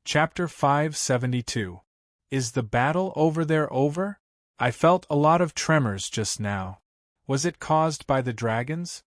Chapter 572. Is the battle over there over? I felt a lot of tremors just now. Was it caused by the dragons?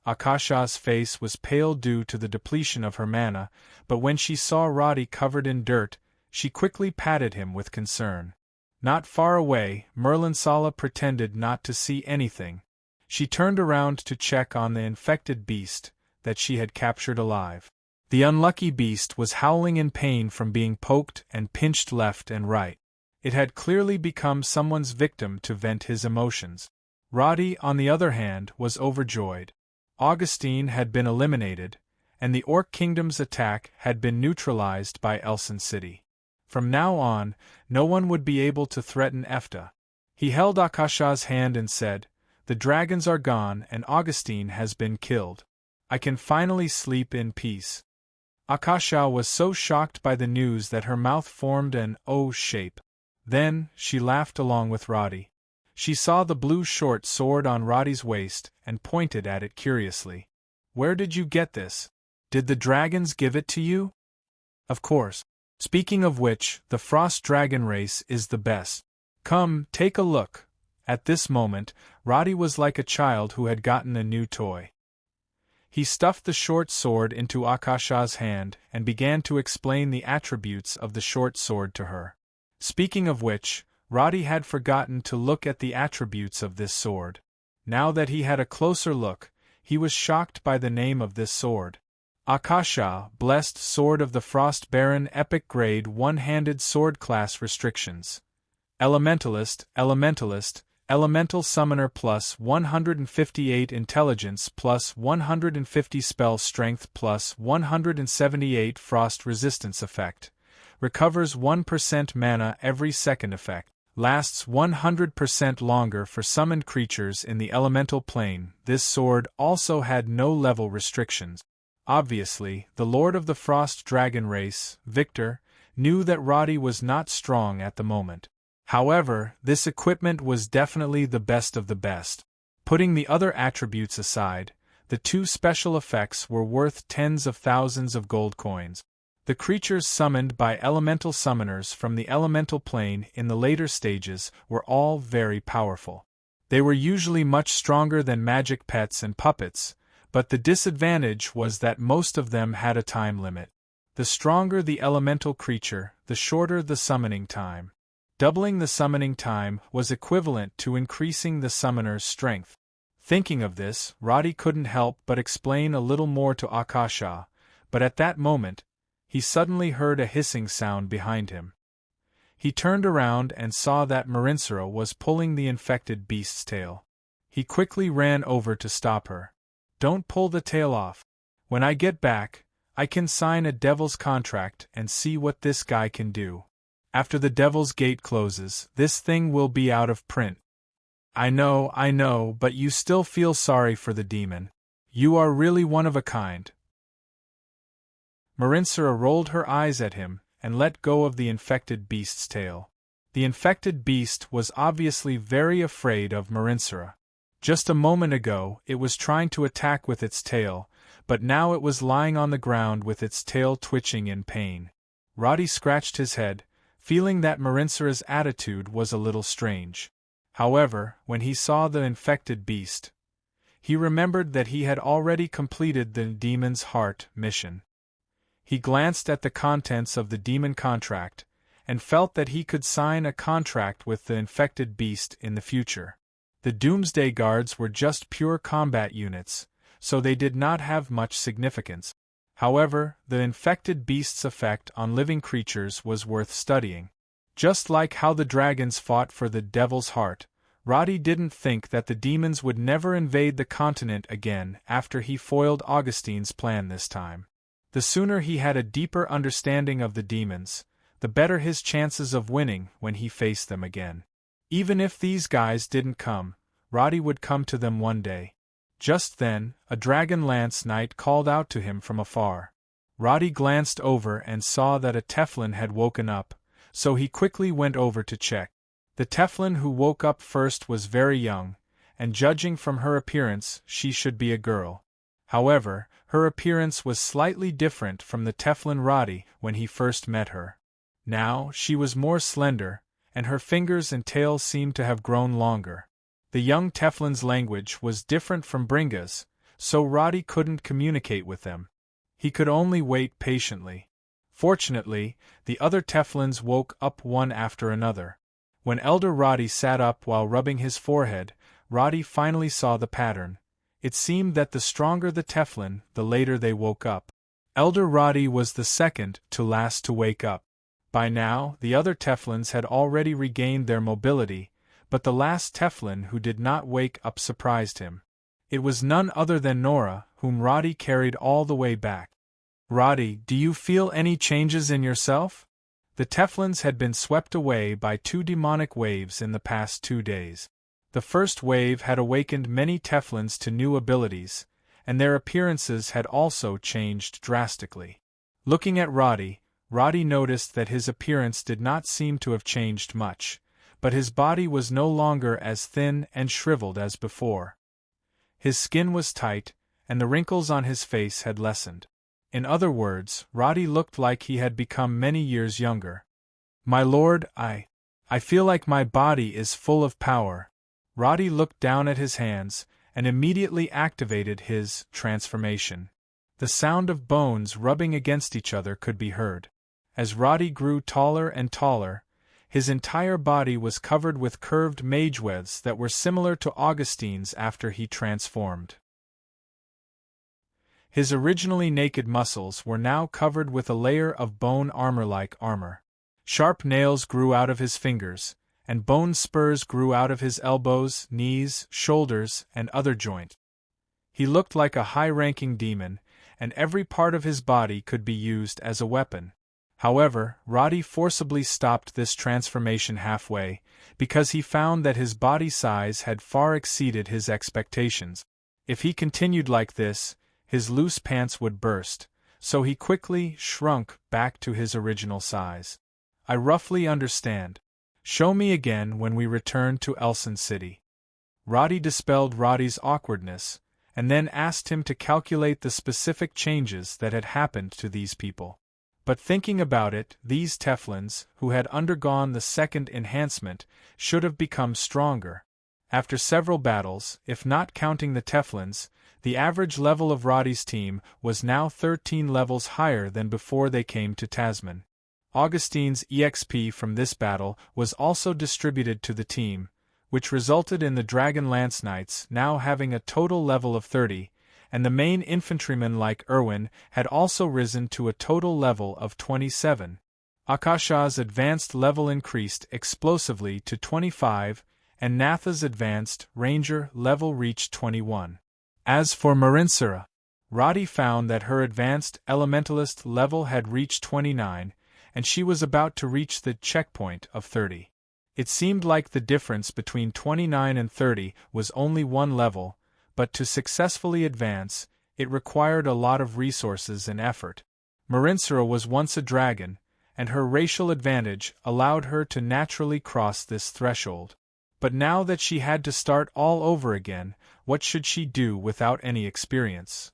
Akasha's face was pale due to the depletion of her mana, but when she saw Roddy covered in dirt, she quickly patted him with concern. Not far away, Merlinsala pretended not to see anything. She turned around to check on the infected beast that she had captured alive. The unlucky beast was howling in pain from being poked and pinched left and right. It had clearly become someone's victim to vent his emotions. Roddy, on the other hand, was overjoyed. Augustine had been eliminated, and the Orc Kingdom's attack had been neutralized by Elson City. From now on, no one would be able to threaten Efta. He held Akasha's hand and said, "The dragons are gone and Augustine has been killed. I can finally sleep in peace." Akasha was so shocked by the news that her mouth formed an O shape. Then, she laughed along with Roddy. She saw the blue short sword on Roddy's waist and pointed at it curiously. "Where did you get this? Did the dragons give it to you?" "Of course. Speaking of which, the frost dragon race is the best. Come, take a look." At this moment, Roddy was like a child who had gotten a new toy. He stuffed the short sword into Akasha's hand and began to explain the attributes of the short sword to her. Speaking of which, Roddy had forgotten to look at the attributes of this sword. Now that he had a closer look, he was shocked by the name of this sword. Akasha, Blessed Sword of the Frost Baron, Epic Grade, One-Handed Sword Class Restrictions. Elementalist, Elemental Summoner plus 158 Intelligence plus 150 Spell Strength plus 178 Frost Resistance Effect. Recovers 1% mana every second. Effect. Lasts 100% longer for summoned creatures in the elemental plane. This sword also had no level restrictions. Obviously, the Lord of the Frost Dragon race, Victor, knew that Roddy was not strong at the moment. However, this equipment was definitely the best of the best. Putting the other attributes aside, the two special effects were worth tens of thousands of gold coins. The creatures summoned by elemental summoners from the elemental plane in the later stages were all very powerful. They were usually much stronger than magic pets and puppets, but the disadvantage was that most of them had a time limit. The stronger the elemental creature, the shorter the summoning time. Doubling the summoning time was equivalent to increasing the summoner's strength. Thinking of this, Roddy couldn't help but explain a little more to Akasha, but at that moment, he suddenly heard a hissing sound behind him. He turned around and saw that Marinsara was pulling the infected beast's tail. He quickly ran over to stop her. "Don't pull the tail off. When I get back, I can sign a devil's contract and see what this guy can do. After the Devil's Gate closes, this thing will be out of print." I know, but you still feel sorry for the demon. You are really one of a kind." Marinsara rolled her eyes at him and let go of the infected beast's tail. The infected beast was obviously very afraid of Marinsara. Just a moment ago, it was trying to attack with its tail, but now it was lying on the ground with its tail twitching in pain. Roddy scratched his head, feeling that Marinsara's attitude was a little strange. However, when he saw the infected beast, he remembered that he had already completed the Demon's Heart mission. He glanced at the contents of the demon contract, and felt that he could sign a contract with the infected beast in the future. The Doomsday Guards were just pure combat units, so they did not have much significance. However, the infected beast's effect on living creatures was worth studying. Just like how the dragons fought for the Devil's Heart, Roddy didn't think that the demons would never invade the continent again after he foiled Augustine's plan this time. The sooner he had a deeper understanding of the demons, the better his chances of winning when he faced them again. Even if these guys didn't come, Roddy would come to them one day. Just then, a Dragon Lance Knight called out to him from afar. Roddy glanced over and saw that a Teflon had woken up, so he quickly went over to check. The Teflon who woke up first was very young, and judging from her appearance, she should be a girl. However, her appearance was slightly different from the Teflon Roddy when he first met her. Now, she was more slender, and her fingers and tail seemed to have grown longer. The young Teflon's language was different from Bringa's, so Roddy couldn't communicate with them. He could only wait patiently. Fortunately, the other Teflons woke up one after another. When Elder Roddy sat up while rubbing his forehead, Roddy finally saw the pattern. It seemed that the stronger the Teflon, the later they woke up. Elder Roddy was the second to last to wake up. By now, the other Teflons had already regained their mobility, but the last Teflon who did not wake up surprised him. It was none other than Nora, whom Roddy carried all the way back. "Roddy, do you feel any changes in yourself?" The Teflons had been swept away by 2 demonic waves in the past 2 days. The first wave had awakened many Teflons to new abilities, and their appearances had also changed drastically. Looking at Roddy noticed that his appearance did not seem to have changed much, but his body was no longer as thin and shriveled as before. His skin was tight, and the wrinkles on his face had lessened. In other words, Roddy looked like he had become many years younger. "My lord, I feel like my body is full of power." Roddy looked down at his hands, and immediately activated his transformation. The sound of bones rubbing against each other could be heard. As Roddy grew taller and taller, his entire body was covered with curved magewebs that were similar to Augustine's after he transformed. His originally naked muscles were now covered with a layer of bone armor-like armor. Sharp nails grew out of his fingers, and bone spurs grew out of his elbows, knees, shoulders, and other joints. He looked like a high-ranking demon, and every part of his body could be used as a weapon. However, Roddy forcibly stopped this transformation halfway, because he found that his body size had far exceeded his expectations. If he continued like this, his loose pants would burst, so he quickly shrunk back to his original size. "I roughly understand. Show me again when we return to Elson City." Roddy dispelled Roddy's awkwardness, and then asked him to calculate the specific changes that had happened to these people. But thinking about it, these Teflons, who had undergone the second enhancement, should have become stronger. After several battles, if not counting the Teflons, the average level of Roddy's team was now 13 levels higher than before they came to Tasman. Augustine's EXP from this battle was also distributed to the team, which resulted in the Dragon Lance Knights now having a total level of 30, and the main infantryman like Irwin had also risen to a total level of 27. Akasha's advanced level increased explosively to 25, and Natha's advanced ranger level reached 21. As for Marinsura, Roddy found that her advanced elementalist level had reached 29, and she was about to reach the checkpoint of 30. It seemed like the difference between 29 and 30 was only 1 level, but to successfully advance, it required a lot of resources and effort. Marinsura was once a dragon, and her racial advantage allowed her to naturally cross this threshold. But now that she had to start all over again, what should she do without any experience?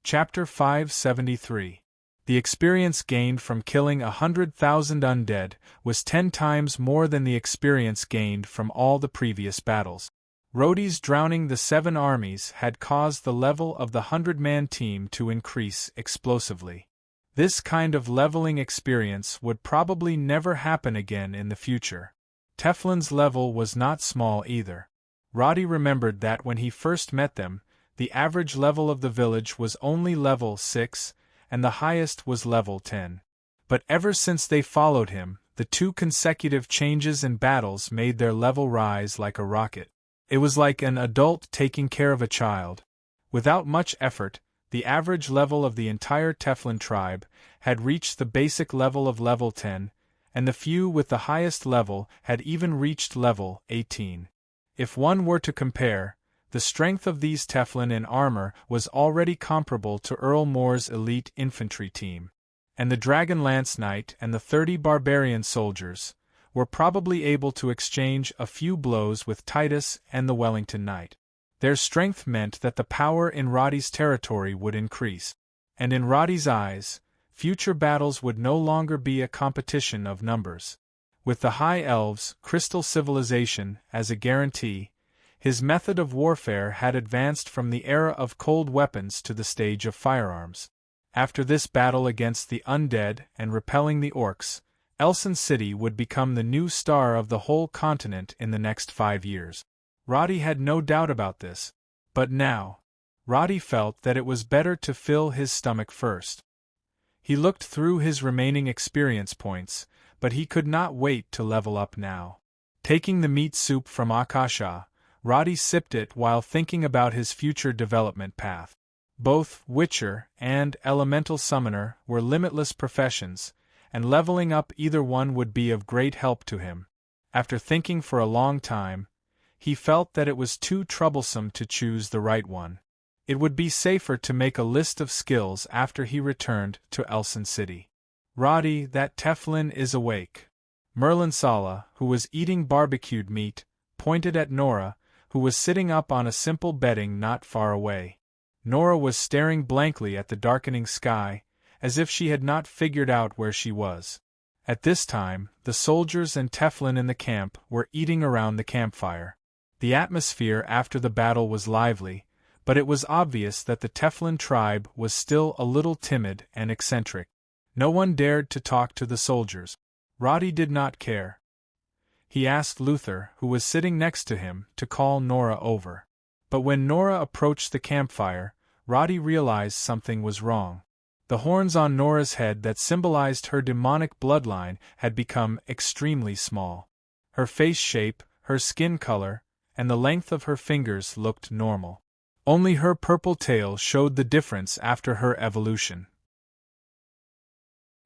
Chapter 573. The experience gained from killing 100,000 undead was 10 times more than the experience gained from all the previous battles. Roddy's drowning the 7 armies had caused the level of the 100-man team to increase explosively. This kind of leveling experience would probably never happen again in the future. Teflon's level was not small either. Roddy remembered that when he first met them, the average level of the village was only level 6, and the highest was level 10. But ever since they followed him, the 2 consecutive changes in battles made their level rise like a rocket. It was like an adult taking care of a child. Without much effort, the average level of the entire Teflon tribe had reached the basic level of level 10, and the few with the highest level had even reached level 18. If one were to compare, the strength of these Teflon in armor was already comparable to Earl Moore's elite infantry team. And the Dragon Lance Knight and the 30 barbarian soldiers, were probably able to exchange a few blows with Titus and the Wellington Knight. Their strength meant that the power in Roddy's territory would increase. And in Roddy's eyes, future battles would no longer be a competition of numbers. With the High Elves' crystal civilization as a guarantee, his method of warfare had advanced from the era of cold weapons to the stage of firearms. After this battle against the undead and repelling the orcs, Elson City would become the new star of the whole continent in the next 5 years. Roddy had no doubt about this, but now, Roddy felt that it was better to fill his stomach first. He looked through his remaining experience points, but he could not wait to level up now. Taking the meat soup from Akasha, Roddy sipped it while thinking about his future development path. Both Witcher and Elemental Summoner were limitless professions, and leveling up either one would be of great help to him. After thinking for a long time, he felt that it was too troublesome to choose the right one. It would be safer to make a list of skills after he returned to Elson City. Roddy, that Teflon is awake. Merlin Sala, who was eating barbecued meat, pointed at Nora, who was sitting up on a simple bedding not far away. Nora was staring blankly at the darkening sky, as if she had not figured out where she was. At this time, the soldiers and Teflon in the camp were eating around the campfire. The atmosphere after the battle was lively, but it was obvious that the Teflon tribe was still a little timid and eccentric. No one dared to talk to the soldiers. Roddy did not care. He asked Luther, who was sitting next to him, to call Nora over. But when Nora approached the campfire, Roddy realized something was wrong. The horns on Nora's head that symbolized her demonic bloodline had become extremely small. Her face shape, her skin color, and the length of her fingers looked normal. Only her purple tail showed the difference after her evolution.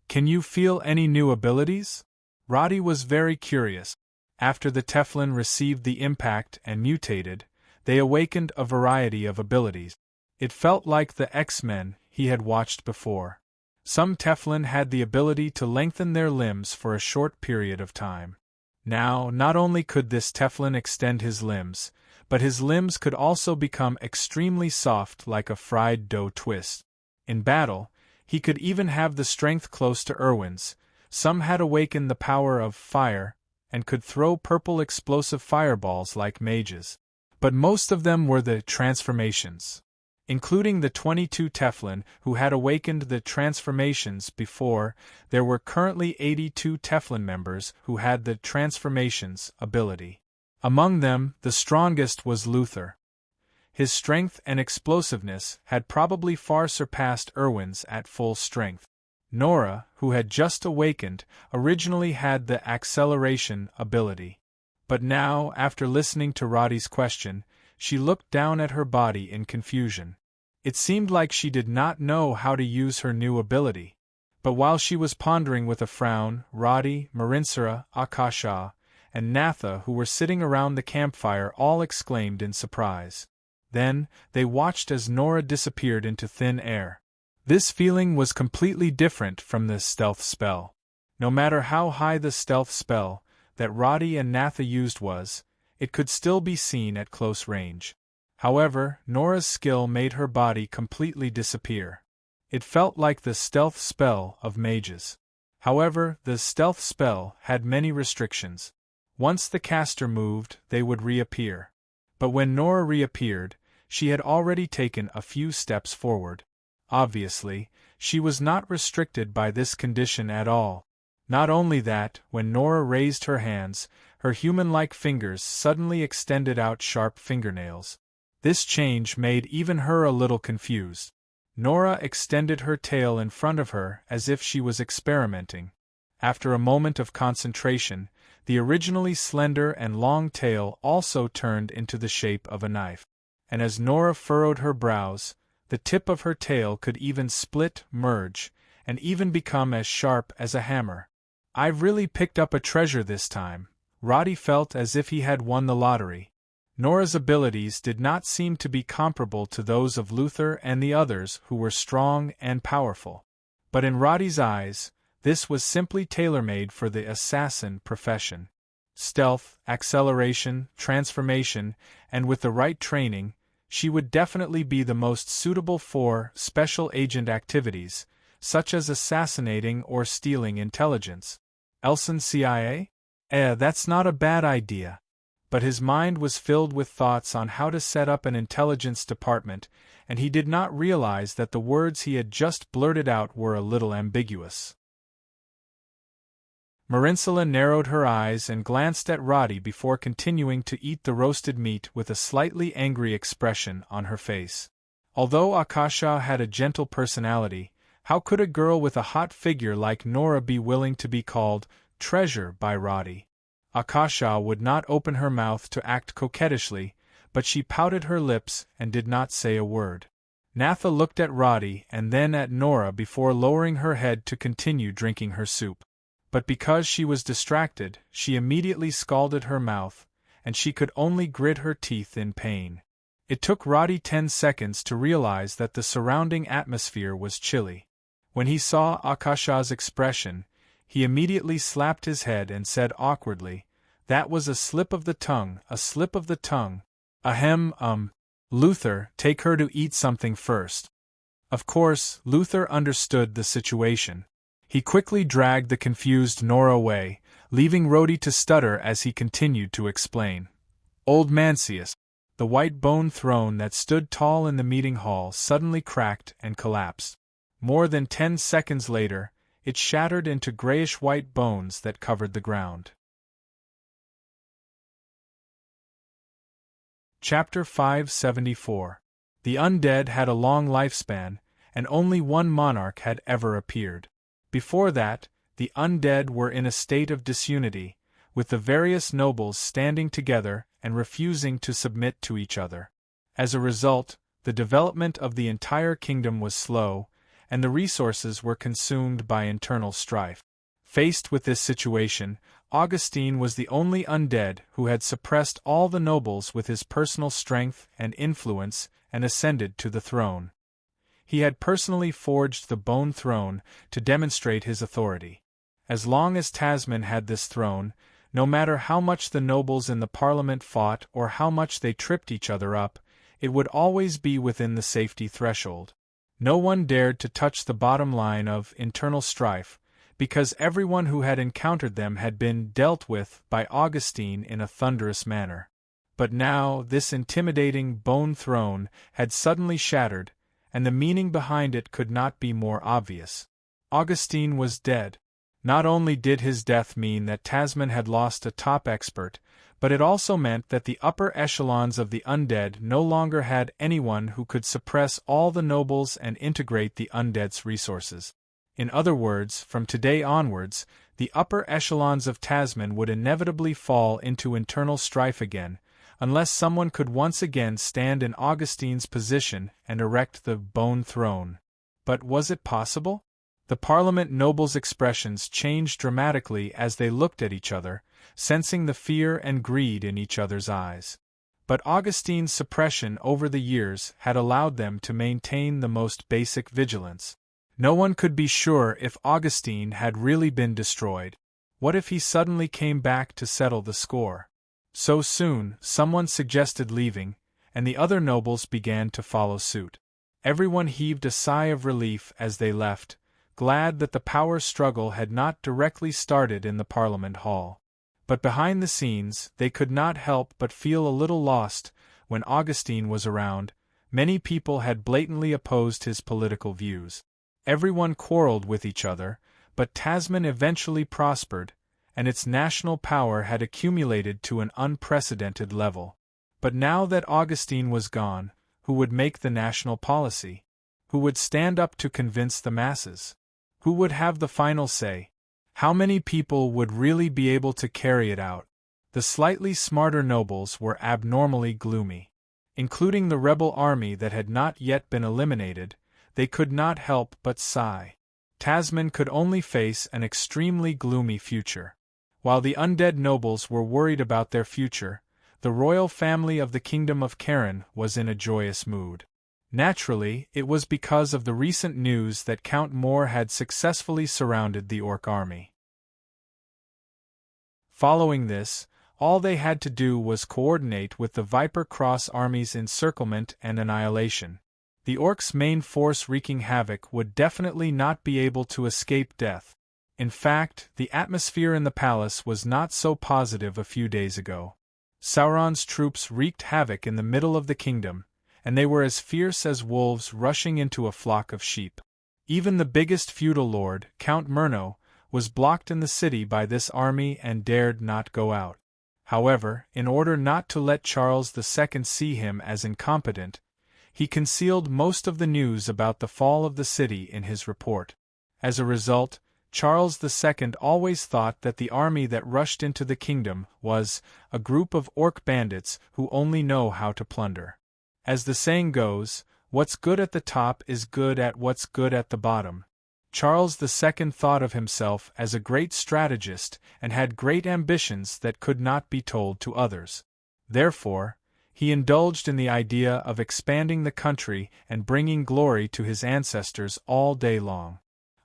Can you feel any new abilities? Roddy was very curious. After the Teflon received the impact and mutated, they awakened a variety of abilities. It felt like the X-Men he had watched before. Some Teflon had the ability to lengthen their limbs for a short period of time. Now, not only could this Teflon extend his limbs, but his limbs could also become extremely soft like a fried dough twist. In battle, he could even have the strength close to Irwin's. Some had awakened the power of fire, and could throw purple explosive fireballs like mages. But most of them were the transformations. Including the 22 Teflon who had awakened the transformations before, there were currently 82 Teflon members who had the transformations ability. Among them, the strongest was Luther. His strength and explosiveness had probably far surpassed Irwin's at full strength. Nora, who had just awakened, originally had the acceleration ability. But now, after listening to Roddy's question, she looked down at her body in confusion. It seemed like she did not know how to use her new ability. But while she was pondering with a frown, Roddy, Marinsara, Akasha, and Natha, who were sitting around the campfire, all exclaimed in surprise. Then, they watched as Nora disappeared into thin air. This feeling was completely different from the stealth spell. No matter how high the stealth spell that Roddy and Natha used was, it could still be seen at close range. However, Nora's skill made her body completely disappear. It felt like the stealth spell of mages. However, the stealth spell had many restrictions. Once the caster moved, they would reappear. But when Nora reappeared, she had already taken a few steps forward. Obviously, she was not restricted by this condition at all. Not only that, when Nora raised her hands, her human-like fingers suddenly extended out sharp fingernails. This change made even her a little confused. Nora extended her tail in front of her as if she was experimenting. After a moment of concentration, the originally slender and long tail also turned into the shape of a knife. And as Nora furrowed her brows, the tip of her tail could even split, merge, and even become as sharp as a hammer. I've really picked up a treasure this time. Roddy felt as if he had won the lottery. Nora's abilities did not seem to be comparable to those of Luther and the others who were strong and powerful. But in Roddy's eyes, This was simply tailor-made for the assassin profession. Stealth, acceleration, transformation, and with the right training, she would definitely be the most suitable for special agent activities, such as assassinating or stealing intelligence. Elson CIA? That's not a bad idea. But his mind was filled with thoughts on how to set up an intelligence department, and he did not realize that the words he had just blurted out were a little ambiguous. Marinsula narrowed her eyes and glanced at Roddy before continuing to eat the roasted meat with a slightly angry expression on her face. Although Akasha had a gentle personality, how could a girl with a hot figure like Nora be willing to be called treasure by Roddy? Akasha would not open her mouth to act coquettishly, but she pouted her lips and did not say a word. Natha looked at Roddy and then at Nora before lowering her head to continue drinking her soup. But because she was distracted, she immediately scalded her mouth, and she could only grit her teeth in pain. It took Roddy 10 seconds to realize that the surrounding atmosphere was chilly. When he saw Akasha's expression, he immediately slapped his head and said awkwardly, "That was a slip of the tongue, a slip of the tongue. Ahem, Luther, take her to eat something first." Of course, Luther understood the situation. He quickly dragged the confused Nora away, leaving Roddy to stutter as he continued to explain. Old Mancius. The white bone throne that stood tall in the meeting hall suddenly cracked and collapsed. More than 10 seconds later, it shattered into grayish-white bones that covered the ground. Chapter 574. The undead had a long lifespan, and only one monarch had ever appeared. Before that, the undead were in a state of disunity, with the various nobles standing together and refusing to submit to each other. As a result, the development of the entire kingdom was slow, and the resources were consumed by internal strife. Faced with this situation, Augustine was the only undead who had suppressed all the nobles with his personal strength and influence and ascended to the throne. He had personally forged the Bone Throne to demonstrate his authority. As long as Tasman had this throne, no matter how much the nobles in the parliament fought or how much they tripped each other up, it would always be within the safety threshold. No one dared to touch the bottom line of internal strife, because everyone who had encountered them had been dealt with by Augustine in a thunderous manner. But now this intimidating Bone Throne had suddenly shattered, and the meaning behind it could not be more obvious. Augustine was dead. Not only did his death mean that Tasman had lost a top expert, but it also meant that the upper echelons of the undead no longer had anyone who could suppress all the nobles and integrate the undead's resources. In other words, from today onwards, the upper echelons of Tasman would inevitably fall into internal strife again, unless someone could once again stand in Augustine's position and erect the Bone Throne. But was it possible? The Parliament nobles' expressions changed dramatically as they looked at each other, sensing the fear and greed in each other's eyes. But Augustine's suppression over the years had allowed them to maintain the most basic vigilance. No one could be sure if Augustine had really been destroyed. What if he suddenly came back to settle the score? So soon, someone suggested leaving, and the other nobles began to follow suit. Everyone heaved a sigh of relief as they left, glad that the power struggle had not directly started in the Parliament Hall. But behind the scenes, they could not help but feel a little lost. When Augustine was around, many people had blatantly opposed his political views. Everyone quarreled with each other, but Tasman eventually prospered, and its national power had accumulated to an unprecedented level. But now that Augustine was gone, who would make the national policy? Who would stand up to convince the masses? Who would have the final say? How many people would really be able to carry it out? The slightly smarter nobles were abnormally gloomy. Including the rebel army that had not yet been eliminated, they could not help but sigh. Tasman could only face an extremely gloomy future. While the undead nobles were worried about their future, the royal family of the Kingdom of Karen was in a joyous mood. Naturally, it was because of the recent news that Count Moore had successfully surrounded the Orc army. Following this, all they had to do was coordinate with the Viper Cross army's encirclement and annihilation. The Orcs' main force wreaking havoc would definitely not be able to escape death. In fact, the atmosphere in the palace was not so positive a few days ago. Sauron's troops wreaked havoc in the middle of the kingdom, and they were as fierce as wolves rushing into a flock of sheep. Even the biggest feudal lord, Count Myrno, was blocked in the city by this army and dared not go out. However, in order not to let Charles II see him as incompetent, he concealed most of the news about the fall of the city in his report. As a result, Charles II always thought that the army that rushed into the kingdom was a group of orc bandits who only know how to plunder. As the saying goes, what's good at the top is good at what's good at the bottom. Charles II thought of himself as a great strategist and had great ambitions that could not be told to others. Therefore, he indulged in the idea of expanding the country and bringing glory to his ancestors all day long.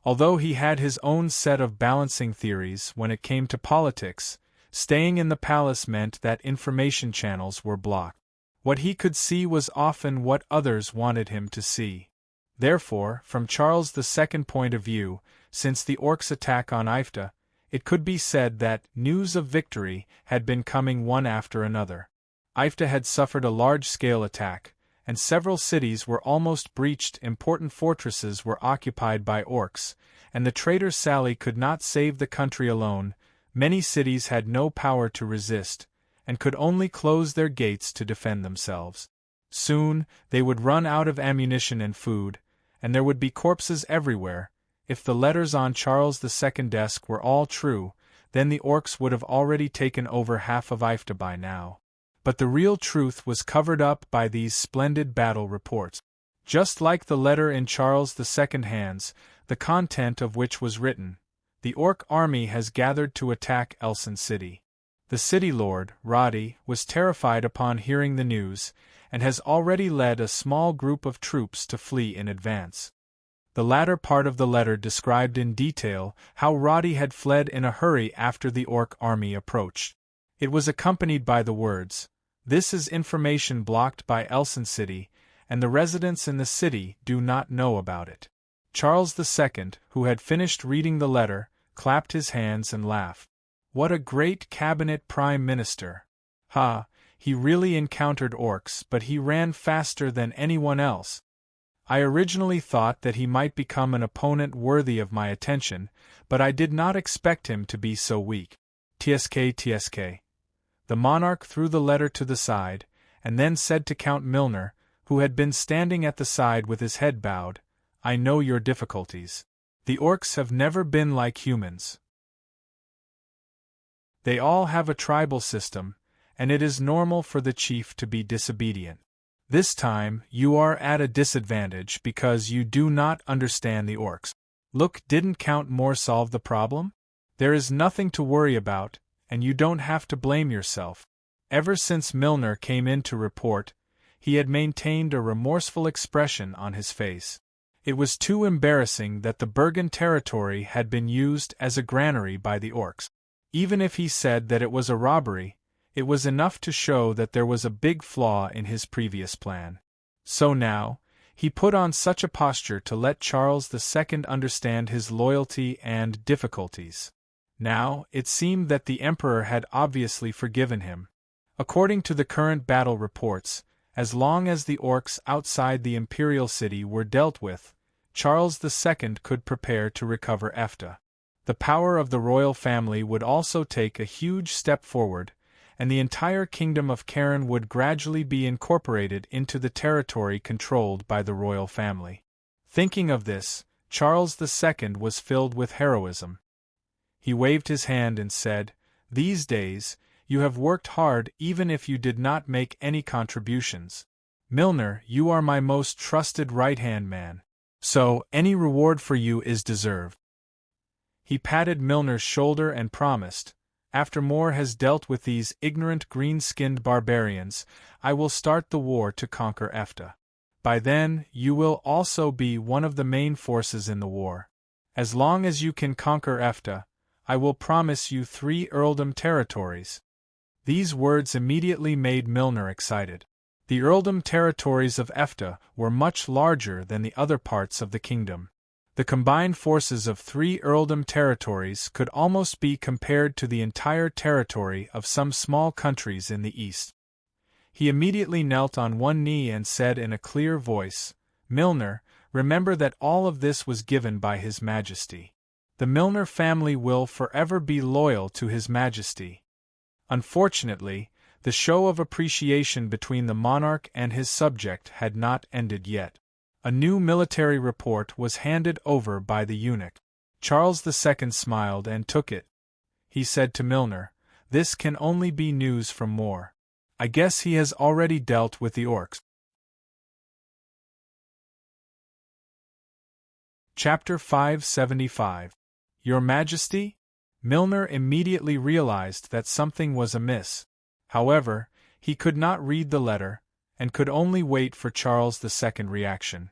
Although he had his own set of balancing theories when it came to politics, staying in the palace meant that information channels were blocked. What he could see was often what others wanted him to see. Therefore, from Charles II's point of view, since the Orcs' attack on Ifta, it could be said that news of victory had been coming one after another. Ifta had suffered a large-scale attack, and several cities were almost breached. Important fortresses were occupied by Orcs, and the traitor Sally could not save the country alone. Many cities had no power to resist, and could only close their gates to defend themselves. Soon, they would run out of ammunition and food, and there would be corpses everywhere. If the letters on Charles II's desk were all true, then the Orcs would have already taken over half of Ifta by now. But the real truth was covered up by these splendid battle reports. Just like the letter in Charles II's hands, the content of which was written, "The Orc army has gathered to attack Elson City." The city lord, Roddy, was terrified upon hearing the news, and has already led a small group of troops to flee in advance. The latter part of the letter described in detail how Roddy had fled in a hurry after the Orc army approached. It was accompanied by the words, "This is information blocked by Elson City, and the residents in the city do not know about it." Charles II, who had finished reading the letter, clapped his hands and laughed. What a great cabinet prime minister! Ha, he really encountered Orcs, but he ran faster than anyone else. I originally thought that he might become an opponent worthy of my attention, but I did not expect him to be so weak. Tsk. The monarch threw the letter to the side, and then said to Count Milner, who had been standing at the side with his head bowed, "I know your difficulties. The Orcs have never been like humans. They all have a tribal system, and it is normal for the chief to be disobedient. This time, you are at a disadvantage because you do not understand the Orcs. Look, didn't Count Moore solve the problem? There is nothing to worry about, and you don't have to blame yourself." Ever since Milner came in to report, he had maintained a remorseful expression on his face. It was too embarrassing that the Bergen territory had been used as a granary by the Orcs. Even if he said that it was a robbery, it was enough to show that there was a big flaw in his previous plan. So now, he put on such a posture to let Charles II understand his loyalty and difficulties. Now, it seemed that the Emperor had obviously forgiven him. According to the current battle reports, as long as the Orcs outside the Imperial City were dealt with, Charles II could prepare to recover Ifta. The power of the royal family would also take a huge step forward, and the entire kingdom of Cairn would gradually be incorporated into the territory controlled by the royal family. Thinking of this, Charles II was filled with heroism. He waved his hand and said, "These days, you have worked hard even if you did not make any contributions. Milner, you are my most trusted right-hand man. So, any reward for you is deserved." He patted Milner's shoulder and promised, "After Moore has dealt with these ignorant green-skinned barbarians, I will start the war to conquer Ifta." By then, you will also be one of the main forces in the war. As long as you can conquer Efta, I will promise you 3 earldom territories." These words immediately made Milner excited. The earldom territories of Efta were much larger than the other parts of the kingdom. The combined forces of 3 earldom territories could almost be compared to the entire territory of some small countries in the east. He immediately knelt on one knee and said in a clear voice, "Milner, remember that all of this was given by His Majesty. The Milner family will forever be loyal to His Majesty." Unfortunately, the show of appreciation between the monarch and his subject had not ended yet. A new military report was handed over by the eunuch. Charles II smiled and took it. He said to Milner, "This can only be news from Moore. I guess he has already dealt with the orcs." Chapter 575. Your Majesty? Milner immediately realized that something was amiss. However, he could not read the letter, and could only wait for Charles II's reaction.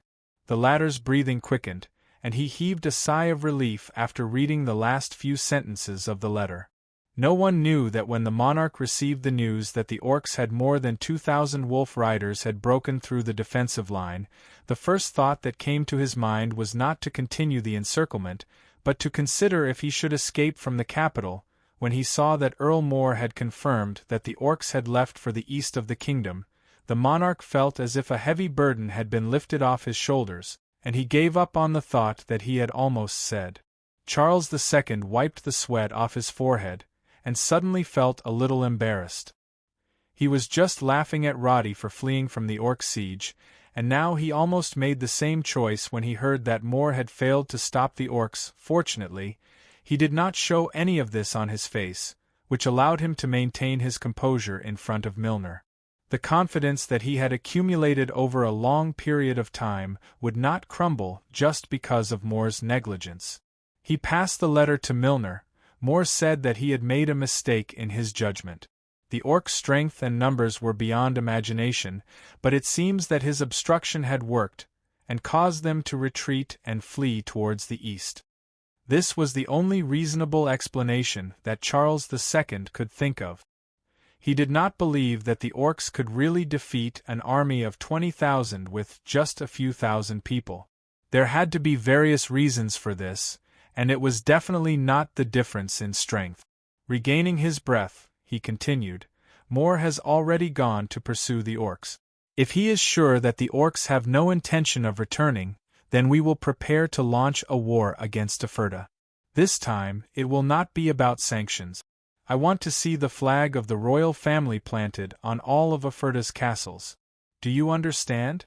The latter's breathing quickened, and he heaved a sigh of relief after reading the last few sentences of the letter. No one knew that when the monarch received the news that the orcs had more than 2,000 wolf riders had broken through the defensive line, the first thought that came to his mind was not to continue the encirclement, but to consider if he should escape from the capital. When he saw that Earl Moore had confirmed that the orcs had left for the east of the kingdom, the monarch felt as if a heavy burden had been lifted off his shoulders, and he gave up on the thought that he had almost said. Charles II wiped the sweat off his forehead, and suddenly felt a little embarrassed. He was just laughing at Roddy for fleeing from the orc siege, and now he almost made the same choice when he heard that Moore had failed to stop the orcs. Fortunately, he did not show any of this on his face, which allowed him to maintain his composure in front of Milner. The confidence that he had accumulated over a long period of time would not crumble just because of Moore's negligence. He passed the letter to Milner. Moore said that he had made a mistake in his judgment. The orcs' strength and numbers were beyond imagination, but it seems that his obstruction had worked, and caused them to retreat and flee towards the east. This was the only reasonable explanation that Charles II could think of. He did not believe that the orcs could really defeat an army of 20,000 with just a few thousand people. There had to be various reasons for this, and it was definitely not the difference in strength. Regaining his breath, he continued, "Moore has already gone to pursue the orcs. If he is sure that the orcs have no intention of returning, then we will prepare to launch a war against Ephrata. This time, it will not be about sanctions. I want to see the flag of the royal family planted on all of Ephrata's castles. Do you understand?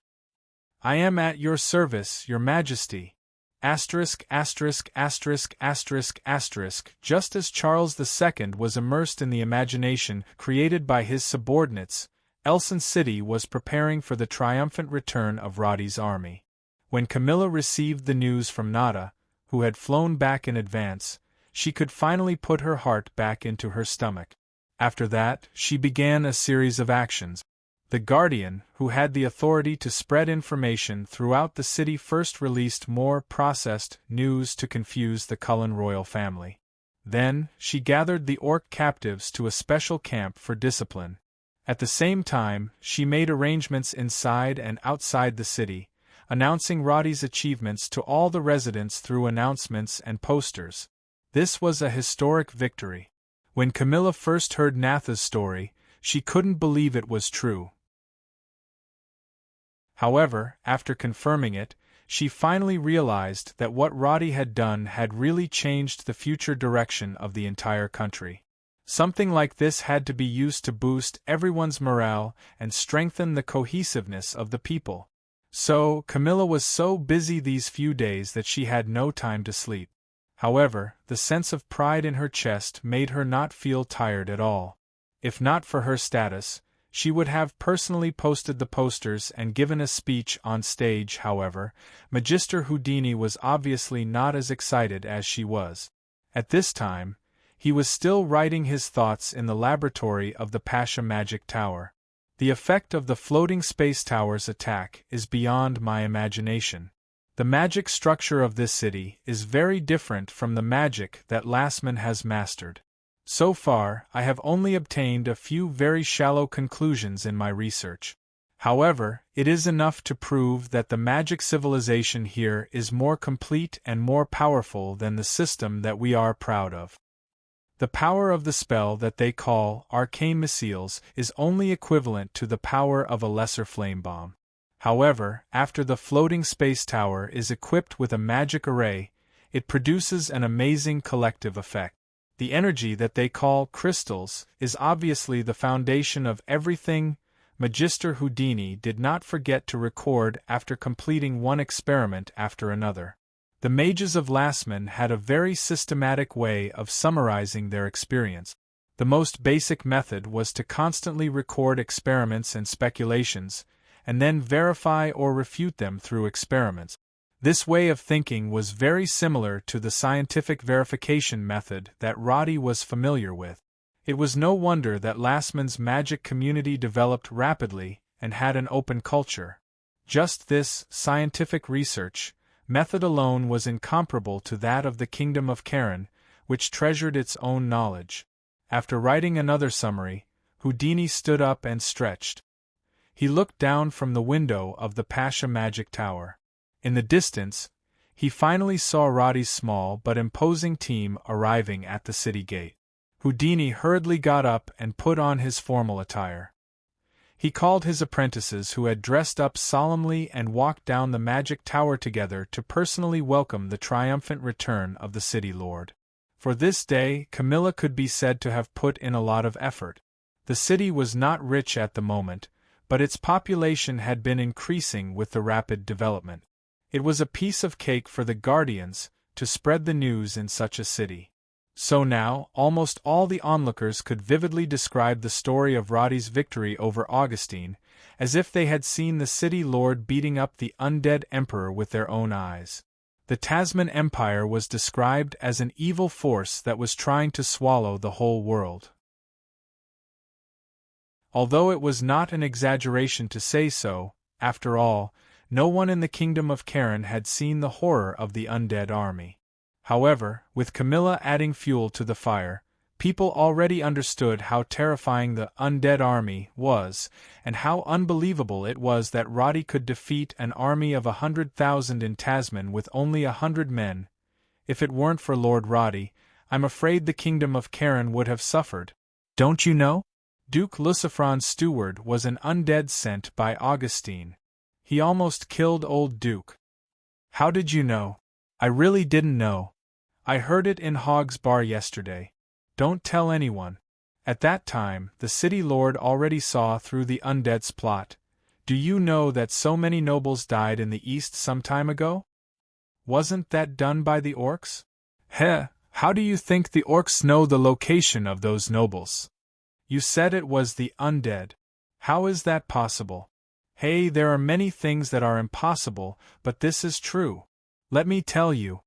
I am at your service, Your Majesty." Asterisk, asterisk, asterisk, asterisk, asterisk. Just as Charles II was immersed in the imagination created by his subordinates, Elson City was preparing for the triumphant return of Roddy's army. When Camilla received the news from Nada, who had flown back in advance, she could finally put her heart back into her stomach. After that, she began a series of actions. The Guardian, who had the authority to spread information throughout the city, first released more processed news to confuse the Cullen royal family. Then, she gathered the orc captives to a special camp for discipline. At the same time, she made arrangements inside and outside the city, announcing Roddy's achievements to all the residents through announcements and posters. This was a historic victory. When Camilla first heard Natha's story, she couldn't believe it was true. However, after confirming it, she finally realized that what Roddy had done had really changed the future direction of the entire country. Something like this had to be used to boost everyone's morale and strengthen the cohesiveness of the people. So, Camilla was so busy these few days that she had no time to sleep. However, the sense of pride in her chest made her not feel tired at all. If not for her status, she would have personally posted the posters and given a speech on stage. However, Magister Houdini was obviously not as excited as she was. At this time, he was still writing his thoughts in the laboratory of the Pasha Magic Tower. The effect of the floating space tower's attack is beyond my imagination. The magic structure of this city is very different from the magic that Lastman has mastered. So far, I have only obtained a few very shallow conclusions in my research. However, it is enough to prove that the magic civilization here is more complete and more powerful than the system that we are proud of. The power of the spell that they call arcane missiles is only equivalent to the power of a lesser flame bomb. However, after the floating space tower is equipped with a magic array, it produces an amazing collective effect. The energy that they call crystals is obviously the foundation of everything. Magister Houdini did not forget to record after completing one experiment after another. The mages of Lastman had a very systematic way of summarizing their experience. The most basic method was to constantly record experiments and speculations, and then verify or refute them through experiments. This way of thinking was very similar to the scientific verification method that Roddy was familiar with. It was no wonder that Lastman's magic community developed rapidly and had an open culture. Just this scientific research method alone was incomparable to that of the Kingdom of Karen, which treasured its own knowledge. After writing another summary, Houdini stood up and stretched. He looked down from the window of the Pasha Magic Tower. In the distance, he finally saw Roddy's small but imposing team arriving at the city gate. Houdini hurriedly got up and put on his formal attire. He called his apprentices who had dressed up solemnly and walked down the magic tower together to personally welcome the triumphant return of the city lord. For this day, Camilla could be said to have put in a lot of effort. The city was not rich at the moment, but its population had been increasing with the rapid development. It was a piece of cake for the Guardians to spread the news in such a city. So now, almost all the onlookers could vividly describe the story of Roddy's victory over Augustine, as if they had seen the city lord beating up the undead emperor with their own eyes. The Tasman Empire was described as an evil force that was trying to swallow the whole world. Although it was not an exaggeration to say so, after all, no one in the Kingdom of Karen had seen the horror of the undead army. However, with Camilla adding fuel to the fire, people already understood how terrifying the undead army was, and how unbelievable it was that Roddy could defeat an army of 100,000 in Tasman with only 100 men. If it weren't for Lord Roddy, I'm afraid the Kingdom of Karen would have suffered. Don't you know? Duke Lucifran's steward was an undead sent by Augustine. He almost killed old Duke. How did you know? I really didn't know. I heard it in Hogg's bar yesterday. Don't tell anyone. At that time, the city lord already saw through the undead's plot. Do you know that so many nobles died in the east some time ago? Wasn't that done by the orcs? Heh, how do you think the orcs know the location of those nobles? You said it was the undead. How is that possible? Hey, there are many things that are impossible, but this is true. Let me tell you.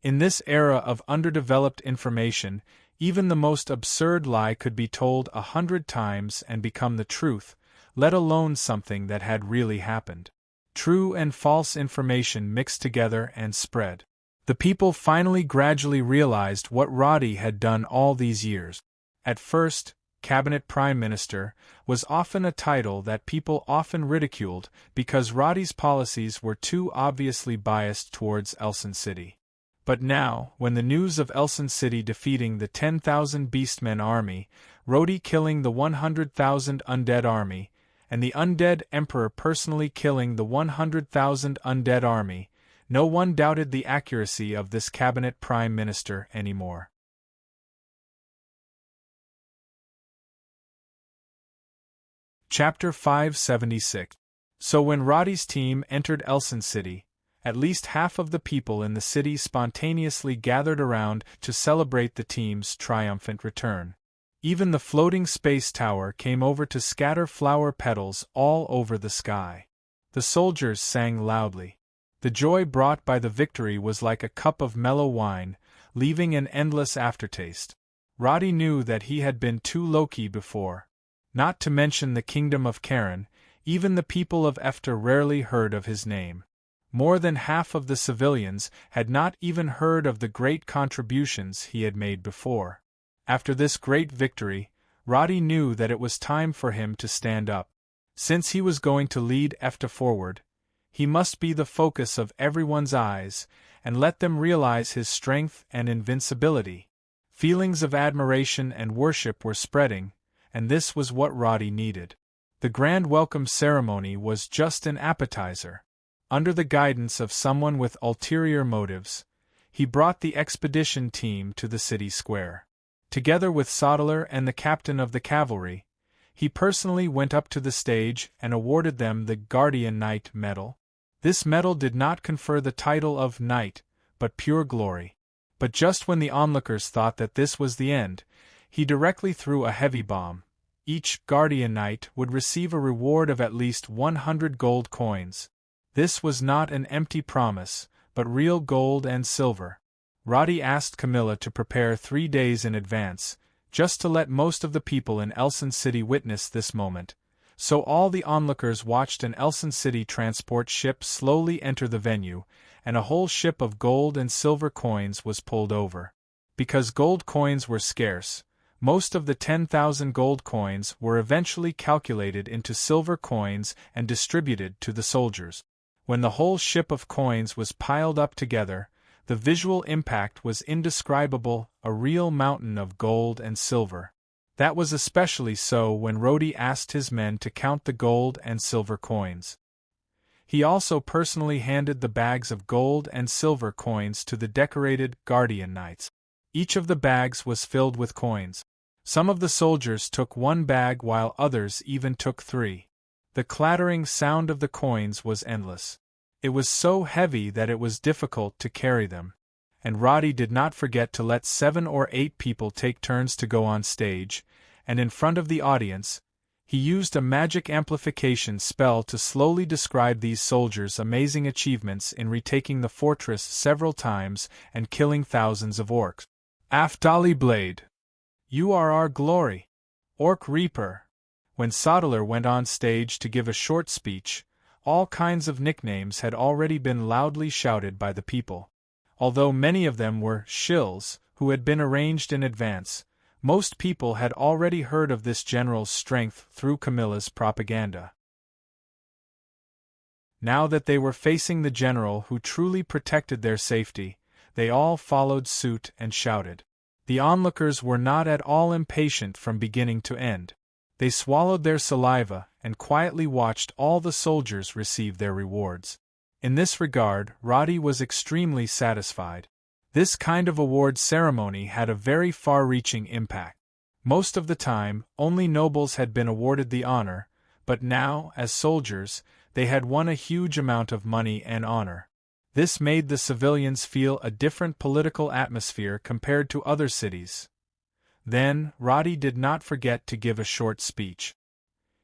In this era of underdeveloped information, even the most absurd lie could be told 100 times and become the truth, let alone something that had really happened. True and false information mixed together and spread. The people finally gradually realized what Roddy had done all these years. At first, Cabinet Prime Minister was often a title that people often ridiculed because Roddy's policies were too obviously biased towards Elson City. But now, when the news of Elson City defeating the 10,000 Beastmen army, Roddy killing the 100,000 undead army, and the undead emperor personally killing the 100,000 undead army, no one doubted the accuracy of this cabinet prime minister anymore. Chapter 576. So when Roddy's team entered Elson City, at least half of the people in the city spontaneously gathered around to celebrate the team's triumphant return. Even the floating space tower came over to scatter flower petals all over the sky. The soldiers sang loudly. The joy brought by the victory was like a cup of mellow wine, leaving an endless aftertaste. Roddy knew that he had been too low-key before. Not to mention the kingdom of Karen, even the people of Efta rarely heard of his name. More than half of the civilians had not even heard of the great contributions he had made before. After this great victory, Roddy knew that it was time for him to stand up. Since he was going to lead Efta forward, he must be the focus of everyone's eyes and let them realize his strength and invincibility. Feelings of admiration and worship were spreading, and this was what Roddy needed. The grand welcome ceremony was just an appetizer. Under the guidance of someone with ulterior motives, he brought the expedition team to the city square. Together with Sodeler and the captain of the cavalry, he personally went up to the stage and awarded them the Guardian Knight medal. This medal did not confer the title of knight, but pure glory. But just when the onlookers thought that this was the end, he directly threw a heavy bomb. Each Guardian Knight would receive a reward of at least 100 gold coins. This was not an empty promise, but real gold and silver. Roddy asked Camilla to prepare 3 days in advance, just to let most of the people in Elson City witness this moment. So all the onlookers watched an Elson City transport ship slowly enter the venue, and a whole ship of gold and silver coins was pulled over. Because gold coins were scarce, most of the 10,000 gold coins were eventually calculated into silver coins and distributed to the soldiers. When the whole ship of coins was piled up together, the visual impact was indescribable, a real mountain of gold and silver. That was especially so when Roddy asked his men to count the gold and silver coins. He also personally handed the bags of gold and silver coins to the decorated Guardian Knights. Each of the bags was filled with coins. Some of the soldiers took 1 bag while others even took 3. The clattering sound of the coins was endless. It was so heavy that it was difficult to carry them. And Roddy did not forget to let 7 or 8 people take turns to go on stage, and in front of the audience, he used a magic amplification spell to slowly describe these soldiers' amazing achievements in retaking the fortress several times and killing thousands of orcs. Aftali Blade! You are our glory! Orc Reaper! When Sodeler went on stage to give a short speech, all kinds of nicknames had already been loudly shouted by the people. Although many of them were shills, who had been arranged in advance, most people had already heard of this general's strength through Camilla's propaganda. Now that they were facing the general who truly protected their safety, they all followed suit and shouted. The onlookers were not at all impatient from beginning to end. They swallowed their saliva and quietly watched all the soldiers receive their rewards. In this regard, Roddy was extremely satisfied. This kind of award ceremony had a very far-reaching impact. Most of the time, only nobles had been awarded the honor, but now, as soldiers, they had won a huge amount of money and honor. This made the civilians feel a different political atmosphere compared to other cities. Then, Roddy did not forget to give a short speech.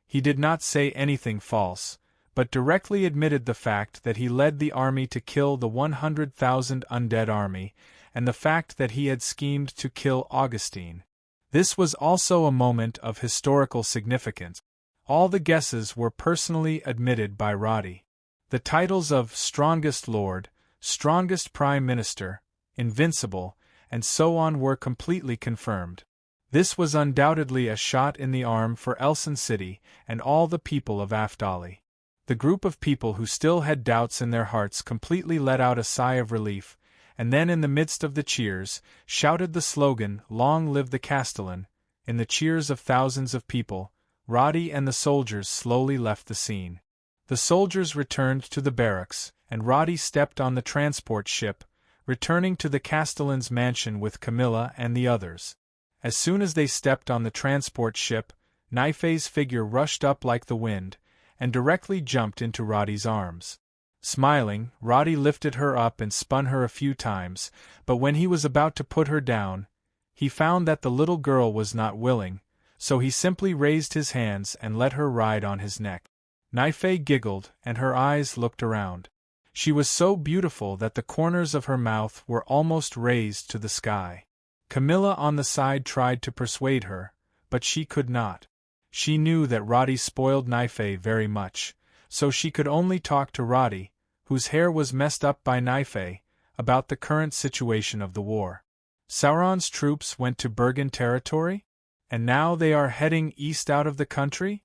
He did not say anything false, but directly admitted the fact that he led the army to kill the 100,000 undead army, and the fact that he had schemed to kill Augustine. This was also a moment of historical significance. All the guesses were personally admitted by Roddy. The titles of Strongest Lord, Strongest Prime Minister, Invincible, and so on were completely confirmed. This was undoubtedly a shot in the arm for Elson City and all the people of Aftali. The group of people who still had doubts in their hearts completely let out a sigh of relief, and then in the midst of the cheers, shouted the slogan, "Long live the Castellan." In the cheers of thousands of people, Roddy and the soldiers slowly left the scene. The soldiers returned to the barracks, and Roddy stepped on the transport ship, returning to the Castellan's mansion with Camilla and the others. As soon as they stepped on the transport ship, Naife's figure rushed up like the wind, and directly jumped into Roddy's arms. Smiling, Roddy lifted her up and spun her a few times, but when he was about to put her down, he found that the little girl was not willing, so he simply raised his hands and let her ride on his neck. Naife giggled, and her eyes looked around. She was so beautiful that the corners of her mouth were almost raised to the sky. Camilla on the side tried to persuade her, but she could not. She knew that Roddy spoiled Naife very much, so she could only talk to Roddy, whose hair was messed up by Naife, about the current situation of the war. Sauron's troops went to Bergen territory? And now they are heading east out of the country?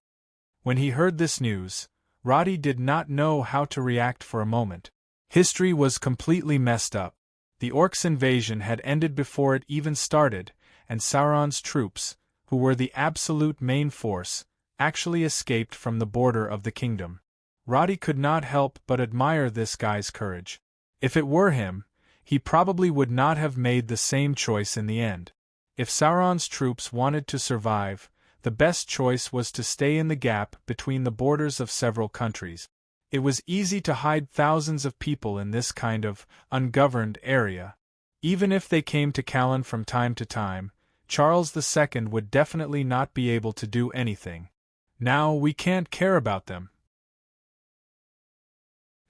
When he heard this news, Roddy did not know how to react for a moment. History was completely messed up. The orcs' invasion had ended before it even started, and Sauron's troops, who were the absolute main force, actually escaped from the border of the kingdom. Roddy could not help but admire this guy's courage. If it were him, he probably would not have made the same choice in the end. If Sauron's troops wanted to survive, the best choice was to stay in the gap between the borders of several countries. It was easy to hide thousands of people in this kind of ungoverned area. Even if they came to Callan from time to time, Charles II would definitely not be able to do anything. Now we can't care about them.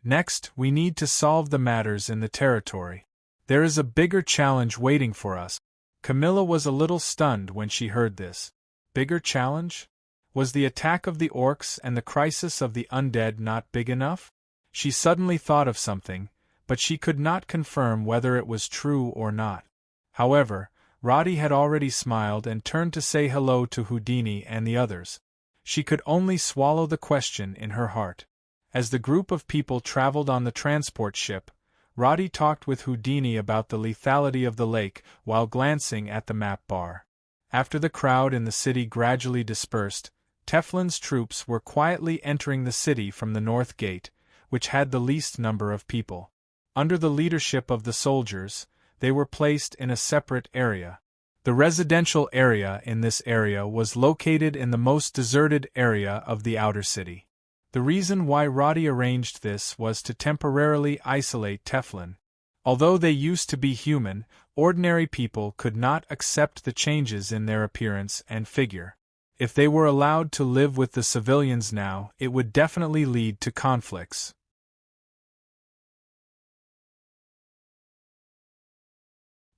Next, we need to solve the matters in the territory. There is a bigger challenge waiting for us. Camilla was a little stunned when she heard this. Bigger challenge? Was the attack of the orcs and the crisis of the undead not big enough? She suddenly thought of something, but she could not confirm whether it was true or not. However, Roddy had already smiled and turned to say hello to Houdini and the others. She could only swallow the question in her heart. As the group of people traveled on the transport ship, Roddy talked with Houdini about the lethality of the lake while glancing at the map bar. After the crowd in the city gradually dispersed, Teflin's troops were quietly entering the city from the north gate, which had the least number of people. Under the leadership of the soldiers, they were placed in a separate area. The residential area in this area was located in the most deserted area of the outer city. The reason why Roddy arranged this was to temporarily isolate Teflin. Although they used to be human, ordinary people could not accept the changes in their appearance and figure. If they were allowed to live with the civilians now, it would definitely lead to conflicts.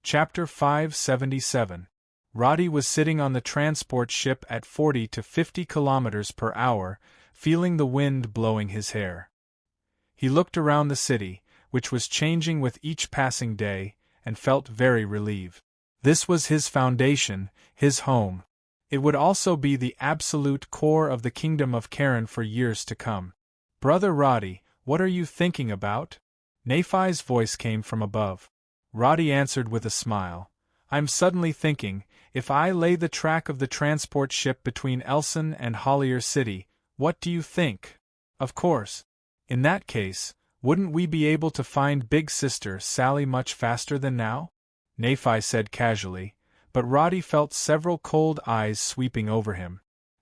Chapter 577. Roddy was sitting on the transport ship at 40 to 50 kilometers per hour, feeling the wind blowing his hair. He looked around the city, which was changing with each passing day, and felt very relieved. This was his foundation, his home. It would also be the absolute core of the kingdom of Karen for years to come. "Brother Roddy, what are you thinking about?" Nafai's voice came from above. Roddy answered with a smile. "I'm suddenly thinking, if I lay the track of the transport ship between Elson and Hollier City, what do you think? Of course. In that case, wouldn't we be able to find Big Sister Sally much faster than now?" Nafai said casually, but Roddy felt several cold eyes sweeping over him.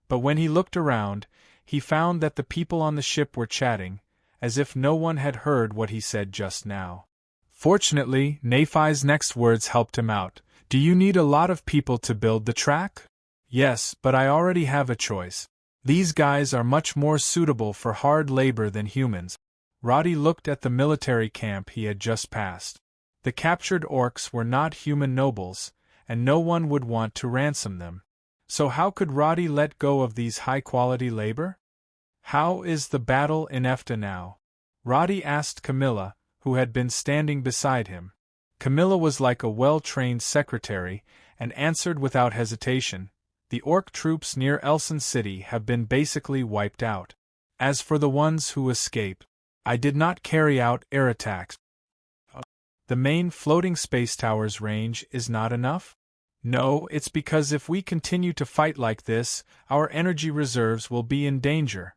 But when he looked around, he found that the people on the ship were chatting, as if no one had heard what he said just now. Fortunately, Nafai's next words helped him out. "Do you need a lot of people to build the track?" "Yes, but I already have a choice. These guys are much more suitable for hard labor than humans." Roddy looked at the military camp he had just passed. The captured orcs were not human nobles, and no one would want to ransom them. So how could Roddy let go of these high-quality labor? "How is the battle in Efta now?" Roddy asked Camilla, who had been standing beside him. Camilla was like a well-trained secretary, and answered without hesitation, "The orc troops near Elson City have been basically wiped out. As for the ones who escape, I did not carry out air attacks." "The main floating space tower's range is not enough?" "No, it's because if we continue to fight like this, our energy reserves will be in danger."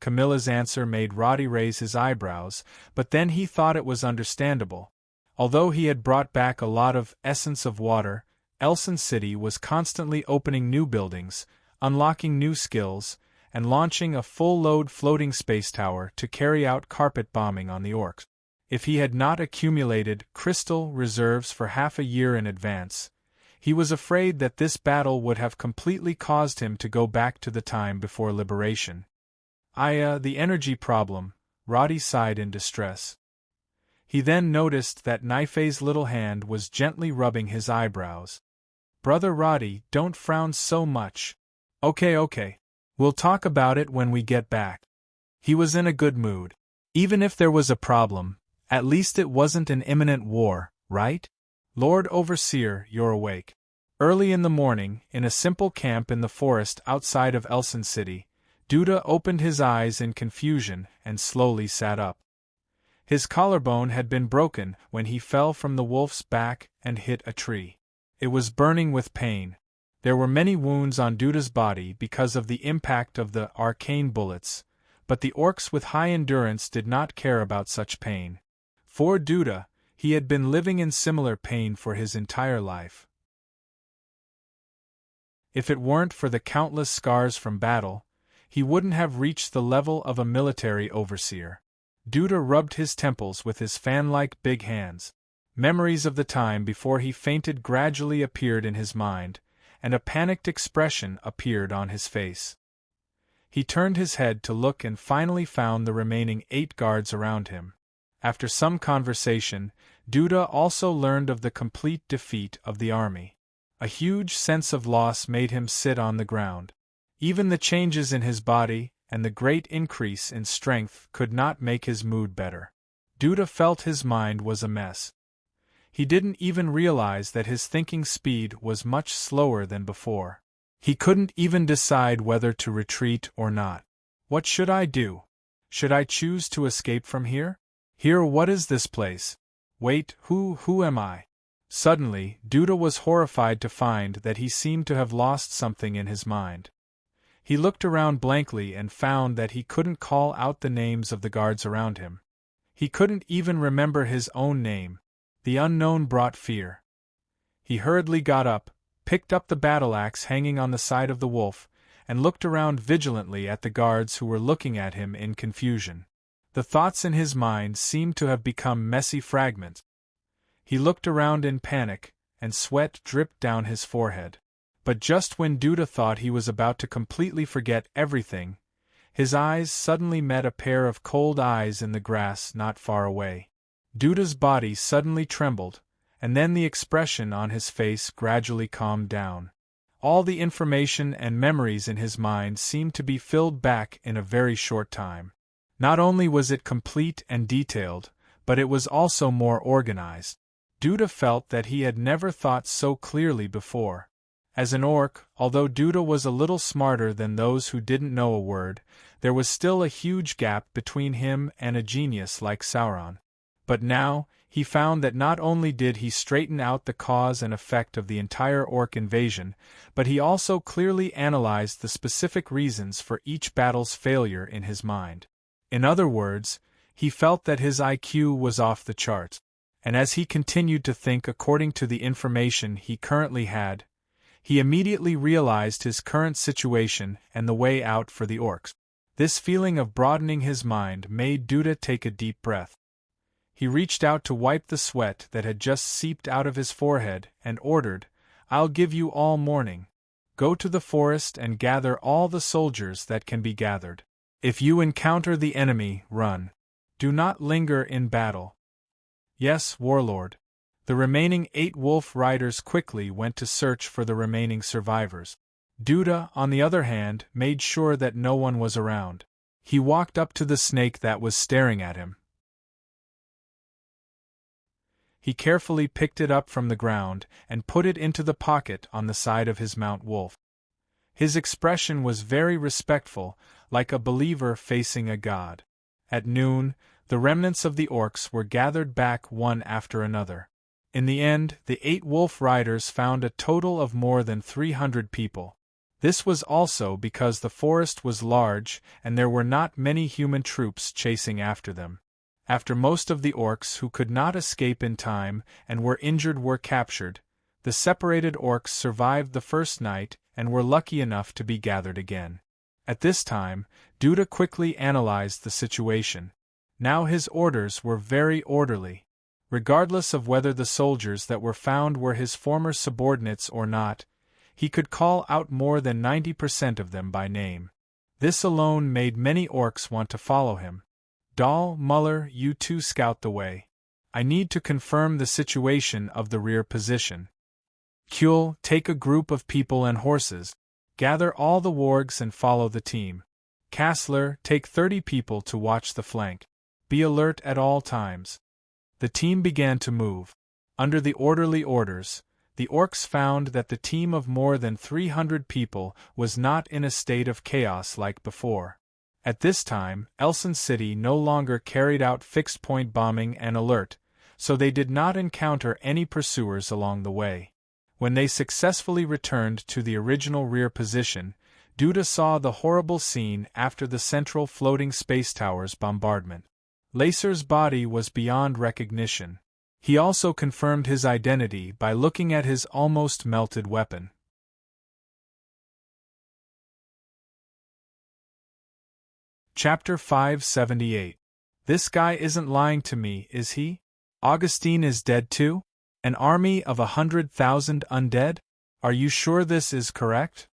Camilla's answer made Roddy raise his eyebrows, but then he thought it was understandable. Although he had brought back a lot of essence of water, Elson City was constantly opening new buildings, unlocking new skills, and launching a full-load floating space tower to carry out carpet bombing on the orcs. If he had not accumulated crystal reserves for half a year in advance, he was afraid that this battle would have completely caused him to go back to the time before liberation. The energy problem," Roddy sighed in distress. He then noticed that Naife's little hand was gently rubbing his eyebrows. "Brother Roddy, don't frown so much." Okay. We'll talk about it when we get back. He was in a good mood. Even if there was a problem, at least it wasn't an imminent war, right? Lord Overseer, you're awake. Early in the morning, in a simple camp in the forest outside of Elson City, Duda opened his eyes in confusion and slowly sat up. His collarbone had been broken when he fell from the wolf's back and hit a tree. It was burning with pain. There were many wounds on Duda's body because of the impact of the arcane bullets, but the orcs with high endurance did not care about such pain. For Duda, he had been living in similar pain for his entire life. If it weren't for the countless scars from battle, he wouldn't have reached the level of a military overseer. Duda rubbed his temples with his fan-like big hands. Memories of the time before he fainted gradually appeared in his mind, and a panicked expression appeared on his face. He turned his head to look and finally found the remaining 8 guards around him. After some conversation, Duda also learned of the complete defeat of the army. A huge sense of loss made him sit on the ground. Even the changes in his body and the great increase in strength could not make his mood better. Duda felt his mind was a mess. He didn't even realize that his thinking speed was much slower than before. He couldn't even decide whether to retreat or not. What should I do? Should I choose to escape from here? Here, what is this place? Wait, who am I? Suddenly, Duda was horrified to find that he seemed to have lost something in his mind. He looked around blankly and found that he couldn't call out the names of the guards around him. He couldn't even remember his own name. The unknown brought fear. He hurriedly got up, picked up the battle axe hanging on the side of the wolf, and looked around vigilantly at the guards who were looking at him in confusion. The thoughts in his mind seemed to have become messy fragments. He looked around in panic, and sweat dripped down his forehead. But just when Duda thought he was about to completely forget everything, his eyes suddenly met a pair of cold eyes in the grass not far away. Duda's body suddenly trembled, and then the expression on his face gradually calmed down. All the information and memories in his mind seemed to be filled back in a very short time. Not only was it complete and detailed, but it was also more organized. Duda felt that he had never thought so clearly before. As an orc, although Duda was a little smarter than those who didn't know a word, there was still a huge gap between him and a genius like Sauron. But now, he found that not only did he straighten out the cause and effect of the entire orc invasion, but he also clearly analyzed the specific reasons for each battle's failure in his mind. In other words, he felt that his IQ was off the charts, and as he continued to think according to the information he currently had, he immediately realized his current situation and the way out for the orcs. This feeling of broadening his mind made Duda take a deep breath. He reached out to wipe the sweat that had just seeped out of his forehead and ordered, "I'll give you all morning. Go to the forest and gather all the soldiers that can be gathered. If you encounter the enemy, run. Do not linger in battle." "Yes, Warlord." The remaining 8 wolf riders quickly went to search for the remaining survivors. Duda, on the other hand, made sure that no one was around. He walked up to the snake that was staring at him. He carefully picked it up from the ground and put it into the pocket on the side of his mount wolf. His expression was very respectful, like a believer facing a god. At noon, the remnants of the orcs were gathered back one after another. In the end, the 8 wolf riders found a total of more than 300 people. This was also because the forest was large and there were not many human troops chasing after them. After most of the orcs who could not escape in time and were injured were captured, the separated orcs survived the first night and were lucky enough to be gathered again. At this time, Duda quickly analyzed the situation. Now his orders were very orderly. Regardless of whether the soldiers that were found were his former subordinates or not, he could call out more than 90% of them by name. This alone made many orcs want to follow him. "Dahl, Muller, you two scout the way. I need to confirm the situation of the rear position. Kjul, take a group of people and horses. Gather all the wargs and follow the team. Castler, take 30 people to watch the flank. Be alert at all times. The team began to move. Under the orderly orders, the orcs found that the team of more than 300 people was not in a state of chaos like before. At this time, Elson City no longer carried out fixed-point bombing and alert, so they did not encounter any pursuers along the way. When they successfully returned to the original rear position, Duda saw the horrible scene after the central floating space tower's bombardment. Lacer's body was beyond recognition. He also confirmed his identity by looking at his almost melted weapon. Chapter 578. This guy isn't lying to me, is he? Augustine is dead too? An army of 100,000 undead? Are you sure this is correct?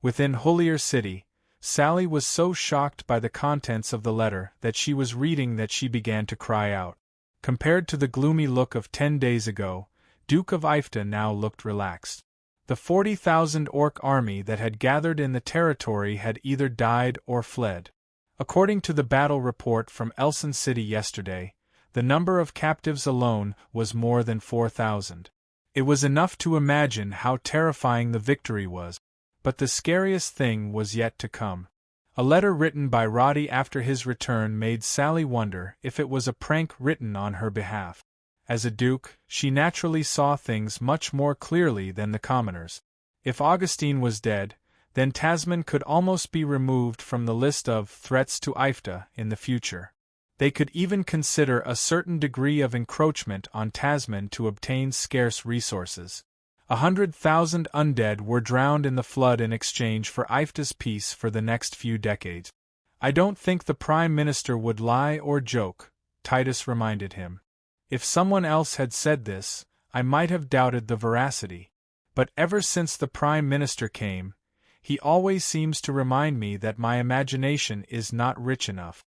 Within Holier City, Sally was so shocked by the contents of the letter that she was reading that she began to cry out. Compared to the gloomy look of 10 days ago, Duke of Ifta now looked relaxed. The 40,000 orc army that had gathered in the territory had either died or fled. According to the battle report from Elson City yesterday, the number of captives alone was more than 4,000. It was enough to imagine how terrifying the victory was. But the scariest thing was yet to come. A letter written by Roddy after his return made Sally wonder if it was a prank written on her behalf. As a duke, she naturally saw things much more clearly than the commoners. If Augustine was dead, then Tasman could almost be removed from the list of threats to Ifta in the future. They could even consider a certain degree of encroachment on Tasman to obtain scarce resources. 100,000 undead were drowned in the flood in exchange for Ifta's peace for the next few decades. I don't think the Prime Minister would lie or joke, Titus reminded him. If someone else had said this, I might have doubted the veracity. But ever since the Prime Minister came, he always seems to remind me that my imagination is not rich enough.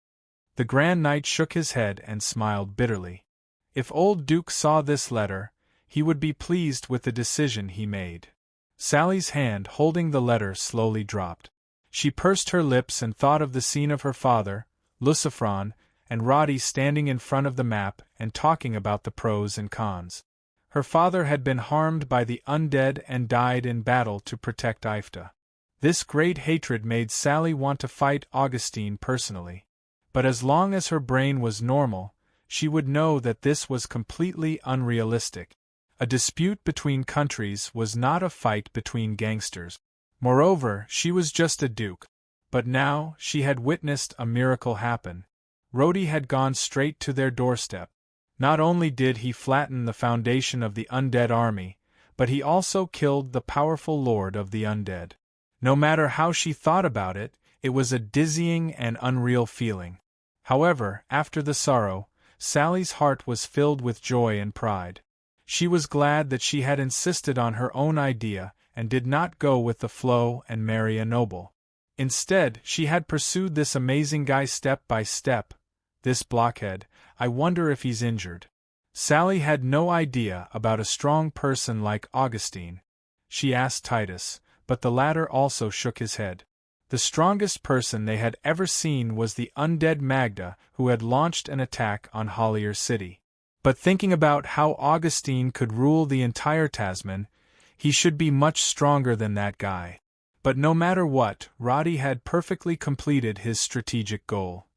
The Grand Knight shook his head and smiled bitterly. If old Duke saw this letter, he would be pleased with the decision he made. Sally's hand holding the letter slowly dropped. She pursed her lips and thought of the scene of her father, Lucifron, and Roddy standing in front of the map and talking about the pros and cons. Her father had been harmed by the undead and died in battle to protect Ifta. This great hatred made Sally want to fight Augustine personally. But as long as her brain was normal, she would know that this was completely unrealistic. A dispute between countries was not a fight between gangsters. Moreover, she was just a duke. But now, she had witnessed a miracle happen. Roddy had gone straight to their doorstep. Not only did he flatten the foundation of the undead army, but he also killed the powerful lord of the undead. No matter how she thought about it, it was a dizzying and unreal feeling. However, after the sorrow, Sally's heart was filled with joy and pride. She was glad that she had insisted on her own idea and did not go with the flow and marry a noble. Instead, she had pursued this amazing guy step by step. This blockhead, I wonder if he's injured. Sally had no idea about a strong person like Augustine. She asked Titus, but the latter also shook his head. The strongest person they had ever seen was the undead Magda who had launched an attack on Holier City. But thinking about how Augustine could rule the entire Tasman, he should be much stronger than that guy. But no matter what, Roddy had perfectly completed his strategic goal.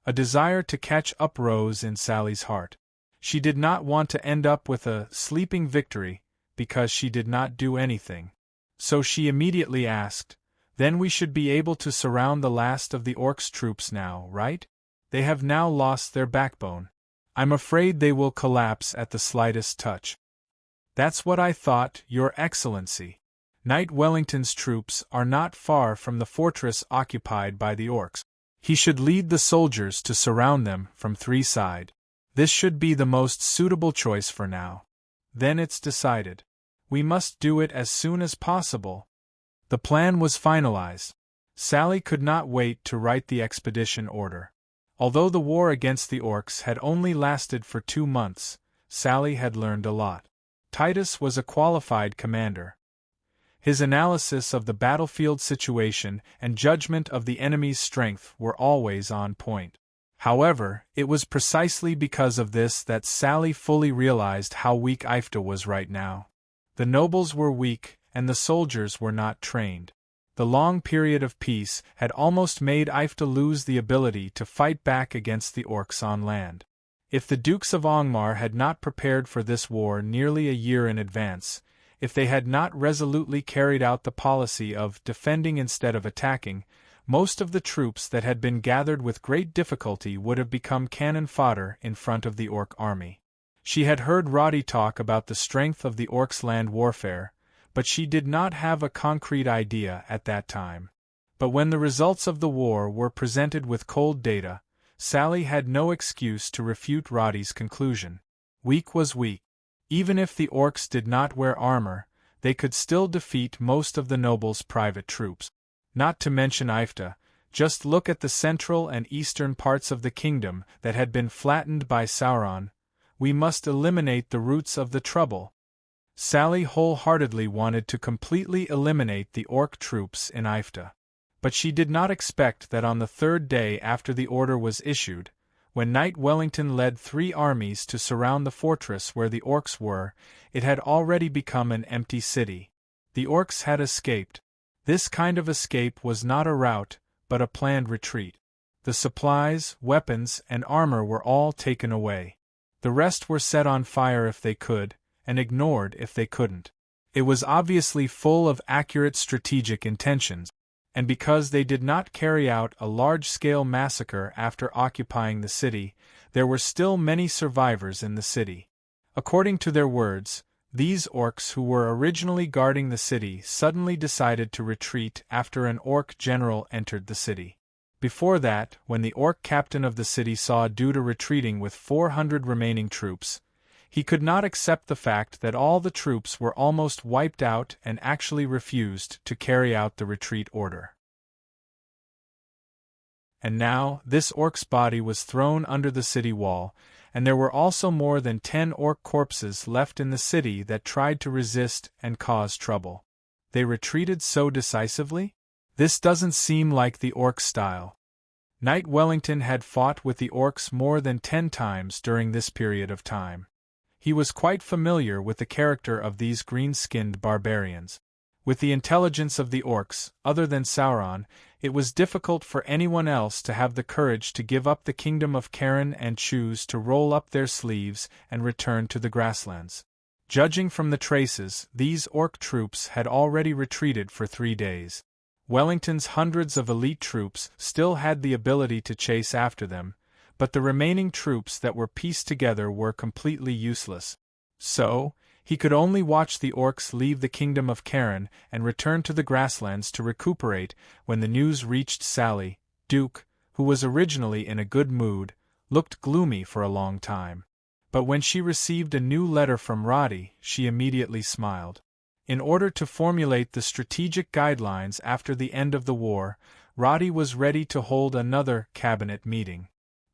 A desire to catch up rose in Sally's heart. She did not want to end up with a sleeping victory, because she did not do anything. So she immediately asked, "Then we should be able to surround the last of the orcs' troops now, right? They have now lost their backbone. I'm afraid they will collapse at the slightest touch." "That's what I thought, Your Excellency. Knight Wellington's troops are not far from the fortress occupied by the orcs. He should lead the soldiers to surround them from 3 sides. This should be the most suitable choice for now. Then it's decided. We must do it as soon as possible." The plan was finalized. Sally could not wait to write the expedition order. Although the war against the orcs had only lasted for 2 months, Sally had learned a lot. Titus was a qualified commander. His analysis of the battlefield situation and judgment of the enemy's strength were always on point. However, it was precisely because of this that Sally fully realized how weak Ifta was right now. The nobles were weak, and the soldiers were not trained. The long period of peace had almost made Ifta lose the ability to fight back against the orcs on land. If the Dukes of Angmar had not prepared for this war nearly a year in advance, if they had not resolutely carried out the policy of defending instead of attacking, most of the troops that had been gathered with great difficulty would have become cannon fodder in front of the orc army. She had heard Roddy talk about the strength of the orcs' land warfare, but she did not have a concrete idea at that time. But when the results of the war were presented with cold data, Sally had no excuse to refute Roddy's conclusion. Weak was weak. Even if the orcs did not wear armor, they could still defeat most of the nobles' private troops. Not to mention Ifta, just look at the central and eastern parts of the kingdom that had been flattened by Sauron. We must eliminate the roots of the trouble. Sally wholeheartedly wanted to completely eliminate the orc troops in Ifta. But she did not expect that on the third day after the order was issued, when Knight Wellington led 3 armies to surround the fortress where the orcs were, it had already become an empty city. The orcs had escaped. This kind of escape was not a rout, but a planned retreat. The supplies, weapons, and armor were all taken away. The rest were set on fire if they could, and ignored if they couldn't. It was obviously full of accurate strategic intentions, and because they did not carry out a large-scale massacre after occupying the city, there were still many survivors in the city. According to their words, these orcs who were originally guarding the city suddenly decided to retreat after an orc general entered the city. Before that, when the orc captain of the city saw Duda retreating with 400 remaining troops, he could not accept the fact that all the troops were almost wiped out and actually refused to carry out the retreat order. And now, this orc's body was thrown under the city wall, and there were also more than 10 orc corpses left in the city that tried to resist and cause trouble. They retreated so decisively? This doesn't seem like the orc style. Knight Wellington had fought with the orcs more than 10 times during this period of time. He was quite familiar with the character of these green-skinned barbarians. With the intelligence of the orcs, other than Sauron, it was difficult for anyone else to have the courage to give up the kingdom of Karen and choose to roll up their sleeves and return to the grasslands. Judging from the traces, these orc troops had already retreated for 3 days. Wellington's hundreds of elite troops still had the ability to chase after them, but the remaining troops that were pieced together were completely useless. So, he could only watch the orcs leave the kingdom of Karen and return to the grasslands to recuperate. When the news reached Sally, Duke, who was originally in a good mood, looked gloomy for a long time. But when she received a new letter from Roddy, she immediately smiled. In order to formulate the strategic guidelines after the end of the war, Roddy was ready to hold another cabinet meeting.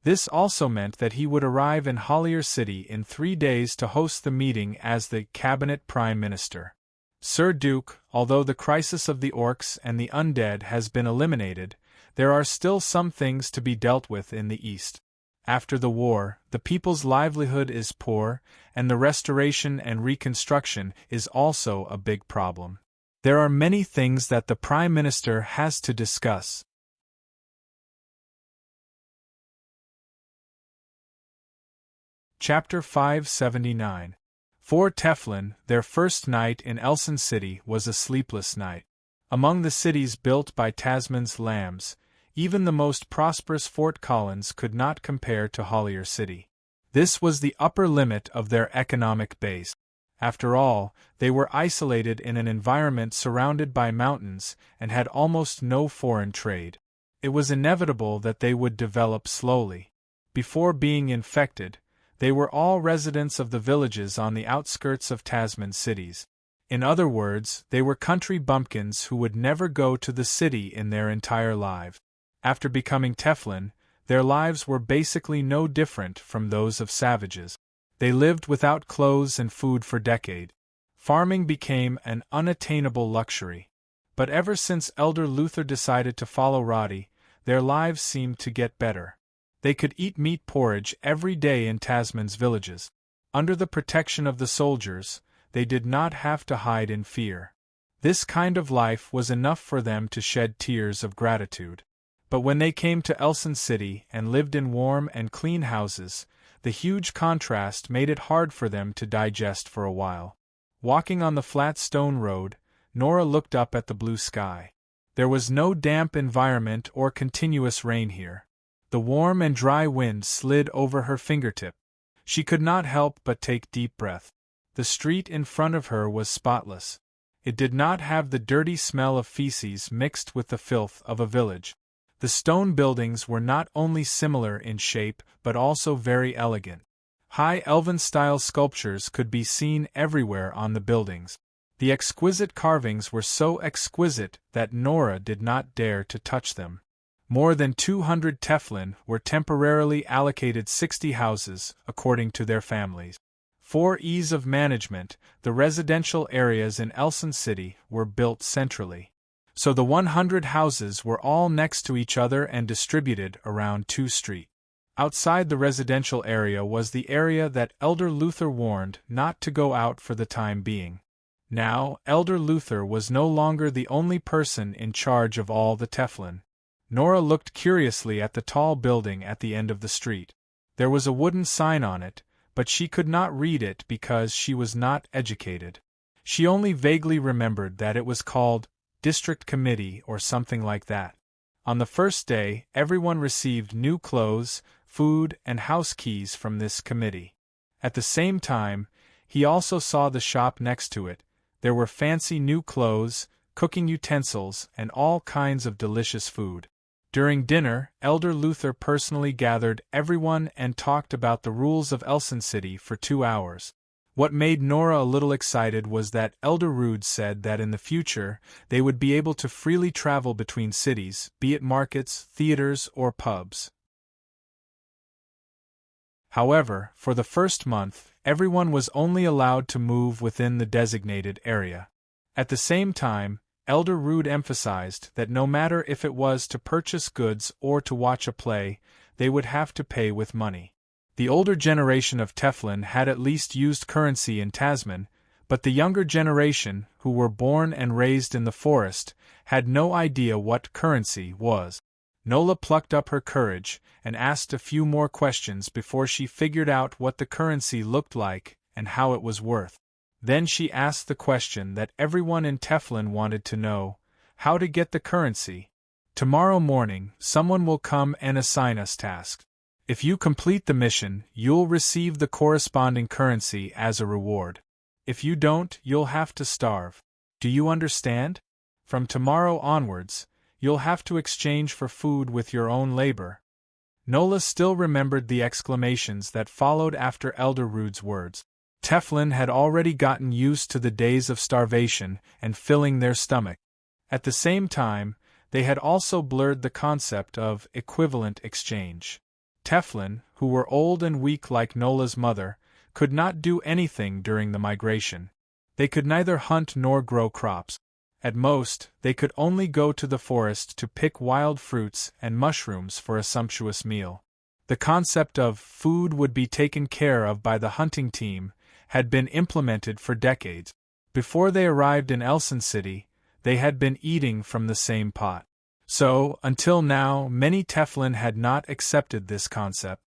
This also meant that he would arrive in Hollier City in 3 days to host the meeting as the cabinet prime minister. Sir Duke, although the crisis of the orcs and the undead has been eliminated, there are still some things to be dealt with in the East. After the war, the people's livelihood is poor, and the restoration and reconstruction is also a big problem. There are many things that the prime minister has to discuss. Chapter 579. For Teflon, their first night in Elson City was a sleepless night. Among the cities built by Tasman's lambs, even the most prosperous Fort Collins could not compare to Hollier City. This was the upper limit of their economic base. After all, they were isolated in an environment surrounded by mountains and had almost no foreign trade. It was inevitable that they would develop slowly. Before being infected, they were all residents of the villages on the outskirts of Tasman cities. In other words, they were country bumpkins who would never go to the city in their entire lives. After becoming Teflon, their lives were basically no different from those of savages. They lived without clothes and food for decades. farming became an unattainable luxury. But ever since Elder Luther decided to follow Roddy, their lives seemed to get better. They could eat meat porridge every day in Tasman's villages. Under the protection of the soldiers, they did not have to hide in fear. This kind of life was enough for them to shed tears of gratitude. But when they came to Elson City and lived in warm and clean houses, the huge contrast made it hard for them to digest for a while. Walking on the flat stone road, Nora looked up at the blue sky. There was no damp environment or continuous rain here. The warm and dry wind slid over her fingertip. She could not help but take deep breath. The street in front of her was spotless. It did not have the dirty smell of feces mixed with the filth of a village. The stone buildings were not only similar in shape but also very elegant. High elven-style sculptures could be seen everywhere on the buildings. The exquisite carvings were so exquisite that Nora did not dare to touch them. More than 200 Teflon were temporarily allocated 60 houses, according to their families. For ease of management, the residential areas in Elson City were built centrally. So the 100 houses were all next to each other and distributed around 2 streets. Outside the residential area was the area that Elder Luther warned not to go out for the time being. Now, Elder Luther was no longer the only person in charge of all the Teflon. Nora looked curiously at the tall building at the end of the street. There was a wooden sign on it, but she could not read it because she was not educated. She only vaguely remembered that it was called District Committee or something like that. On the first day, everyone received new clothes, food, and house keys from this committee. At the same time, he also saw the shop next to it. There were fancy new clothes, cooking utensils, and all kinds of delicious food. During dinner, Elder Luther personally gathered everyone and talked about the rules of Elson City for 2 hours. What made Nora a little excited was that Elder Rude said that in the future they would be able to freely travel between cities, be it markets, theaters, or pubs. However, for the first month, everyone was only allowed to move within the designated area. At the same time, Elder Rude emphasized that no matter if it was to purchase goods or to watch a play, they would have to pay with money. The older generation of Teflon had at least used currency in Tasman, but the younger generation, who were born and raised in the forest, had no idea what currency was. Nola plucked up her courage and asked a few more questions before she figured out what the currency looked like and how it was worth. Then she asked the question that everyone in Teflon wanted to know: how to get the currency. Tomorrow morning, someone will come and assign us tasks. If you complete the mission, you'll receive the corresponding currency as a reward. If you don't, you'll have to starve. Do you understand? From tomorrow onwards, you'll have to exchange for food with your own labor. Nola still remembered the exclamations that followed after Elder Rude's words. Teflon had already gotten used to the days of starvation and filling their stomach. At the same time, they had also blurred the concept of equivalent exchange. Teflon, who were old and weak like Nola's mother, could not do anything during the migration. They could neither hunt nor grow crops. At most, they could only go to the forest to pick wild fruits and mushrooms for a sumptuous meal. The concept of food would be taken care of by the hunting team had been implemented for decades. Before they arrived in Elson City, they had been eating from the same pot. So, until now, many Teflon had not accepted this concept.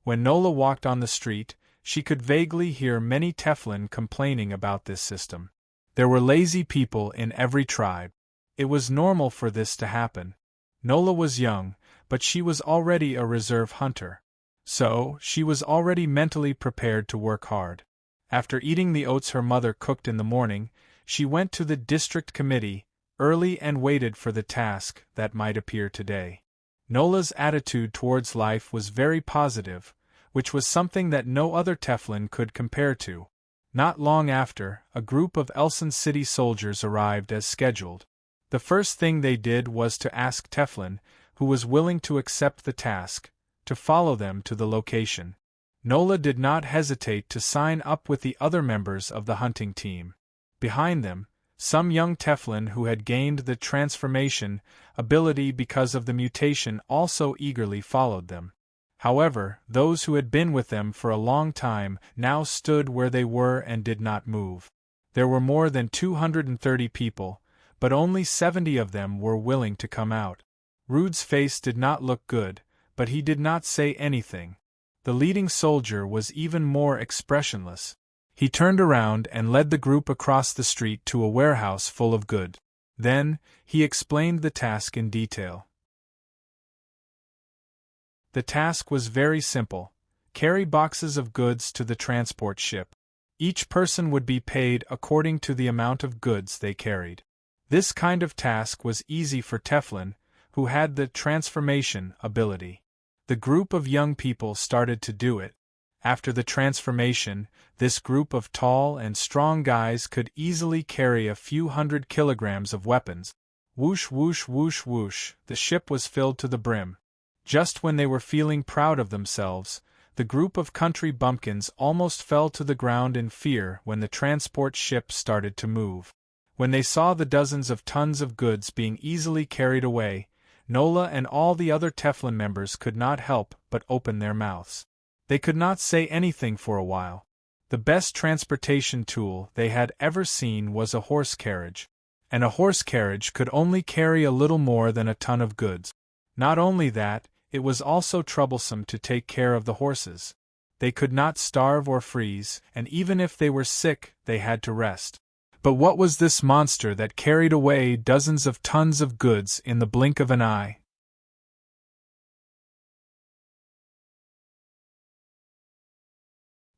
When Nola walked on the street, she could vaguely hear many Teflon complaining about this system. There were lazy people in every tribe. It was normal for this to happen. Nola was young, but she was already a reserve hunter. So, she was already mentally prepared to work hard. After eating the oats her mother cooked in the morning, she went to the district committee early and waited for the task that might appear today. Nola's attitude towards life was very positive, which was something that no other Teflon could compare to. Not long after, a group of Elson City soldiers arrived as scheduled. The first thing they did was to ask Teflon, who was willing to accept the task, to follow them to the location. Nola did not hesitate to sign up with the other members of the hunting team. Behind them, some young Teflon who had gained the transformation ability because of the mutation also eagerly followed them. However, those who had been with them for a long time now stood where they were and did not move. There were more than 230 people, but only 70 of them were willing to come out. Rude's face did not look good, but he did not say anything. The leading soldier was even more expressionless. He turned around and led the group across the street to a warehouse full of goods. Then, he explained the task in detail. The task was very simple: carry boxes of goods to the transport ship. Each person would be paid according to the amount of goods they carried. This kind of task was easy for Teflon, who had the transformation ability. The group of young people started to do it. After the transformation, this group of tall and strong guys could easily carry a few hundred kilograms of weapons. Whoosh whoosh whoosh whoosh, the ship was filled to the brim. Just when they were feeling proud of themselves, the group of country bumpkins almost fell to the ground in fear when the transport ship started to move. When they saw the dozens of tons of goods being easily carried away, Nola and all the other Teflon members could not help but open their mouths. They could not say anything for a while. The best transportation tool they had ever seen was a horse carriage. And a horse carriage could only carry a little more than a ton of goods. Not only that, it was also troublesome to take care of the horses. They could not starve or freeze, and even if they were sick, they had to rest. But what was this monster that carried away dozens of tons of goods in the blink of an eye?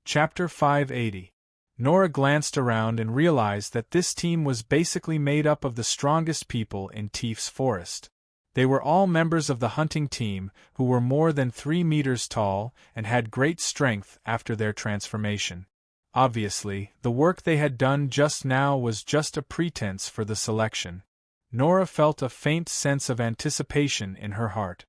Chapter 580. Nora glanced around and realized that this team was basically made up of the strongest people in Tief's forest. They were all members of the hunting team, who were more than 3 meters tall and had great strength after their transformation. Obviously, the work they had done just now was just a pretense for the selection. Nora felt a faint sense of anticipation in her heart.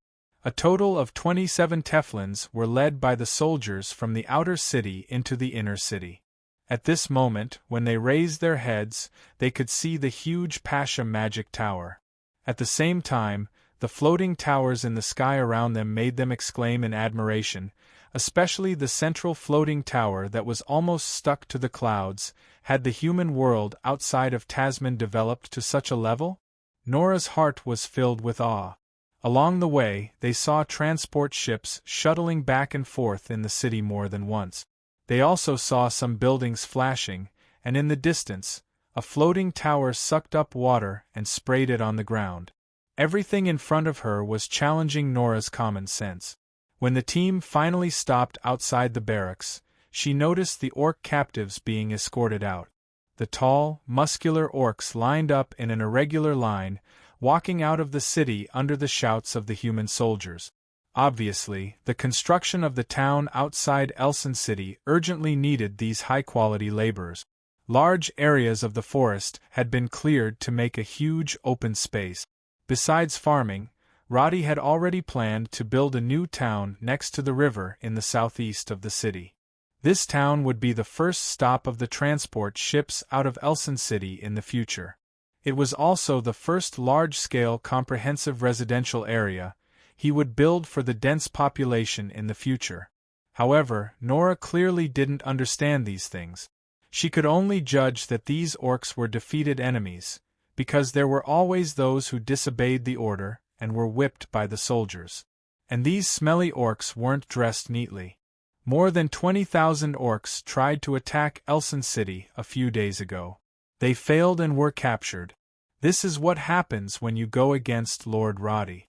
A total of 27 Teflons were led by the soldiers from the outer city into the inner city. At this moment, when they raised their heads, they could see the huge Pasha magic tower. At the same time, the floating towers in the sky around them made them exclaim in admiration, especially the central floating tower that was almost stuck to the clouds. Had the human world outside of Tasman developed to such a level? Nora's heart was filled with awe. Along the way, they saw transport ships shuttling back and forth in the city more than once. They also saw some buildings flashing, and in the distance, a floating tower sucked up water and sprayed it on the ground. Everything in front of her was challenging Nora's common sense. When the team finally stopped outside the barracks, she noticed the orc captives being escorted out. The tall, muscular orcs lined up in an irregular line, walking out of the city under the shouts of the human soldiers. Obviously, the construction of the town outside Elson City urgently needed these high-quality laborers. Large areas of the forest had been cleared to make a huge open space. Besides farming, Roddy had already planned to build a new town next to the river in the southeast of the city. This town would be the first stop of the transport ships out of Elson City in the future. It was also the first large-scale comprehensive residential area he would build for the dense population in the future. However, Nora clearly didn't understand these things. She could only judge that these orcs were defeated enemies, because there were always those who disobeyed the order and were whipped by the soldiers. And these smelly orcs weren't dressed neatly. More than 20,000 orcs tried to attack Elson City a few days ago. They failed and were captured. This is what happens when you go against Lord Roddy.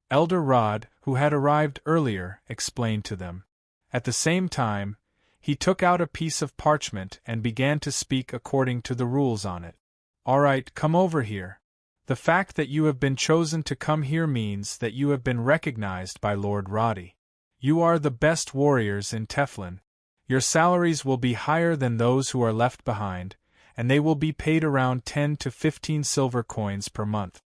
Elder Rod, who had arrived earlier, explained to them. At the same time, he took out a piece of parchment and began to speak according to the rules on it. "All right, come over here. The fact that you have been chosen to come here means that you have been recognized by Lord Roddy. You are the best warriors in Teflon. Your salaries will be higher than those who are left behind, and they will be paid around 10 to 15 silver coins per month."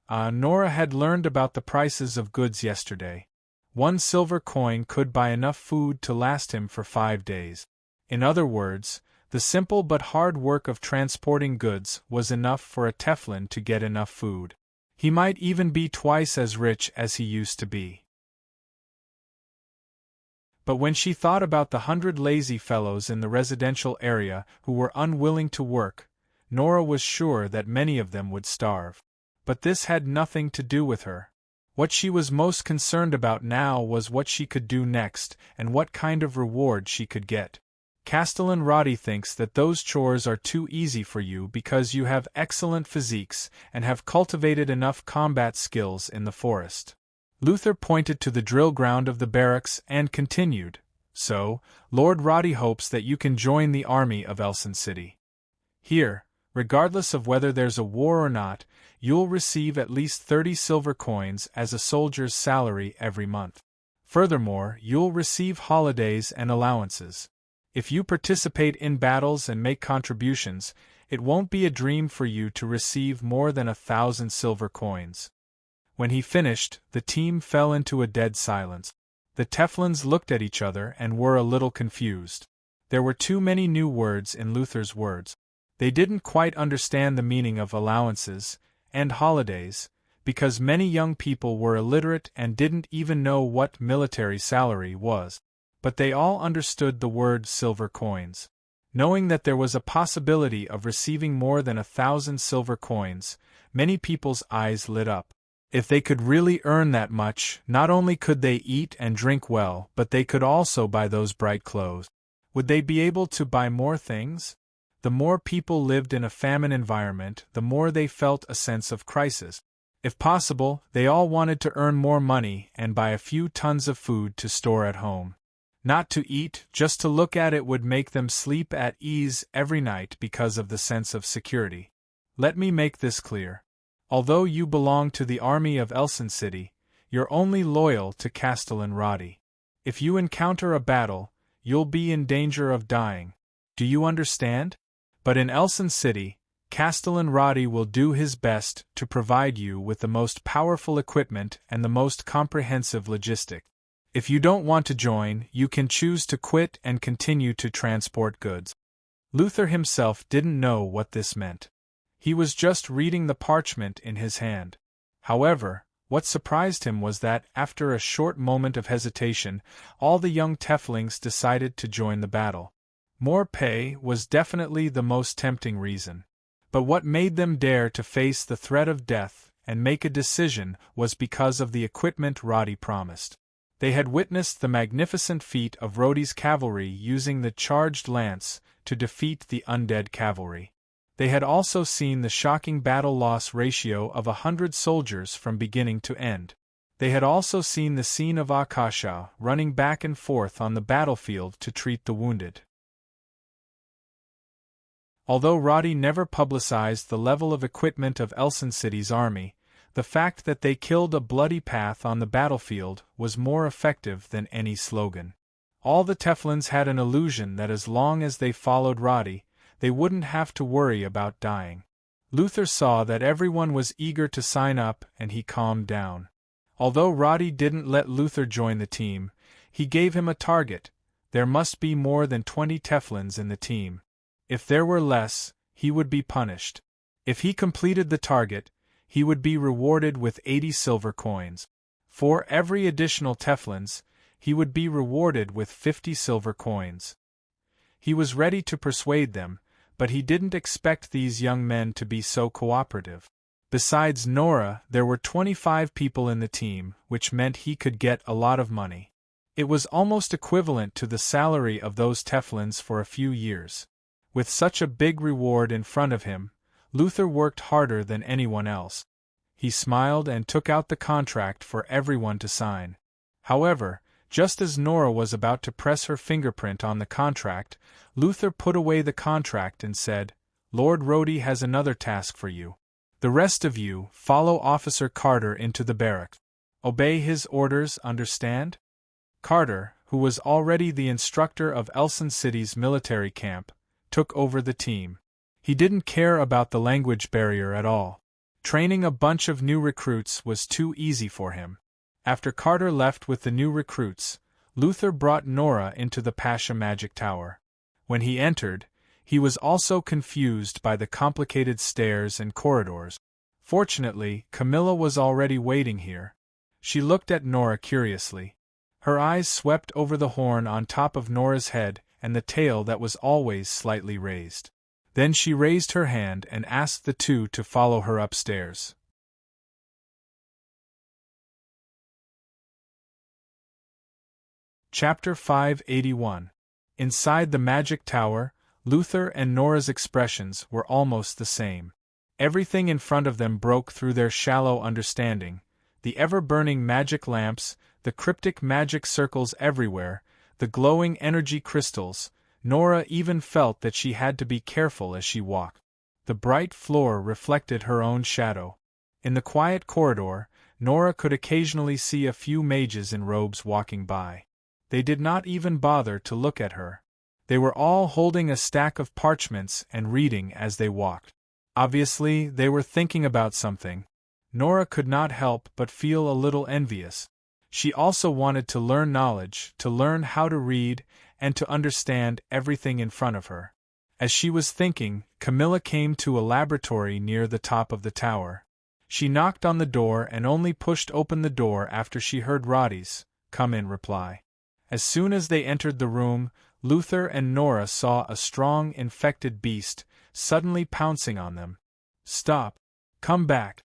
Nora had learned about the prices of goods yesterday. 1 silver coin could buy enough food to last him for 5 days. In other words, The simple but hard work of transporting goods was enough for a Teflon to get enough food. He might even be twice as rich as he used to be. But when she thought about the 100 lazy fellows in the residential area who were unwilling to work, Nora was sure that many of them would starve. But this had nothing to do with her. What she was most concerned about now was what she could do next and what kind of reward she could get. Castellan Roddy thinks that those chores are too easy for you because you have excellent physiques and have cultivated enough combat skills in the forest. Luther pointed to the drill ground of the barracks and continued, "So, Lord Roddy hopes that you can join the army of Elson City. Here, regardless of whether there's a war or not, you'll receive at least 30 silver coins as a soldier's salary every month. Furthermore, you'll receive holidays and allowances. If you participate in battles and make contributions, it won't be a dream for you to receive more than 1,000 silver coins." When he finished, the team fell into a dead silence. The Teflons looked at each other and were a little confused. There were too many new words in Luther's words. They didn't quite understand the meaning of allowances and holidays, because many young people were illiterate and didn't even know what military salary was. But they all understood the word silver coins. Knowing that there was a possibility of receiving more than 1,000 silver coins, many people's eyes lit up. If they could really earn that much, not only could they eat and drink well, but they could also buy those bright clothes. Would they be able to buy more things? The more people lived in a famine environment, the more they felt a sense of crisis. If possible, they all wanted to earn more money and buy a few tons of food to store at home. Not to eat, just to look at it would make them sleep at ease every night because of the sense of security. Let me make this clear. Although you belong to the army of Elson City, you're only loyal to Castellan Roddy. If you encounter a battle, you'll be in danger of dying. Do you understand? But in Elson City, Castellan Roddy will do his best to provide you with the most powerful equipment and the most comprehensive logistics. If you don't want to join, you can choose to quit and continue to transport goods. Luther himself didn't know what this meant. He was just reading the parchment in his hand. However, what surprised him was that, after a short moment of hesitation, all the young Teflings decided to join the battle. More pay was definitely the most tempting reason. But what made them dare to face the threat of death and make a decision was because of the equipment Roddy promised. They had witnessed the magnificent feat of Roddy's cavalry using the charged lance to defeat the undead cavalry. They had also seen the shocking battle loss ratio of 100 soldiers from beginning to end. They had also seen the scene of Akasha running back and forth on the battlefield to treat the wounded. Although Roddy never publicized the level of equipment of Elson City's army, the fact that they killed a bloody path on the battlefield was more effective than any slogan. All the Teflons had an illusion that as long as they followed Roddy, they wouldn't have to worry about dying. Luther saw that everyone was eager to sign up and he calmed down. Although Roddy didn't let Luther join the team, he gave him a target. There must be more than 20 Teflons in the team. If there were less, he would be punished. If he completed the target, he would be rewarded with 80 silver coins. For every additional Teflons, he would be rewarded with 50 silver coins. He was ready to persuade them, but he didn't expect these young men to be so cooperative. Besides Nora, there were 25 people in the team, which meant he could get a lot of money. It was almost equivalent to the salary of those Teflons for a few years. With such a big reward in front of him, Luther worked harder than anyone else. He smiled and took out the contract for everyone to sign. However, just as Nora was about to press her fingerprint on the contract, Luther put away the contract and said, "Lord Roddy has another task for you. The rest of you follow Officer Carter into the barracks. Obey his orders, understand?" Carter, who was already the instructor of Elson City's military camp, took over the team. He didn't care about the language barrier at all. Training a bunch of new recruits was too easy for him. After Carter left with the new recruits, Luther brought Nora into the Pasha Magic Tower. When he entered, He was also confused by the complicated stairs and corridors. Fortunately, Camilla was already waiting here. She looked at Nora curiously. Her eyes swept over the horn on top of Nora's head and the tail that was always slightly raised. Then she raised her hand and asked the two to follow her upstairs. Chapter 581. Inside the magic tower, Luther and Nora's expressions were almost the same. Everything in front of them broke through their shallow understanding. The ever-burning magic lamps, the cryptic magic circles everywhere, the glowing energy crystals. Nora even felt that she had to be careful as she walked. The bright floor reflected her own shadow. In the quiet corridor, Nora could occasionally see a few mages in robes walking by. They did not even bother to look at her. They were all holding a stack of parchments and reading as they walked. Obviously, they were thinking about something. Nora could not help but feel a little envious. She also wanted to learn knowledge, to learn how to read, and to understand everything in front of her. As she was thinking, Camilla came to a laboratory near the top of the tower. She knocked on the door and only pushed open the door after she heard Roddy's "Come in" reply. As soon as they entered the room, Luther and Nora saw a strong infected beast suddenly pouncing on them. "Stop! Come back!"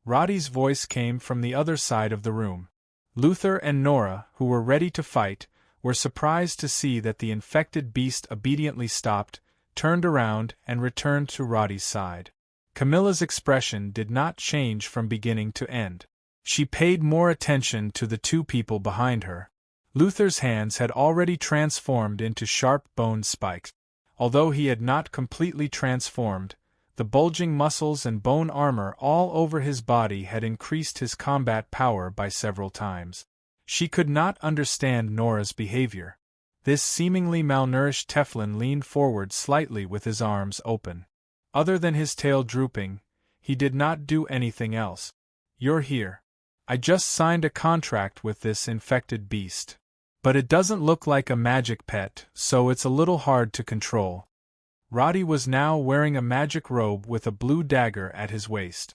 Roddy's voice came from the other side of the room. Luther and Nora, who were ready to fight, were surprised to see that the infected beast obediently stopped, turned around, and returned to Roddy's side. Camilla's expression did not change from beginning to end. She paid more attention to the two people behind her. Luther's hands had already transformed into sharp bone spikes. Although he had not completely transformed, the bulging muscles and bone armor all over his body had increased his combat power by several times. She could not understand Nora's behavior. This seemingly malnourished Teflon leaned forward slightly with his arms open. Other than his tail drooping, he did not do anything else. "You're here. I just signed a contract with this infected beast. But it doesn't look like a magic pet, so it's a little hard to control." Roddy was now wearing a magic robe with a blue dagger at his waist.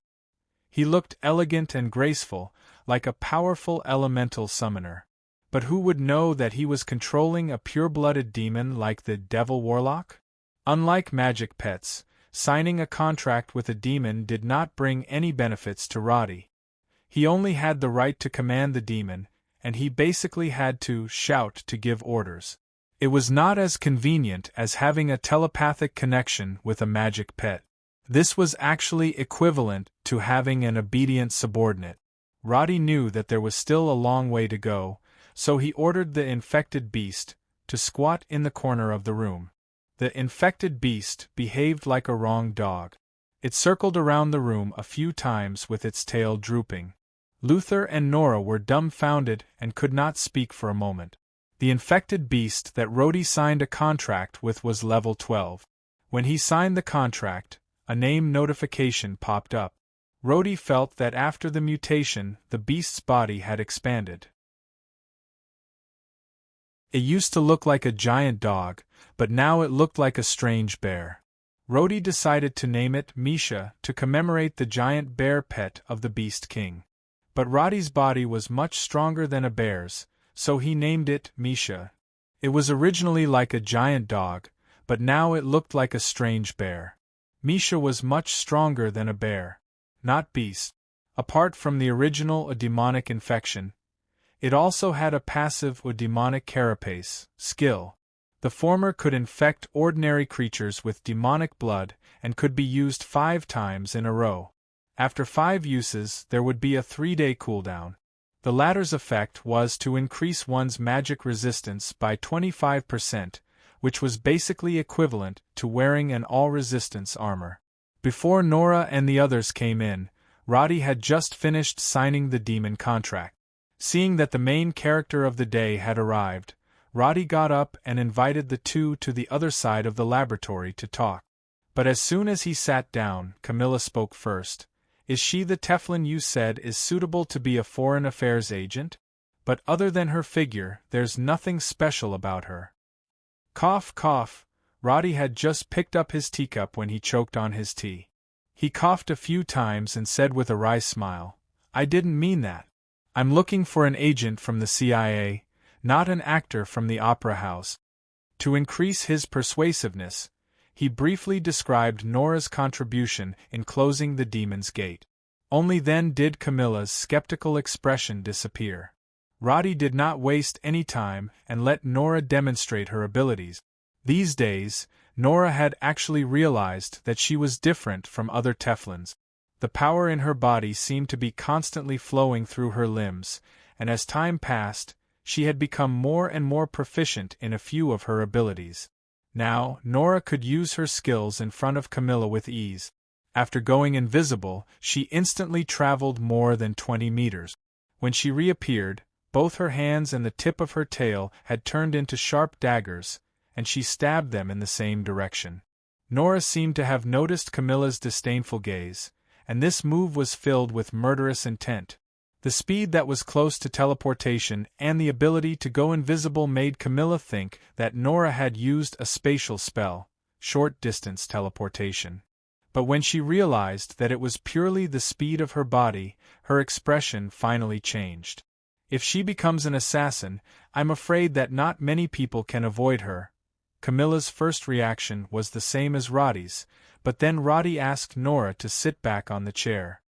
He looked elegant and graceful, like a powerful elemental summoner. But who would know that he was controlling a pure-blooded demon like the Devil Warlock? Unlike magic pets, signing a contract with a demon did not bring any benefits to Roddy. He only had the right to command the demon, and he basically had to shout to give orders. It was not as convenient as having a telepathic connection with a magic pet. This was actually equivalent to having an obedient subordinate. Roddy knew that there was still a long way to go, so he ordered the infected beast to squat in the corner of the room. The infected beast behaved like a wrong dog. It circled around the room a few times with its tail drooping. Luther and Nora were dumbfounded and could not speak for a moment. The infected beast that Roddy signed a contract with was level 12. When he signed the contract, a name notification popped up. Roddy felt that after the mutation, the beast's body had expanded. It used to look like a giant dog, but now it looked like a strange bear. Roddy decided to name it Misha to commemorate the giant bear pet of the Beast King. But Roddy's body was much stronger than a bear's, so he named it Misha. It was originally like a giant dog, but now it looked like a strange bear. Misha was much stronger than a bear, not beast. Apart from the original demonic infection, it also had a passive demonic carapace skill. The former could infect ordinary creatures with demonic blood and could be used 5 times in a row. After 5 uses, there would be a 3-day cooldown. The latter's effect was to increase one's magic resistance by 25%, which was basically equivalent to wearing an all-resistance armor. Before Nora and the others came in, Roddy had just finished signing the demon contract. Seeing that the main character of the day had arrived, Roddy got up and invited the two to the other side of the laboratory to talk. But as soon as he sat down, Camilla spoke first. "Is she the Teflon you said is suitable to be a foreign affairs agent? But other than her figure, there's nothing special about her." Cough, cough. Roddy had just picked up his teacup when he choked on his tea. He coughed a few times and said with a wry smile, "I didn't mean that. I'm looking for an agent from the CIA, not an actor from the opera house." To increase his persuasiveness, he briefly described Nora's contribution in closing the Demon's Gate. Only then did Camilla's skeptical expression disappear. Roddy did not waste any time and let Nora demonstrate her abilities. These days, Nora had actually realized that she was different from other Teflons. The power in her body seemed to be constantly flowing through her limbs, and as time passed, she had become more and more proficient in a few of her abilities. Now, Nora could use her skills in front of Camilla with ease. After going invisible, she instantly traveled more than 20 meters. When she reappeared, both her hands and the tip of her tail had turned into sharp daggers, and she stabbed them in the same direction. Nora seemed to have noticed Camilla's disdainful gaze, and this move was filled with murderous intent. The speed that was close to teleportation and the ability to go invisible made Camilla think that Nora had used a spatial spell, short-distance teleportation. But when she realized that it was purely the speed of her body, her expression finally changed. If she becomes an assassin, I'm afraid that not many people can avoid her. Camilla's first reaction was the same as Roddy's, but then Roddy asked Nora to sit back on the chair.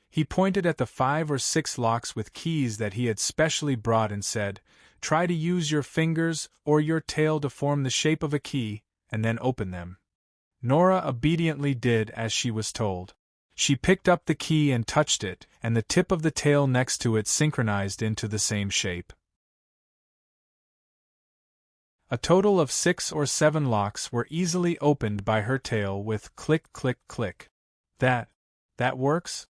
He pointed at the 5 or 6 locks with keys that he had specially brought and said, "Try to use your fingers or your tail to form the shape of a key, and then open them." Nora obediently did as she was told. She picked up the key and touched it, and the tip of the tail next to it synchronized into the same shape. A total of 6 or 7 locks were easily opened by her tail with click click click. That works?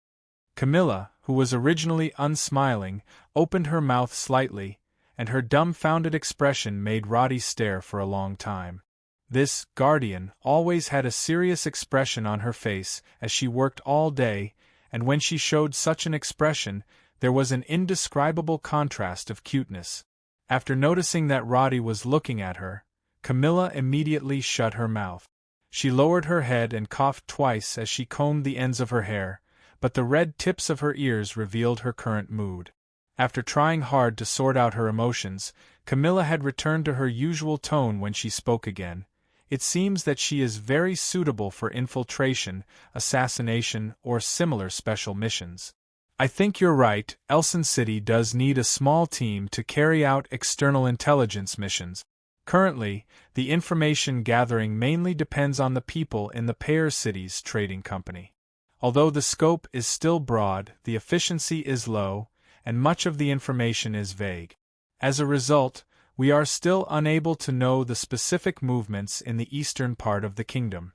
Camilla, who was originally unsmiling, opened her mouth slightly, and her dumbfounded expression made Roddy stare for a long time. This guardian always had a serious expression on her face as she worked all day, and when she showed such an expression, there was an indescribable contrast of cuteness. After noticing that Roddy was looking at her, Camilla immediately shut her mouth. She lowered her head and coughed twice as she combed the ends of her hair, but the red tips of her ears revealed her current mood. After trying hard to sort out her emotions, Camilla had returned to her usual tone when she spoke again. "It seems that she is very suitable for infiltration, assassination, or similar special missions. I think you're right, Elson City does need a small team to carry out external intelligence missions. Currently, the information gathering mainly depends on the people in the Pear Cities Trading Company. Although the scope is still broad, the efficiency is low, and much of the information is vague. As a result, we are still unable to know the specific movements in the eastern part of the kingdom."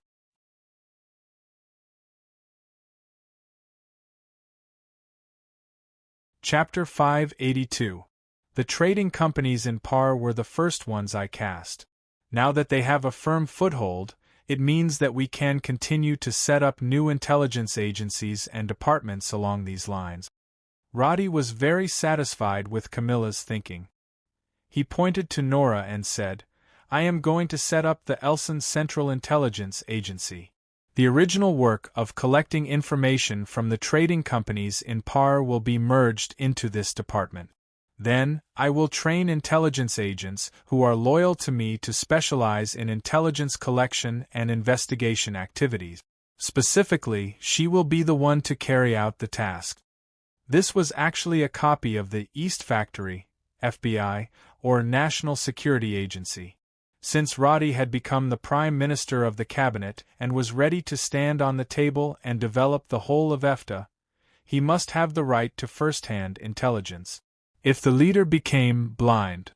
Chapter 582. The trading companies in Par were the first ones I cast. Now that they have a firm foothold, it means that we can continue to set up new intelligence agencies and departments along these lines. Roddy was very satisfied with Camilla's thinking. He pointed to Nora and said, "I am going to set up the Elson Central Intelligence Agency. The original work of collecting information from the trading companies in Par will be merged into this department. Then, I will train intelligence agents who are loyal to me to specialize in intelligence collection and investigation activities. Specifically, she will be the one to carry out the task." This was actually a copy of the East Factory, FBI, or National Security Agency. Since Roddy had become the Prime Minister of the Cabinet and was ready to stand on the table and develop the whole of EFTA, he must have the right to first-hand intelligence. If the leader became blind,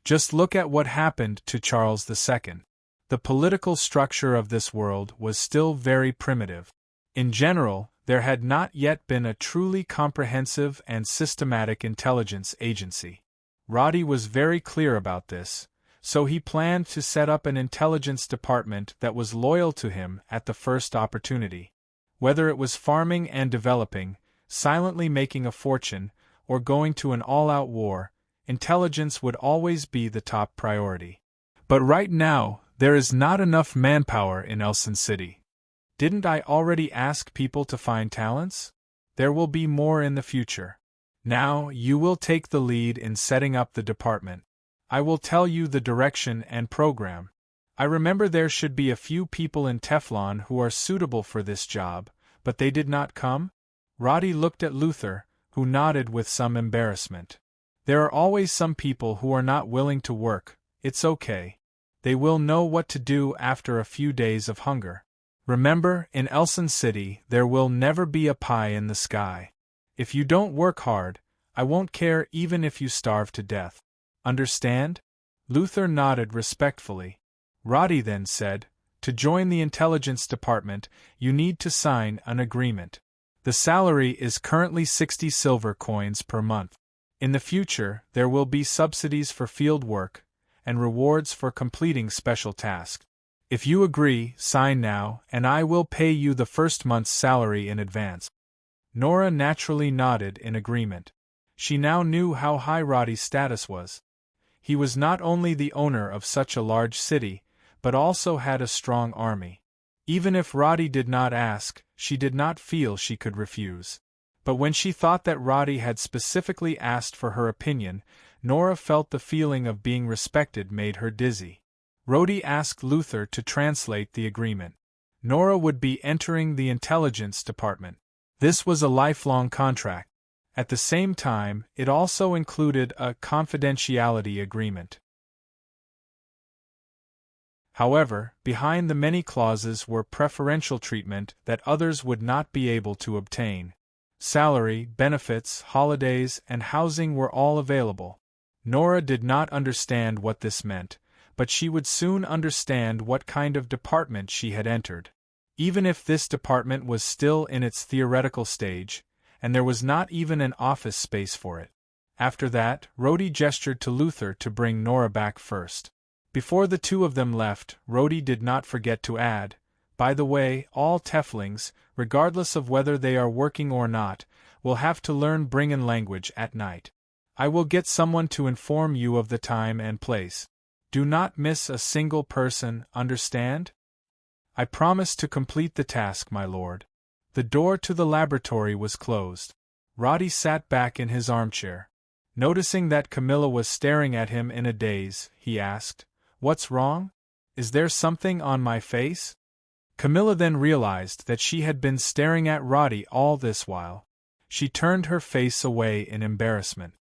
just look at what happened to Charles II. The political structure of this world was still very primitive. In general, there had not yet been a truly comprehensive and systematic intelligence agency. Roddy was very clear about this, so he planned to set up an intelligence department that was loyal to him at the first opportunity. Whether it was farming and developing, silently making a fortune, or going to an all-out war, intelligence would always be the top priority. But right now, there is not enough manpower in Elson City. Didn't I already ask people to find talents? There will be more in the future. Now, you will take the lead in setting up the department. I will tell you the direction and program. I remember there should be a few people in Teflon who are suitable for this job, but they did not come? Roddy looked at Luther, who nodded with some embarrassment. There are always some people who are not willing to work. It's okay. They will know what to do after a few days of hunger. Remember, in Elson City, there will never be a pie in the sky. If you don't work hard, I won't care even if you starve to death. Understand? Luther nodded respectfully. Roddy then said, to join the intelligence department, you need to sign an agreement. The salary is currently 60 silver coins per month. In the future, there will be subsidies for field work, and rewards for completing special tasks. If you agree, sign now, and I will pay you the first month's salary in advance. Nora naturally nodded in agreement. She now knew how high Roddy's status was. He was not only the owner of such a large city, but also had a strong army. Even if Roddy did not ask, she did not feel she could refuse. But when she thought that Roddy had specifically asked for her opinion, Nora felt the feeling of being respected made her dizzy. Roddy asked Luther to translate the agreement. Nora would be entering the intelligence department. This was a lifelong contract. At the same time, it also included a confidentiality agreement. However, behind the many clauses were preferential treatment that others would not be able to obtain. Salary, benefits, holidays, and housing were all available. Nora did not understand what this meant, but she would soon understand what kind of department she had entered. Even if this department was still in its theoretical stage, and there was not even an office space for it. After that, Roddy gestured to Luther to bring Nora back first. Before the two of them left, Roddy did not forget to add, by the way, all Teflings, regardless of whether they are working or not, will have to learn Bringen language at night. I will get someone to inform you of the time and place. Do not miss a single person, understand? I promise to complete the task, my lord. The door to the laboratory was closed. Roddy sat back in his armchair. Noticing that Camilla was staring at him in a daze, he asked, "What's wrong? Is there something on my face?" Camilla then realized that she had been staring at Roddy all this while. She turned her face away in embarrassment.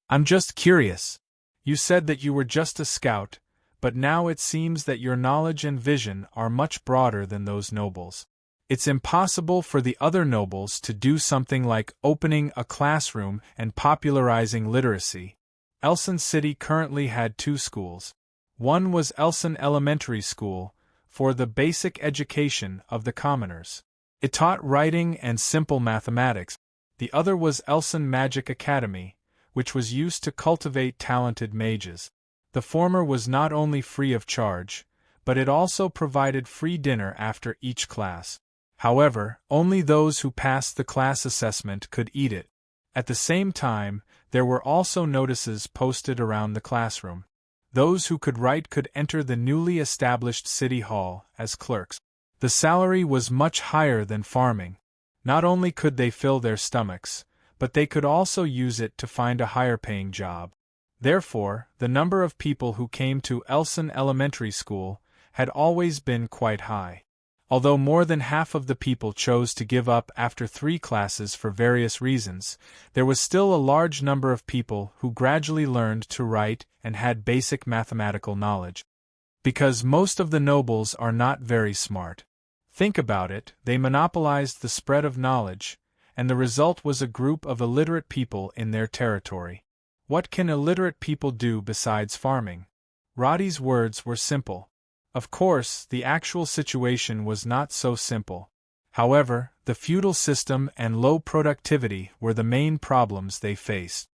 "I'm just curious. You said that you were just a scout, but now it seems that your knowledge and vision are much broader than those nobles. It's impossible for the other nobles to do something like opening a classroom and popularizing literacy. Elson City currently had 2 schools. One was Elson Elementary School, for the basic education of the commoners. It taught writing and simple mathematics. The other was Elson Magic Academy, which was used to cultivate talented mages. The former was not only free of charge, but it also provided free dinner after each class. However, only those who passed the class assessment could eat it. At the same time, there were also notices posted around the classroom. Those who could write could enter the newly established city hall as clerks. The salary was much higher than farming. Not only could they fill their stomachs, but they could also use it to find a higher-paying job. Therefore, the number of people who came to Elson Elementary School had always been quite high. Although more than half of the people chose to give up after 3 classes for various reasons, there was still a large number of people who gradually learned to write and had basic mathematical knowledge. Because most of the nobles are not very smart. Think about it, they monopolized the spread of knowledge, and the result was a group of illiterate people in their territory. What can illiterate people do besides farming? Roddy's words were simple. Of course, the actual situation was not so simple. However, the feudal system and low productivity were the main problems they faced.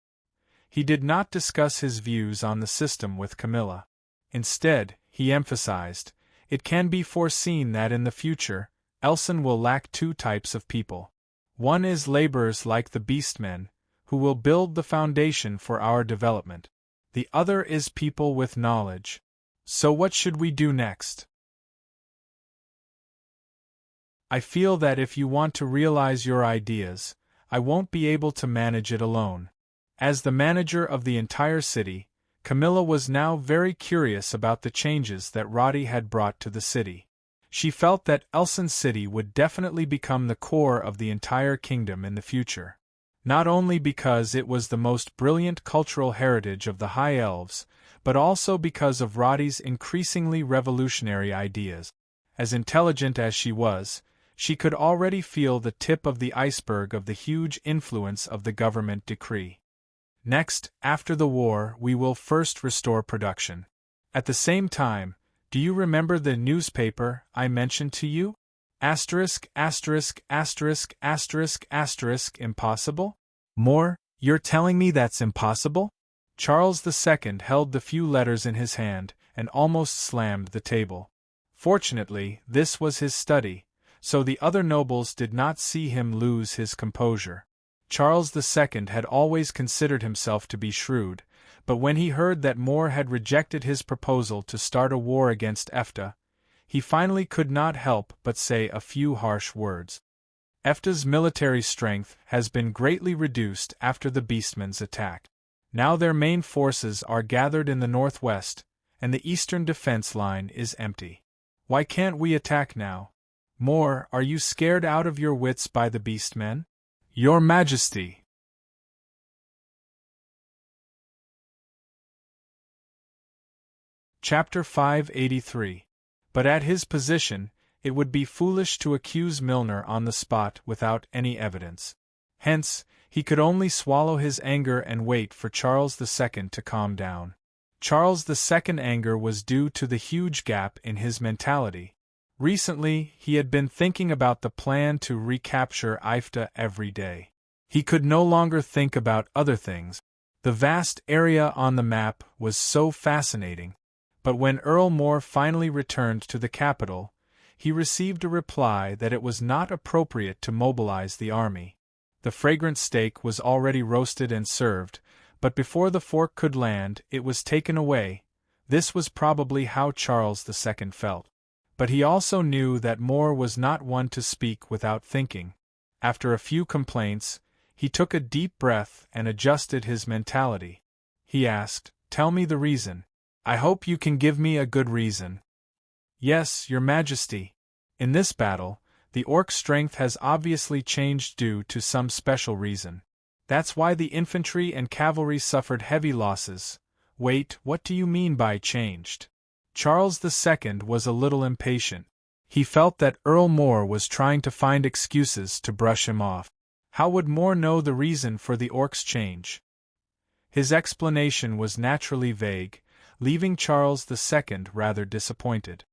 He did not discuss his views on the system with Camilla. Instead, he emphasized, it can be foreseen that in the future, Elson will lack 2 types of people. One is laborers like the beastmen, who will build the foundation for our development. The other is people with knowledge. So what should we do next? I feel that if you want to realize your ideas, I won't be able to manage it alone. As the manager of the entire city, Camilla was now very curious about the changes that Roddy had brought to the city. She felt that Elson City would definitely become the core of the entire kingdom in the future. Not only because it was the most brilliant cultural heritage of the High Elves, but also because of Roddy's increasingly revolutionary ideas. As intelligent as she was, she could already feel the tip of the iceberg of the huge influence of the government decree. Next, after the war, we will first restore production. At the same time, do you remember the newspaper I mentioned to you? Impossible? More, you're telling me that's impossible? Charles II held the few letters in his hand and almost slammed the table. Fortunately, this was his study, so the other nobles did not see him lose his composure. Charles II had always considered himself to be shrewd, but when he heard that Moore had rejected his proposal to start a war against EFTA, he finally could not help but say a few harsh words. EFTA's military strength has been greatly reduced after the Beastmen's attack. Now their main forces are gathered in the northwest, and the eastern defense line is empty. Why can't we attack now? Moore, are you scared out of your wits by the Beastmen? Your Majesty! Chapter 583. But at his position, it would be foolish to accuse Milner on the spot without any evidence. Hence, he could only swallow his anger and wait for Charles II to calm down. Charles II's anger was due to the huge gap in his mentality. Recently, he had been thinking about the plan to recapture EFTA every day. He could no longer think about other things. The vast area on the map was so fascinating. But when Earl Moore finally returned to the capital, he received a reply that it was not appropriate to mobilize the army. The fragrant steak was already roasted and served, but before the fork could land, it was taken away. This was probably how Charles II felt. But he also knew that Moore was not one to speak without thinking. After a few complaints, he took a deep breath and adjusted his mentality. He asked, "Tell me the reason. I hope you can give me a good reason." "Yes, Your Majesty. In this battle, the Orc strength has obviously changed due to some special reason. That's why the infantry and cavalry suffered heavy losses." "Wait, what do you mean by changed?" Charles II was a little impatient. He felt that Earl Moore was trying to find excuses to brush him off. How would Moore know the reason for the Orcs' change? His explanation was naturally vague, leaving Charles II rather disappointed.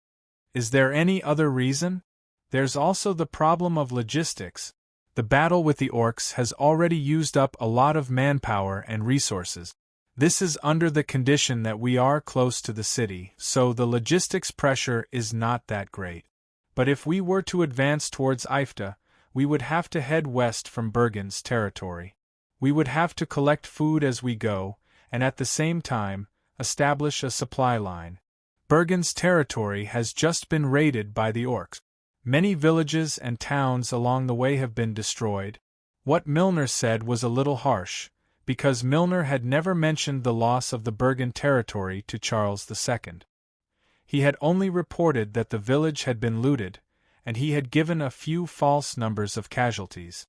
"Is there any other reason? There's also the problem of logistics. The battle with the Orcs has already used up a lot of manpower and resources. This is under the condition that we are close to the city, so the logistics pressure is not that great. But if we were to advance towards EFTA, we would have to head west from Bergen's territory. We would have to collect food as we go, and at the same time, establish a supply line. Bergen's territory has just been raided by the Orcs. Many villages and towns along the way have been destroyed." What Milner said was a little harsh, because Milner had never mentioned the loss of the Bergen territory to Charles II. He had only reported that the village had been looted, and he had given a few false numbers of casualties.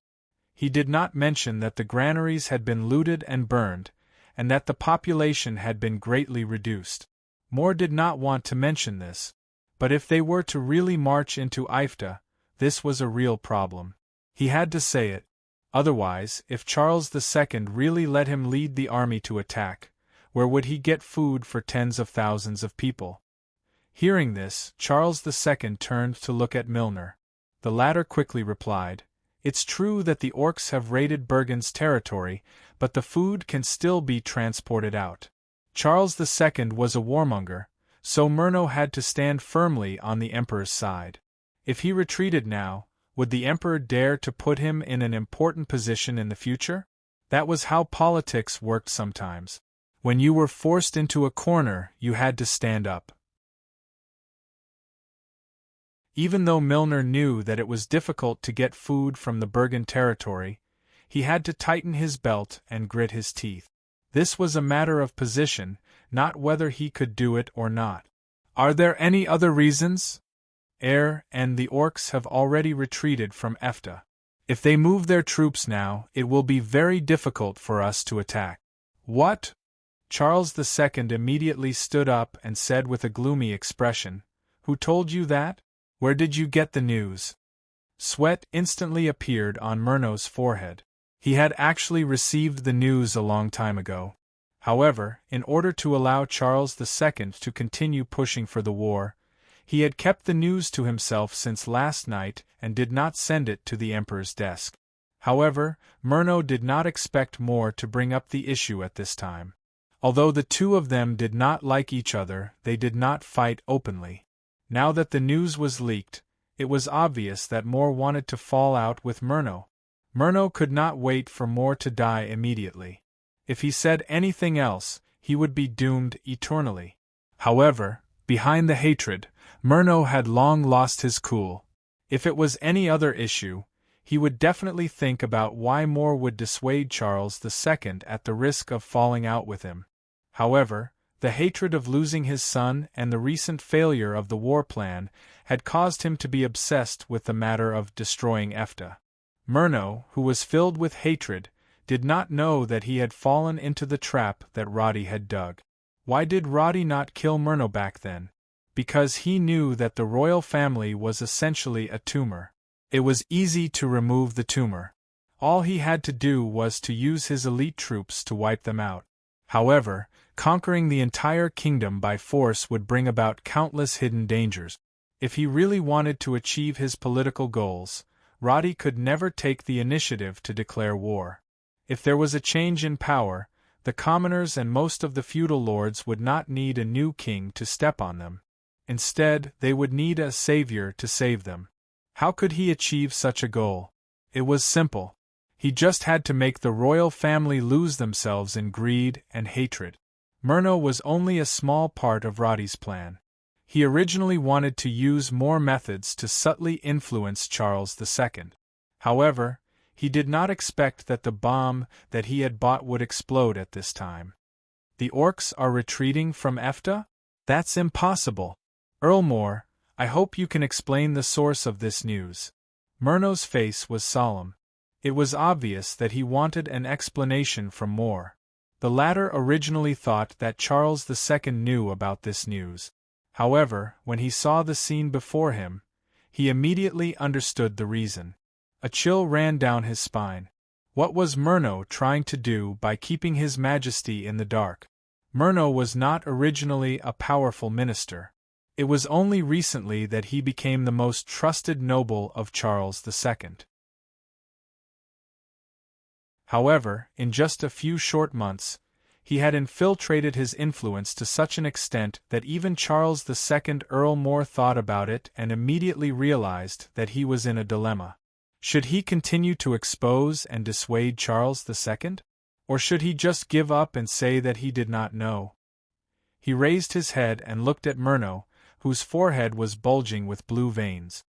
He did not mention that the granaries had been looted and burned, and that the population had been greatly reduced. Moore did not want to mention this, but if they were to really march into EFTA, this was a real problem. He had to say it. Otherwise, if Charles II really let him lead the army to attack, where would he get food for tens of thousands of people? Hearing this, Charles II turned to look at Milner. The latter quickly replied, "It's true that the Orcs have raided Bergen's territory, but the food can still be transported out." Charles II was a warmonger, so Murnau had to stand firmly on the Emperor's side. If he retreated now, would the Emperor dare to put him in an important position in the future? That was how politics worked sometimes. When you were forced into a corner, you had to stand up. Even though Milner knew that it was difficult to get food from the Bergen territory, he had to tighten his belt and grit his teeth. This was a matter of position, not whether he could do it or not. Are there any other reasons? And the orcs have already retreated from Efta. If they move their troops now, it will be very difficult for us to attack. What? Charles II immediately stood up and said with a gloomy expression, "Who told you that? Where did you get the news?" Sweat instantly appeared on Murnau's forehead. He had actually received the news a long time ago. However, in order to allow Charles II to continue pushing for the war, he had kept the news to himself since last night and did not send it to the Emperor's desk. However, Murnau did not expect more to bring up the issue at this time. Although the two of them did not like each other, they did not fight openly. Now that the news was leaked, it was obvious that Moore wanted to fall out with Murnau. Murnau could not wait for Moore to die immediately. If he said anything else, he would be doomed eternally. However, behind the hatred, Murnau had long lost his cool. If it was any other issue, he would definitely think about why Moore would dissuade Charles II at the risk of falling out with him. However, the hatred of losing his son and the recent failure of the war plan had caused him to be obsessed with the matter of destroying Efta. Murnau, who was filled with hatred, did not know that he had fallen into the trap that Roddy had dug. Why did Roddy not kill Murnau back then? Because he knew that the royal family was essentially a tumor. It was easy to remove the tumor. All he had to do was to use his elite troops to wipe them out. However, conquering the entire kingdom by force would bring about countless hidden dangers. If he really wanted to achieve his political goals, Roddy could never take the initiative to declare war. If there was a change in power, the commoners and most of the feudal lords would not need a new king to step on them. Instead, they would need a savior to save them. How could he achieve such a goal? It was simple. He just had to make the royal family lose themselves in greed and hatred. Murnau was only a small part of Roddy's plan. He originally wanted to use more methods to subtly influence Charles II. However, he did not expect that the bomb that he had bought would explode at this time. The orcs are retreating from Efta? That's impossible. Earl Moore, I hope you can explain the source of this news. Murnau's face was solemn. It was obvious that he wanted an explanation from Moore. The latter originally thought that Charles II knew about this news. However, when he saw the scene before him, he immediately understood the reason. A chill ran down his spine. What was Murnau trying to do by keeping His Majesty in the dark? Murnau was not originally a powerful minister. It was only recently that he became the most trusted noble of Charles II. However, in just a few short months, he had infiltrated his influence to such an extent that even Charles II Earl Moore thought about it and immediately realized that he was in a dilemma. Should he continue to expose and dissuade Charles II? Or should he just give up and say that he did not know? He raised his head and looked at Murnau, whose forehead was bulging with blue veins.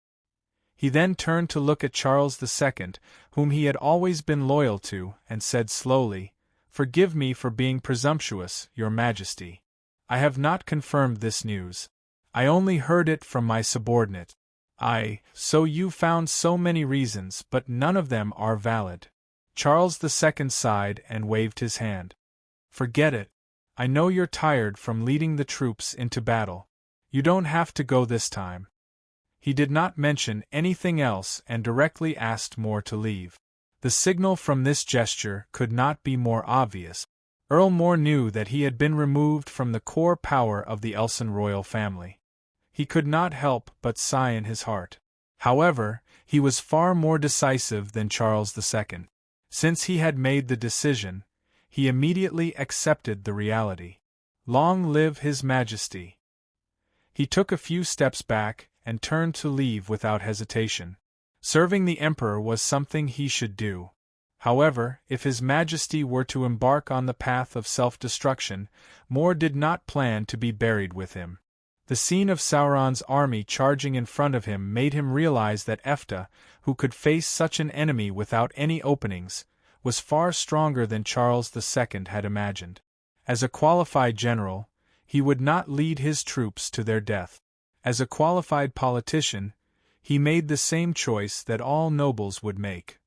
He then turned to look at Charles II, whom he had always been loyal to, and said slowly, "Forgive me for being presumptuous, Your Majesty. I have not confirmed this news. I only heard it from my subordinate." So you found so many reasons, but none of them are valid. Charles II sighed and waved his hand. "Forget it. I know you're tired from leading the troops into battle. You don't have to go this time." He did not mention anything else and directly asked Moore to leave. The signal from this gesture could not be more obvious. Earl Moore knew that he had been removed from the core power of the Elson royal family. He could not help but sigh in his heart. However, he was far more decisive than Charles II. Since he had made the decision, he immediately accepted the reality. Long live His Majesty! He took a few steps back and turned to leave without hesitation. Serving the Emperor was something he should do. However, if His Majesty were to embark on the path of self-destruction, Moore did not plan to be buried with him. The scene of Sauron's army charging in front of him made him realize that Efta, who could face such an enemy without any openings, was far stronger than Charles II had imagined. As a qualified general, he would not lead his troops to their death. As a qualified politician, he made the same choice that all nobles would make.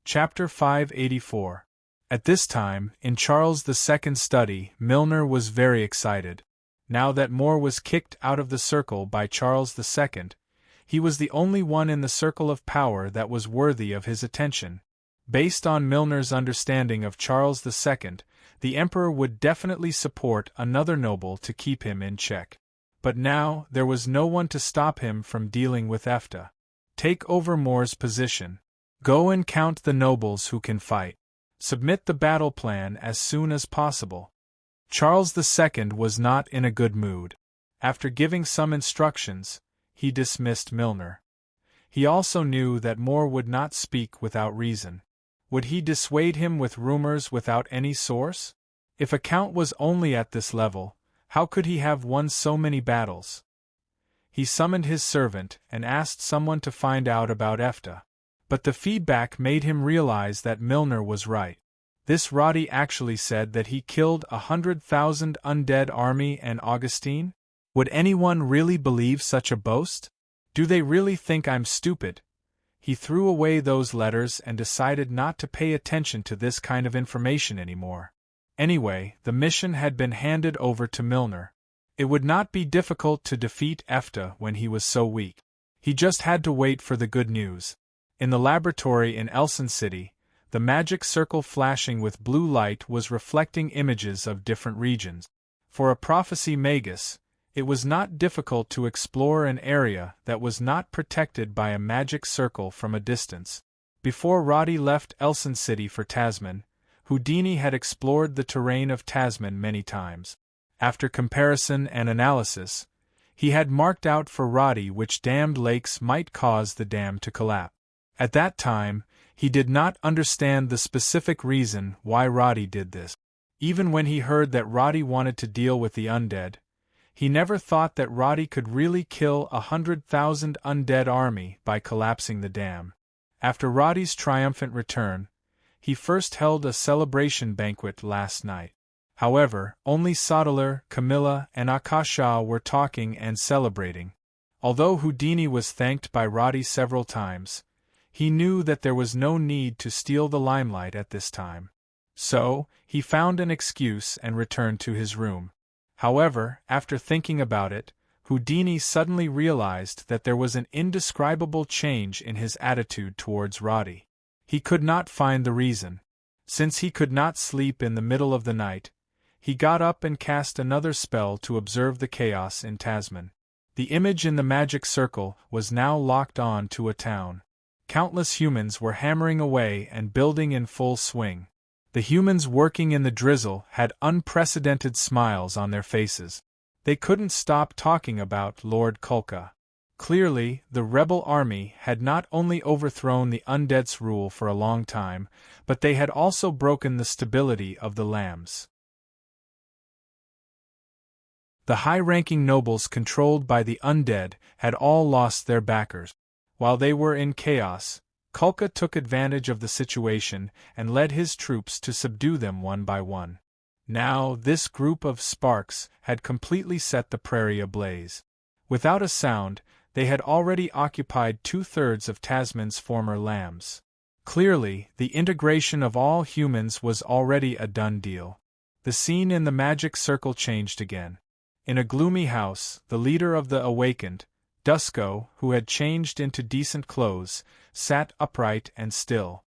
Chapter 584. At this time, in Charles II's study, Milner was very excited. Now that More was kicked out of the circle by Charles II, he was the only one in the circle of power that was worthy of his attention. Based on Milner's understanding of Charles II, the emperor would definitely support another noble to keep him in check. But now, there was no one to stop him from dealing with Efta. Take over More's position. Go and count the nobles who can fight. Submit the battle plan as soon as possible. Charles II was not in a good mood. After giving some instructions, he dismissed Milner. He also knew that More would not speak without reason. Would he dissuade him with rumors without any source? If a count was only at this level, how could he have won so many battles? He summoned his servant and asked someone to find out about Efta. But the feedback made him realize that Milner was right. This Roddy actually said that he killed 100,000 undead army and Augustine? Would anyone really believe such a boast? Do they really think I'm stupid? He threw away those letters and decided not to pay attention to this kind of information anymore. Anyway, the mission had been handed over to Milner. It would not be difficult to defeat Efta when he was so weak. He just had to wait for the good news. In the laboratory in Elson City, the magic circle flashing with blue light was reflecting images of different regions. For a prophecy magus, it was not difficult to explore an area that was not protected by a magic circle from a distance. Before Roddy left Elson City for Tasman, Houdini had explored the terrain of Tasman many times. After comparison and analysis, he had marked out for Roddy which dammed lakes might cause the dam to collapse. At that time, he did not understand the specific reason why Roddy did this. Even when he heard that Roddy wanted to deal with the undead, he never thought that Roddy could really kill 100,000 undead army by collapsing the dam. After Roddy's triumphant return, he first held a celebration banquet last night. However, only Sodalar, Camilla, and Akasha were talking and celebrating. Although Houdini was thanked by Roddy several times, he knew that there was no need to steal the limelight at this time. So, he found an excuse and returned to his room. However, after thinking about it, Houdini suddenly realized that there was an indescribable change in his attitude towards Roddy. He could not find the reason. Since he could not sleep in the middle of the night, he got up and cast another spell to observe the chaos in Tasman. The image in the magic circle was now locked on to a town. Countless humans were hammering away and building in full swing. The humans working in the drizzle had unprecedented smiles on their faces. They couldn't stop talking about Lord Kulka. Clearly, the rebel army had not only overthrown the undead's rule for a long time, but they had also broken the stability of the lambs. The high-ranking nobles controlled by the undead had all lost their backers. While they were in chaos, Kulka took advantage of the situation and led his troops to subdue them one by one. Now, this group of sparks had completely set the prairie ablaze. Without a sound, they had already occupied 2/3 of Tasman's former lambs. Clearly, the integration of all humans was already a done deal. The scene in the magic circle changed again. In a gloomy house, the leader of the awakened, Dusko, who had changed into decent clothes, sat upright and still.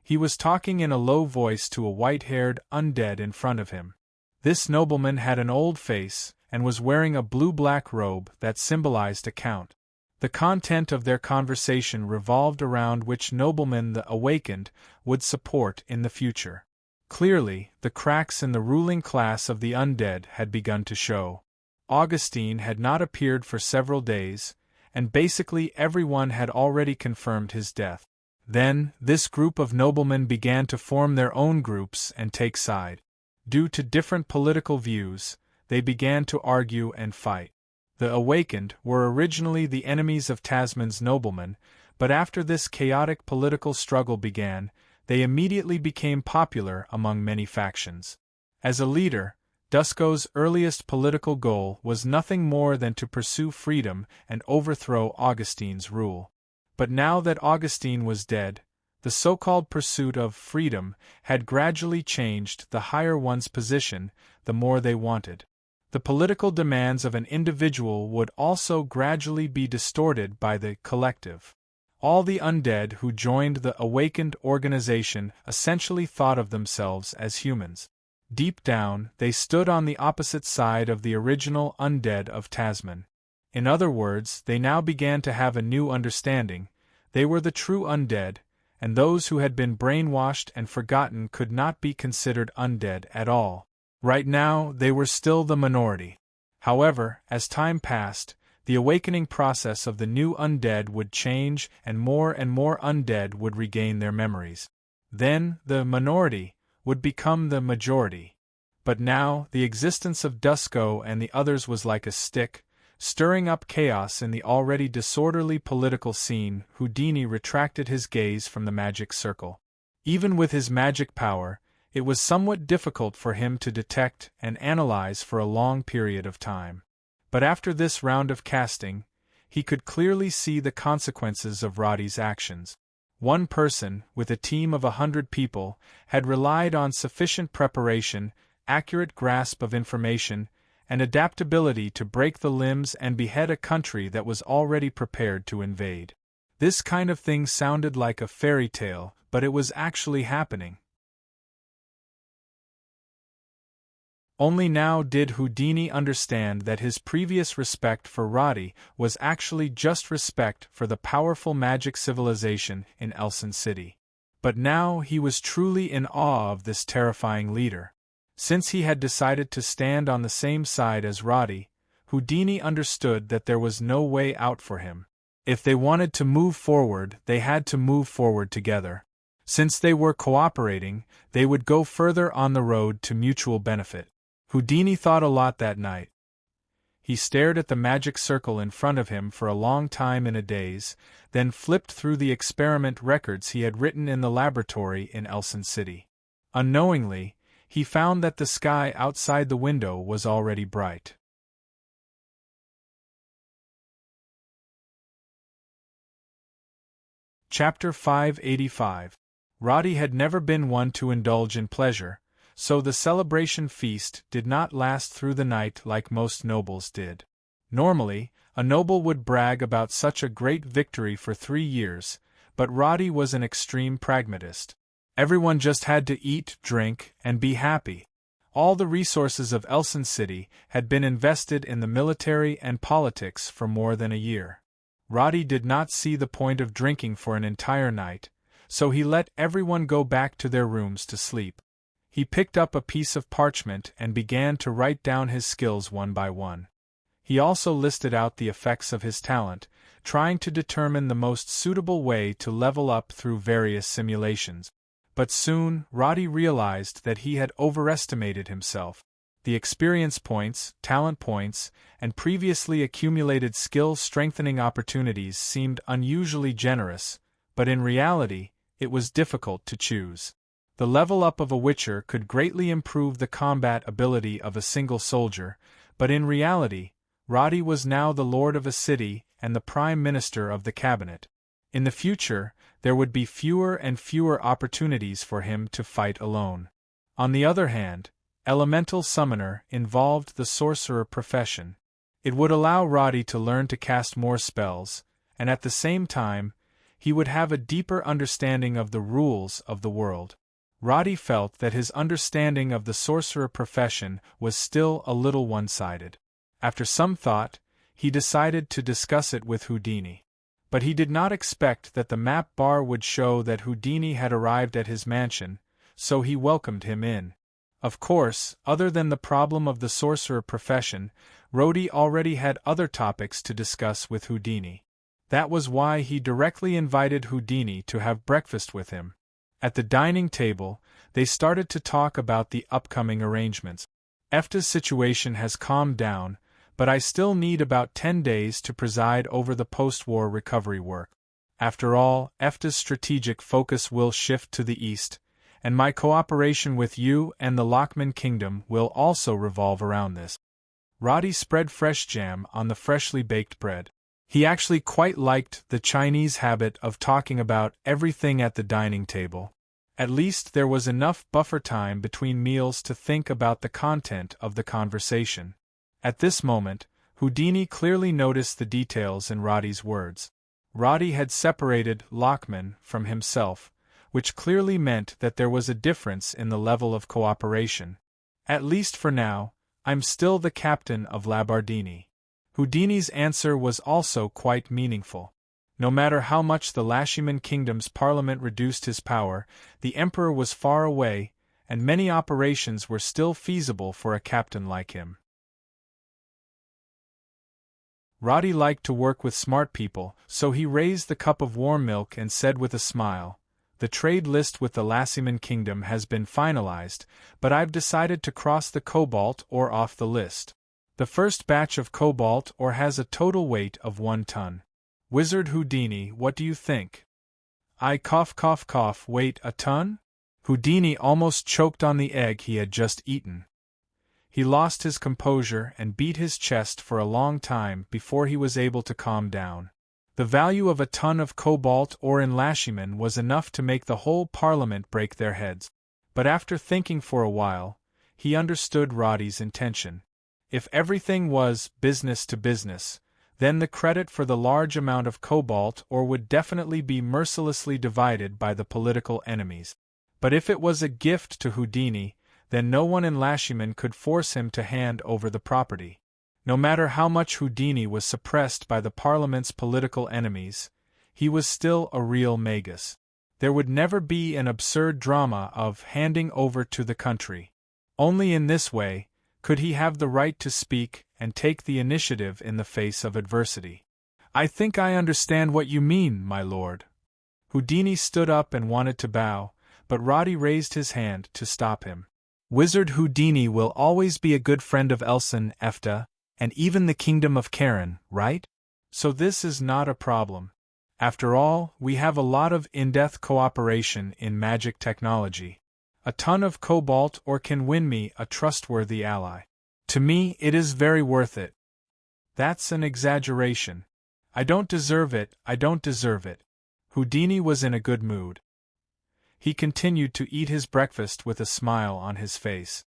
He was talking in a low voice to a white-haired undead in front of him. This nobleman had an old face, and was wearing a blue-black robe that symbolized a count. The content of their conversation revolved around which nobleman the awakened would support in the future. Clearly, the cracks in the ruling class of the undead had begun to show. Augustine had not appeared for several days, and basically everyone had already confirmed his death. Then, this group of noblemen began to form their own groups and take side. Due to different political views, they began to argue and fight. The Awakened were originally the enemies of Tasman's noblemen, but after this chaotic political struggle began, they immediately became popular among many factions. As a leader, Dusko's earliest political goal was nothing more than to pursue freedom and overthrow Augustine's rule. But now that Augustine was dead, the so-called pursuit of freedom had gradually changed the higher one's position, the more they wanted. The political demands of an individual would also gradually be distorted by the collective. All the undead who joined the Awakened organization essentially thought of themselves as humans. Deep down, they stood on the opposite side of the original undead of Tasman. In other words, they now began to have a new understanding. They were the true undead, and those who had been brainwashed and forgotten could not be considered undead at all. Right now, they were still the minority. However, as time passed, the awakening process of the new undead would change and more undead would regain their memories. Then, the minority would become the majority. But now, the existence of Dusko and the others was like a stick, stirring up chaos in the already disorderly political scene. Houdini retracted his gaze from the magic circle. Even with his magic power, it was somewhat difficult for him to detect and analyze for a long period of time. But after this round of casting, he could clearly see the consequences of Roddy's actions. One person, with a team of 100 people, had relied on sufficient preparation, accurate grasp of information, and adaptability to break the limbs and behead a country that was already prepared to invade. This kind of thing sounded like a fairy tale, but it was actually happening. Only now did Houdini understand that his previous respect for Roddy was actually just respect for the powerful magic civilization in Elson City. But now he was truly in awe of this terrifying leader. Since he had decided to stand on the same side as Roddy, Houdini understood that there was no way out for him. If they wanted to move forward, they had to move forward together. Since they were cooperating, they would go further on the road to mutual benefit. Houdini thought a lot that night. He stared at the magic circle in front of him for a long time in a daze, then flipped through the experiment records he had written in the laboratory in Elson City. Unknowingly, he found that the sky outside the window was already bright. Chapter 585. Roddy had never been one to indulge in pleasure, so the celebration feast did not last through the night like most nobles did. Normally, a noble would brag about such a great victory for 3 years, but Roddy was an extreme pragmatist. Everyone just had to eat, drink, and be happy. All the resources of Elson City had been invested in the military and politics for more than a year. Roddy did not see the point of drinking for an entire night, so he let everyone go back to their rooms to sleep. He picked up a piece of parchment and began to write down his skills one by one. He also listed out the effects of his talent, trying to determine the most suitable way to level up through various simulations. But soon, Roddy realized that he had overestimated himself. The experience points, talent points, and previously accumulated skill-strengthening opportunities seemed unusually generous, but in reality, it was difficult to choose. The level up of a Witcher could greatly improve the combat ability of a single soldier, but in reality, Roddy was now the lord of a city and the prime minister of the cabinet. In the future, there would be fewer and fewer opportunities for him to fight alone. On the other hand, Elemental Summoner involved the sorcerer profession. It would allow Roddy to learn to cast more spells, and at the same time, he would have a deeper understanding of the rules of the world. Roddy felt that his understanding of the sorcerer profession was still a little one-sided. After some thought, he decided to discuss it with Houdini. But he did not expect that the map bar would show that Houdini had arrived at his mansion, so he welcomed him in. Of course, other than the problem of the sorcerer profession, Roddy already had other topics to discuss with Houdini. That was why he directly invited Houdini to have breakfast with him. At the dining table, they started to talk about the upcoming arrangements. EFTA's situation has calmed down, but I still need about 10 days to preside over the post-war recovery work. After all, EFTA's strategic focus will shift to the east, and my cooperation with you and the Lockman Kingdom will also revolve around this. Roddy spread fresh jam on the freshly baked bread. He actually quite liked the Chinese habit of talking about everything at the dining table. At least there was enough buffer time between meals to think about the content of the conversation. At this moment, Houdini clearly noticed the details in Roddy's words. Roddy had separated Lockman from himself, which clearly meant that there was a difference in the level of cooperation. At least for now, I'm still the captain of Labardini. Houdini's answer was also quite meaningful. No matter how much the Lashiman Kingdom's parliament reduced his power, the emperor was far away, and many operations were still feasible for a captain like him. Roddy liked to work with smart people, so he raised the cup of warm milk and said with a smile, "The trade list with the Lashiman Kingdom has been finalized, but I've decided to cross the cobalt ore off the list. The first batch of cobalt ore has a total weight of 1 ton. Wizard Houdini, what do you think?" I cough, wait, a ton? Houdini almost choked on the egg he had just eaten. He lost his composure and beat his chest for a long time before he was able to calm down. The value of a ton of cobalt ore in Lashiman was enough to make the whole parliament break their heads. But after thinking for a while, he understood Roddy's intention. If everything was business to business, then the credit for the large amount of cobalt ore would definitely be mercilessly divided by the political enemies. But if it was a gift to Houdini, then no one in Lashiman could force him to hand over the property. No matter how much Houdini was suppressed by the parliament's political enemies, he was still a real magus. There would never be an absurd drama of handing over to the country. Only in this way could he have the right to speak and take the initiative in the face of adversity. "I think I understand what you mean, my lord." Houdini stood up and wanted to bow, but Roddy raised his hand to stop him. "Wizard Houdini will always be a good friend of Elson, EFTA, and even the Kingdom of Karen, right? So this is not a problem. After all, we have a lot of in-depth cooperation in magic technology. A ton of cobalt ore can win me a trustworthy ally. To me, it is very worth it." "That's an exaggeration. I don't deserve it, I don't deserve it." Houdini was in a good mood. He continued to eat his breakfast with a smile on his face.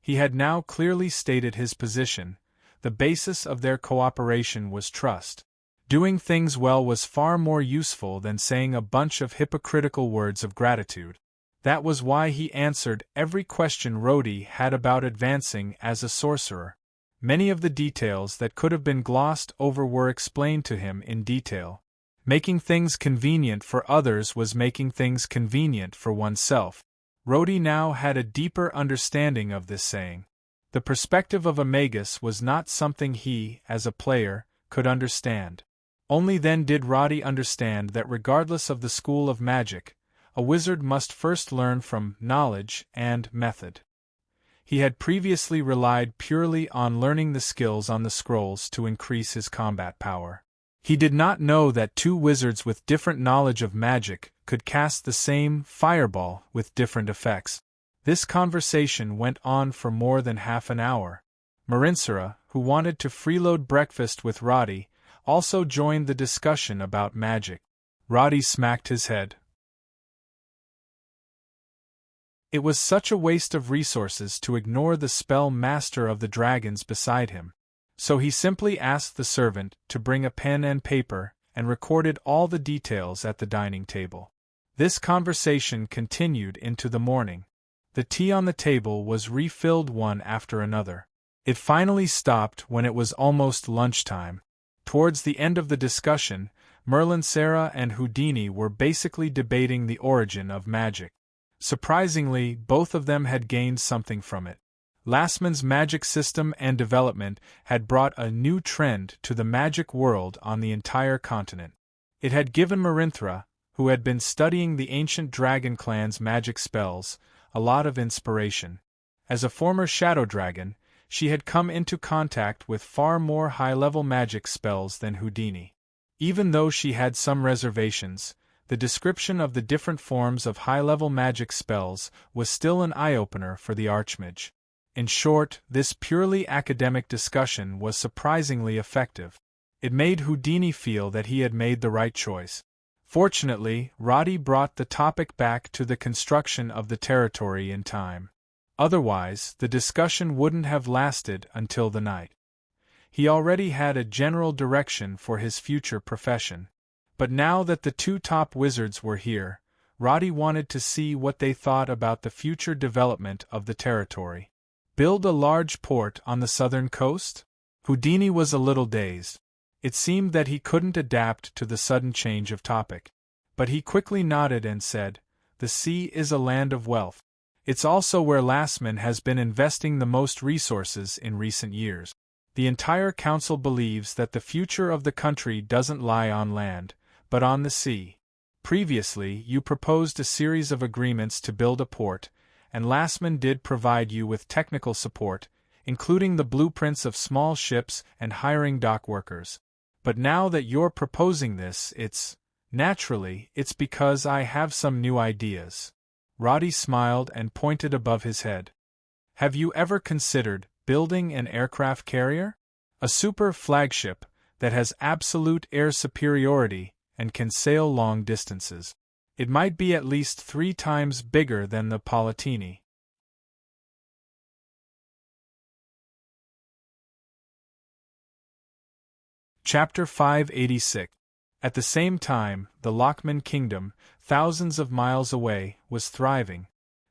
He had now clearly stated his position. The basis of their cooperation was trust. Doing things well was far more useful than saying a bunch of hypocritical words of gratitude. That was why he answered every question Roddy had about advancing as a sorcerer. Many of the details that could have been glossed over were explained to him in detail. Making things convenient for others was making things convenient for oneself. Roddy now had a deeper understanding of this saying. The perspective of a magus was not something he, as a player, could understand. Only then did Roddy understand that regardless of the school of magic, a wizard must first learn from knowledge and method. He had previously relied purely on learning the skills on the scrolls to increase his combat power. He did not know that two wizards with different knowledge of magic could cast the same fireball with different effects. This conversation went on for more than half an hour. Marinsara, who wanted to freeload breakfast with Roddy, also joined the discussion about magic. Roddy smacked his head. It was such a waste of resources to ignore the spell master of the dragons beside him. So he simply asked the servant to bring a pen and paper and recorded all the details at the dining table. This conversation continued into the morning. The tea on the table was refilled one after another. It finally stopped when it was almost lunchtime. Towards the end of the discussion, Marinsara and Houdini were basically debating the origin of magic. Surprisingly, both of them had gained something from it. Lastman's magic system and development had brought a new trend to the magic world on the entire continent. It had given Marinthra, who had been studying the ancient dragon clan's magic spells, a lot of inspiration. As a former shadow dragon, she had come into contact with far more high-level magic spells than Houdini. Even though she had some reservations, the description of the different forms of high-level magic spells was still an eye-opener for the Archmage. In short, this purely academic discussion was surprisingly effective. It made Houdini feel that he had made the right choice. Fortunately, Roddy brought the topic back to the construction of the territory in time. Otherwise, the discussion wouldn't have lasted until the night. He already had a general direction for his future profession. But now that the two top wizards were here, Roddy wanted to see what they thought about the future development of the territory. Build a large port on the southern coast? Houdini was a little dazed. It seemed that he couldn't adapt to the sudden change of topic. But he quickly nodded and said, "The sea is a land of wealth. It's also where Lastman has been investing the most resources in recent years. The entire council believes that the future of the country doesn't lie on land, but on the sea. Previously, you proposed a series of agreements to build a port, and Lastman did provide you with technical support, including the blueprints of small ships and hiring dock workers. But now that you're proposing this, naturally, it's because I have some new ideas." Roddy smiled and pointed above his head. "Have you ever considered building an aircraft carrier? A super flagship that has absolute air superiority and can sail long distances. It might be at least 3 times bigger than the Palatini." Chapter 586. At the same time, the Lochman Kingdom, thousands of miles away, was thriving.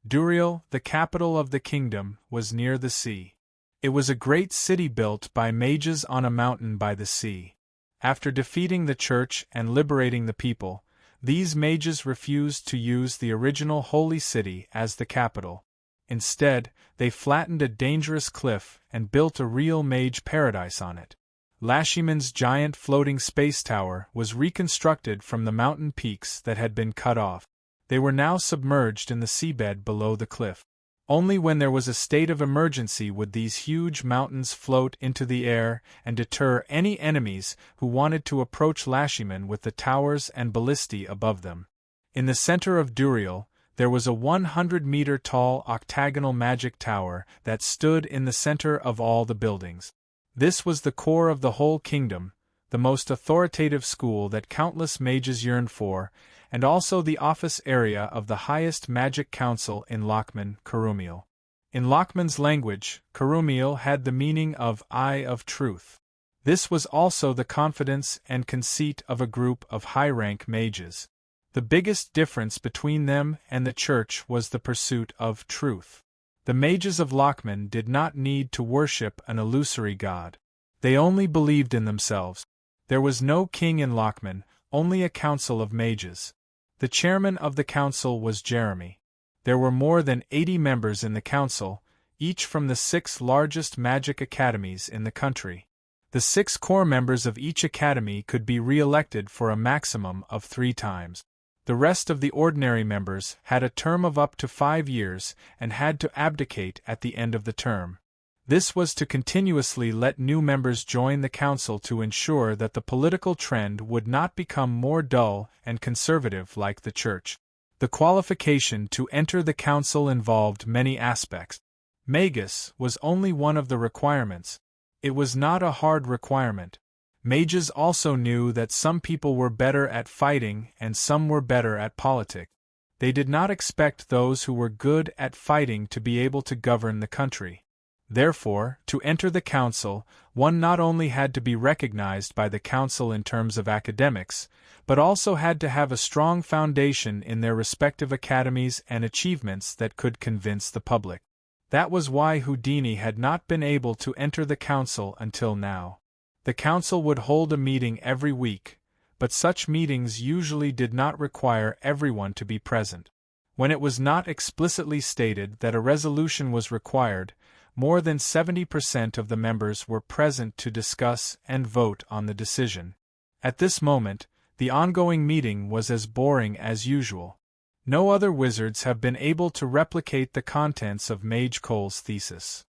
Duriel, the capital of the kingdom, was near the sea. It was a great city built by mages on a mountain by the sea. After defeating the church and liberating the people, these mages refused to use the original holy city as the capital. Instead, they flattened a dangerous cliff and built a real mage paradise on it. Lashiman's giant floating space tower was reconstructed from the mountain peaks that had been cut off. They were now submerged in the seabed below the cliff. Only when there was a state of emergency would these huge mountains float into the air and deter any enemies who wanted to approach Lashiman with the towers and ballistae above them. In the center of Duriel, there was a 100-meter-tall octagonal magic tower that stood in the center of all the buildings. This was the core of the whole kingdom, the most authoritative school that countless mages yearned for, and also the office area of the highest magic council in Lochman, Karumiel. In Lochman's language, Karumiel had the meaning of Eye of Truth. This was also the confidence and conceit of a group of high-rank mages. The biggest difference between them and the church was the pursuit of truth. The mages of Lochman did not need to worship an illusory god. They only believed in themselves. There was no king in Lochman, only a council of mages. The chairman of the council was Jeremy. There were more than 80 members in the council, each from the 6 largest magic academies in the country. The 6 core members of each academy could be re-elected for a maximum of 3 times. The rest of the ordinary members had a term of up to 5 years and had to abdicate at the end of the term. This was to continuously let new members join the council to ensure that the political trend would not become more dull and conservative like the church. The qualification to enter the council involved many aspects. Magus was only one of the requirements. It was not a hard requirement. Mages also knew that some people were better at fighting and some were better at politics. They did not expect those who were good at fighting to be able to govern the country. Therefore, to enter the council, one not only had to be recognized by the council in terms of academics, but also had to have a strong foundation in their respective academies and achievements that could convince the public. That was why Houdini had not been able to enter the council until now. The council would hold a meeting every week, but such meetings usually did not require everyone to be present. When it was not explicitly stated that a resolution was required, more than 70% of the members were present to discuss and vote on the decision. At this moment, the ongoing meeting was as boring as usual. No other wizards have been able to replicate the contents of Mage Cole's thesis.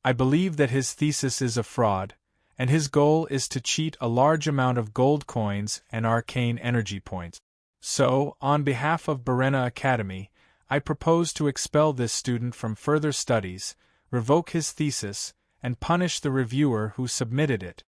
I believe that his thesis is a fraud, and his goal is to cheat a large amount of gold coins and arcane energy points. So, on behalf of Berena Academy, I propose to expel this student from further studies, revoke his thesis, and punish the reviewer who submitted it.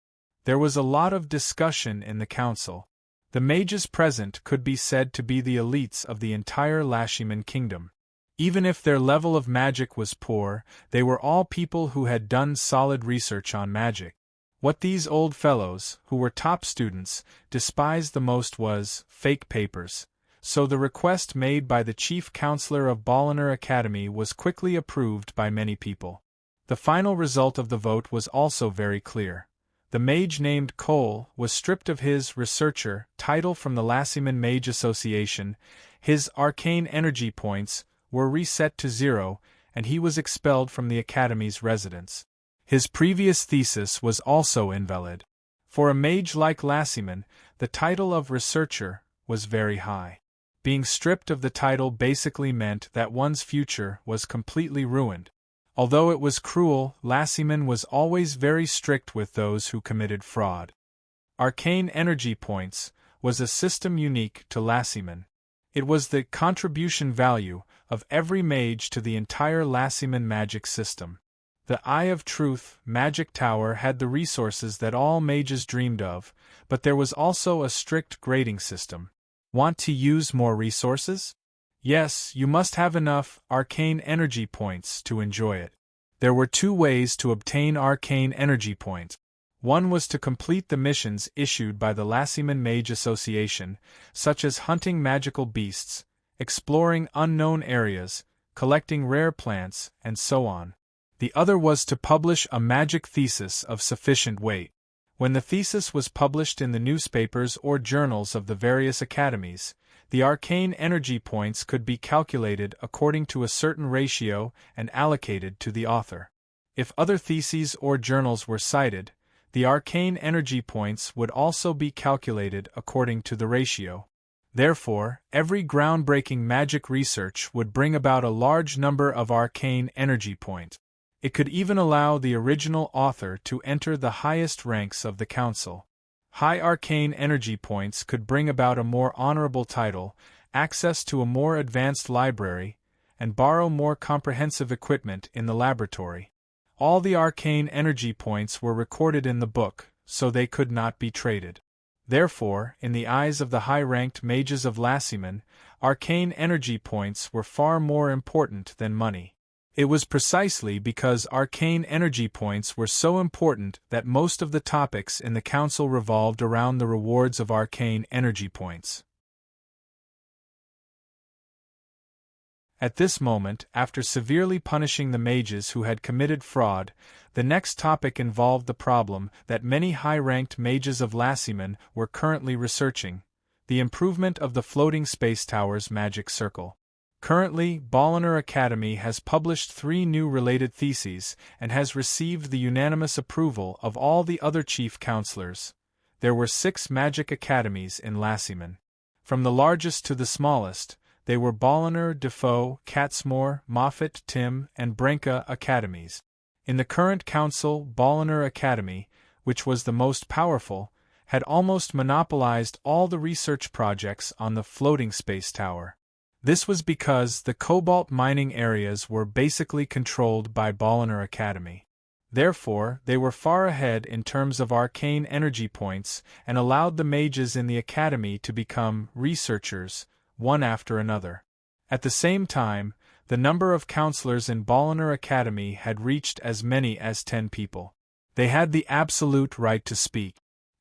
There was a lot of discussion in the council. The mages present could be said to be the elites of the entire Lashiman kingdom. Even if their level of magic was poor, they were all people who had done solid research on magic. What these old fellows, who were top students, despised the most was fake papers. So the request made by the chief counselor of Balliner Academy was quickly approved by many people. The final result of the vote was also very clear. The mage named Cole was stripped of his researcher title from the Lashiman Mage Association, his arcane energy points were reset to 0, and he was expelled from the Academy's residence. His previous thesis was also invalid. For a mage like Lashiman, the title of researcher was very high. Being stripped of the title basically meant that one's future was completely ruined. Although it was cruel, Lashiman was always very strict with those who committed fraud. Arcane energy points was a system unique to Lashiman. It was the contribution value of every mage to the entire Lashiman magic system. The Eye of Truth magic tower had the resources that all mages dreamed of, but there was also a strict grading system. Want to use more resources? Yes, you must have enough arcane energy points to enjoy it. There were 2 ways to obtain arcane energy points. One was to complete the missions issued by the Lashiman Mage Association, such as hunting magical beasts, exploring unknown areas, collecting rare plants, and so on. The other was to publish a magic thesis of sufficient weight. When the thesis was published in the newspapers or journals of the various academies, the arcane energy points could be calculated according to a certain ratio and allocated to the author. If other theses or journals were cited, the arcane energy points would also be calculated according to the ratio. Therefore, every groundbreaking magic research would bring about a large number of arcane energy points. It could even allow the original author to enter the highest ranks of the council. High arcane energy points could bring about a more honorable title, access to a more advanced library, and borrow more comprehensive equipment in the laboratory. All the arcane energy points were recorded in the book, so they could not be traded. Therefore, in the eyes of the high-ranked mages of Lashiman, arcane energy points were far more important than money. It was precisely because arcane energy points were so important that most of the topics in the council revolved around the rewards of arcane energy points. At this moment, after severely punishing the mages who had committed fraud, the next topic involved the problem that many high-ranked mages of Lashiman were currently researching: the improvement of the floating space tower's magic circle. Currently, Balliner Academy has published 3 new related theses and has received the unanimous approval of all the other chief counselors. There were 6 magic academies in Lashiman. From the largest to the smallest, they were Balliner, Defoe, Catsmore, Moffat, Tim, and Brenka academies. In the current council, Balliner Academy, which was the most powerful, had almost monopolized all the research projects on the floating space tower. This was because the cobalt mining areas were basically controlled by Balliner Academy. Therefore, they were far ahead in terms of arcane energy points and allowed the mages in the academy to become researchers, one after another. At the same time, the number of counselors in Balliner Academy had reached as many as 10 people. They had the absolute right to speak.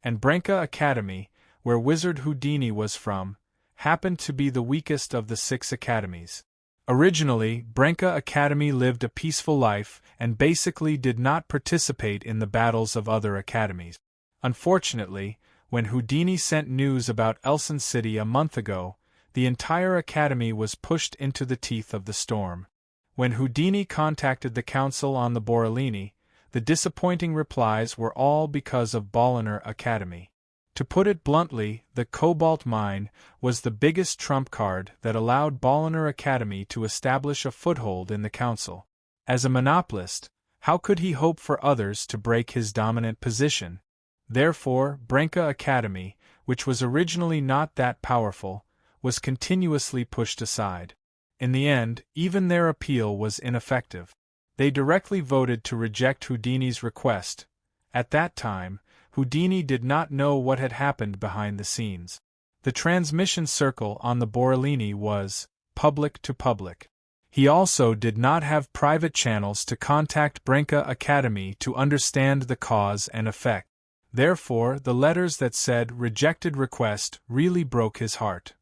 And Brenka Academy, where Wizard Houdini was from, happened to be the weakest of the 6 academies. Originally, Brenka Academy lived a peaceful life and basically did not participate in the battles of other academies. Unfortunately, when Houdini sent news about Elson City a month ago, the entire academy was pushed into the teeth of the storm. When Houdini contacted the council on the Borrolini, the disappointing replies were all because of Bolinar Academy. To put it bluntly, the cobalt mine was the biggest trump card that allowed Bolinar Academy to establish a foothold in the council. As a monopolist, how could he hope for others to break his dominant position? Therefore, Branca Academy, which was originally not that powerful, was continuously pushed aside. In the end, even their appeal was ineffective. They directly voted to reject Houdini's request. At that time, Houdini did not know what had happened behind the scenes. The transmission circle on the Borrolini was public to public. He also did not have private channels to contact Branca Academy to understand the cause and effect. Therefore, the letters that said "rejected request" really broke his heart.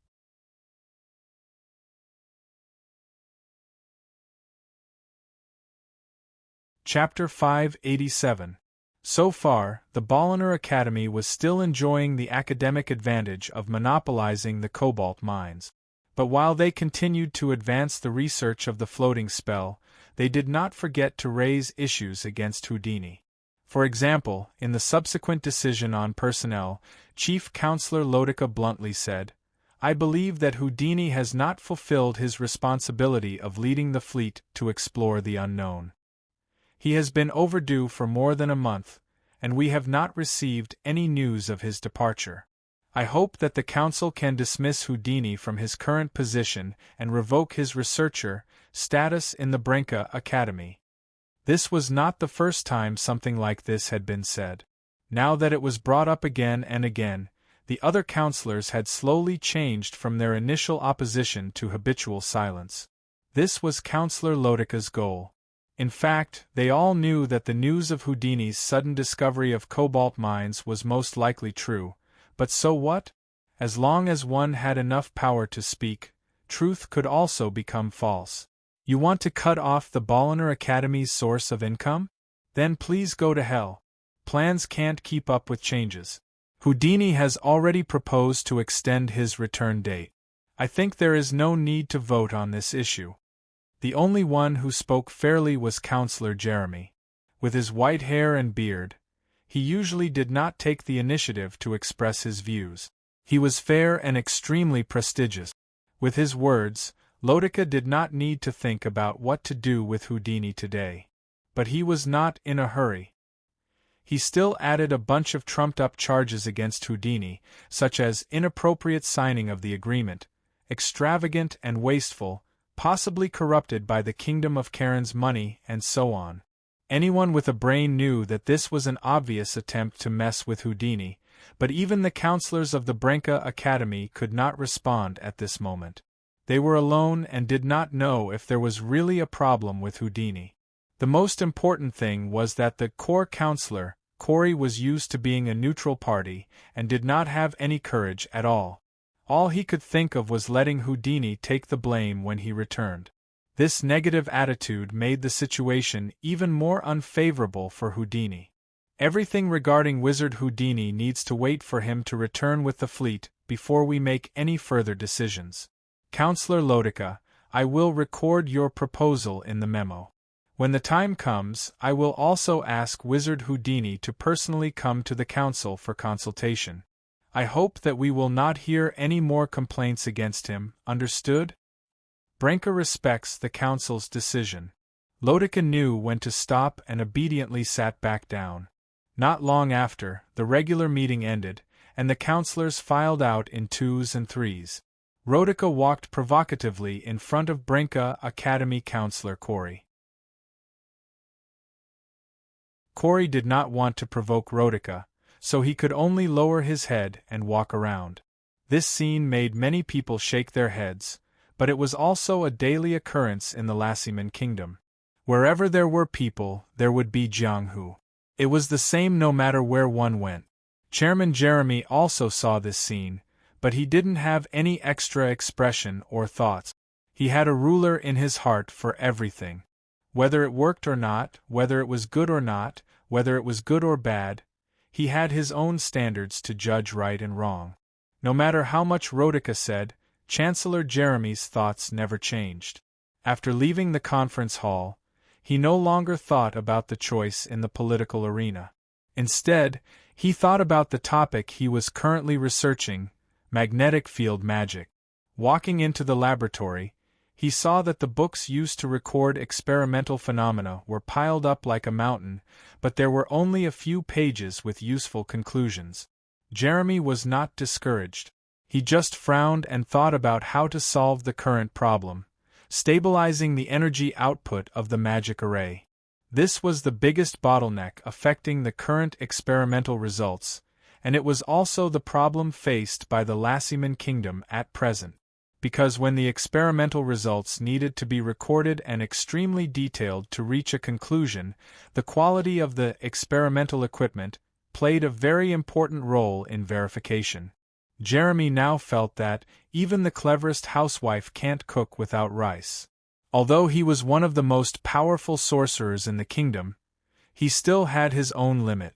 Chapter 587. So far, the Bolinar Academy was still enjoying the academic advantage of monopolizing the cobalt mines. But while they continued to advance the research of the floating spell, they did not forget to raise issues against Houdini. For example, in the subsequent decision on personnel, Chief Counselor Lodica bluntly said, "I believe that Houdini has not fulfilled his responsibility of leading the fleet to explore the unknown. He has been overdue for more than a month, and we have not received any news of his departure. I hope that the Council can dismiss Houdini from his current position and revoke his researcher status in the Branca Academy." This was not the first time something like this had been said. Now that it was brought up again and again, the other counselors had slowly changed from their initial opposition to habitual silence. This was Counselor Lodica's goal. In fact, they all knew that the news of Houdini's sudden discovery of cobalt mines was most likely true, but so what? As long as one had enough power to speak, truth could also become false. You want to cut off the Bolinar Academy's source of income? Then please go to hell. Plans can't keep up with changes. Houdini has already proposed to extend his return date. I think there is no need to vote on this issue. The only one who spoke fairly was Counselor Jeremy. With his white hair and beard, he usually did not take the initiative to express his views. He was fair and extremely prestigious. With his words, Lodica did not need to think about what to do with Houdini today. But he was not in a hurry. He still added a bunch of trumped-up charges against Houdini, such as inappropriate signing of the agreement, extravagant and wasteful, possibly corrupted by the Kingdom of Karen's money, and so on. Anyone with a brain knew that this was an obvious attempt to mess with Houdini, but even the counselors of the Branca Academy could not respond at this moment. They were alone and did not know if there was really a problem with Houdini. The most important thing was that the core counselor, Corey, was used to being a neutral party and did not have any courage at all. All he could think of was letting Houdini take the blame when he returned. This negative attitude made the situation even more unfavorable for Houdini. Everything regarding Wizard Houdini needs to wait for him to return with the fleet before we make any further decisions. Counselor Lodica, I will record your proposal in the memo. When the time comes, I will also ask Wizard Houdini to personally come to the council for consultation. I hope that we will not hear any more complaints against him, understood? Branca respects the council's decision. Lodica knew when to stop and obediently sat back down. Not long after, the regular meeting ended, and the counselors filed out in twos and threes. Lodica walked provocatively in front of Branca Academy Counselor Corey. Corey did not want to provoke Lodica, so he could only lower his head and walk around. This scene made many people shake their heads, but it was also a daily occurrence in the Lassiman Kingdom. Wherever there were people, there would be Jianghu. It was the same no matter where one went. Chairman Jeremy also saw this scene, but he didn't have any extra expression or thoughts. He had a ruler in his heart for everything. Whether it worked or not, whether it was good or not, whether it was good or bad, he had his own standards to judge right and wrong. No matter how much Lodica said, Chancellor Jeremy's thoughts never changed. After leaving the conference hall, he no longer thought about the choice in the political arena. Instead, he thought about the topic he was currently researching, magnetic field magic. Walking into the laboratory, he saw that the books used to record experimental phenomena were piled up like a mountain, but there were only a few pages with useful conclusions. Jeremy was not discouraged. He just frowned and thought about how to solve the current problem, stabilizing the energy output of the magic array. This was the biggest bottleneck affecting the current experimental results, and it was also the problem faced by the Lassiman Kingdom at present. Because when the experimental results needed to be recorded and extremely detailed to reach a conclusion, the quality of the experimental equipment played a very important role in verification. Jeremy now felt that even the cleverest housewife can't cook without rice. Although he was one of the most powerful sorcerers in the kingdom, he still had his own limit.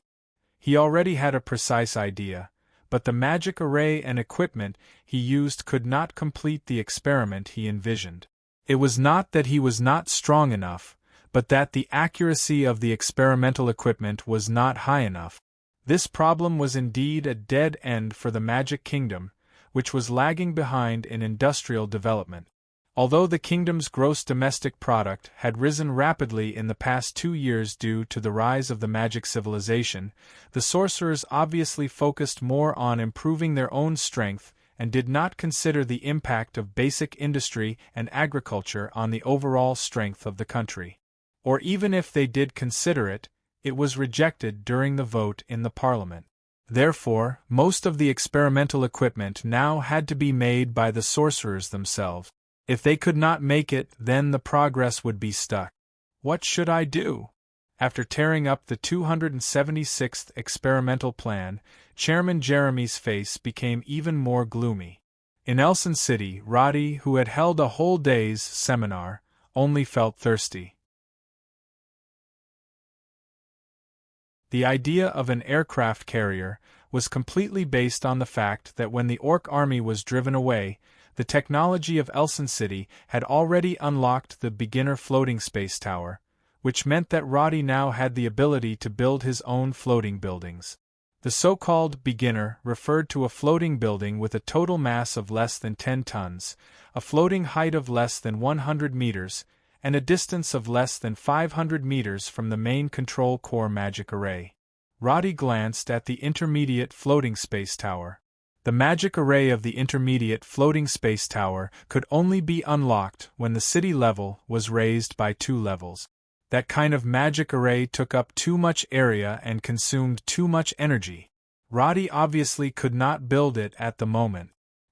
He already had a precise idea, but the magic array and equipment he used could not complete the experiment he envisioned. It was not that he was not strong enough, but that the accuracy of the experimental equipment was not high enough. This problem was indeed a dead end for the Magic Kingdom, which was lagging behind in industrial development. Although the kingdom's gross domestic product had risen rapidly in the past 2 years due to the rise of the magic civilization, the sorcerers obviously focused more on improving their own strength and did not consider the impact of basic industry and agriculture on the overall strength of the country. Or even if they did consider it, it was rejected during the vote in the parliament. Therefore, most of the experimental equipment now had to be made by the sorcerers themselves. If they could not make it, then the progress would be stuck. What should I do? After tearing up the 276th experimental plan, Chairman Jeremy's face became even more gloomy. In Elson City, Roddy, who had held a whole day's seminar, only felt thirsty. The idea of an aircraft carrier was completely based on the fact that when the Orc army was driven away, the technology of Elson City had already unlocked the beginner floating space tower, which meant that Roddy now had the ability to build his own floating buildings. The so-called beginner referred to a floating building with a total mass of less than 10 tons, a floating height of less than 100 meters, and a distance of less than 500 meters from the main control core magic array. Roddy glanced at the intermediate floating space tower. The magic array of the intermediate floating space tower could only be unlocked when the city level was raised by 2 levels. That kind of magic array took up too much area and consumed too much energy. Roddy obviously could not build it at the moment,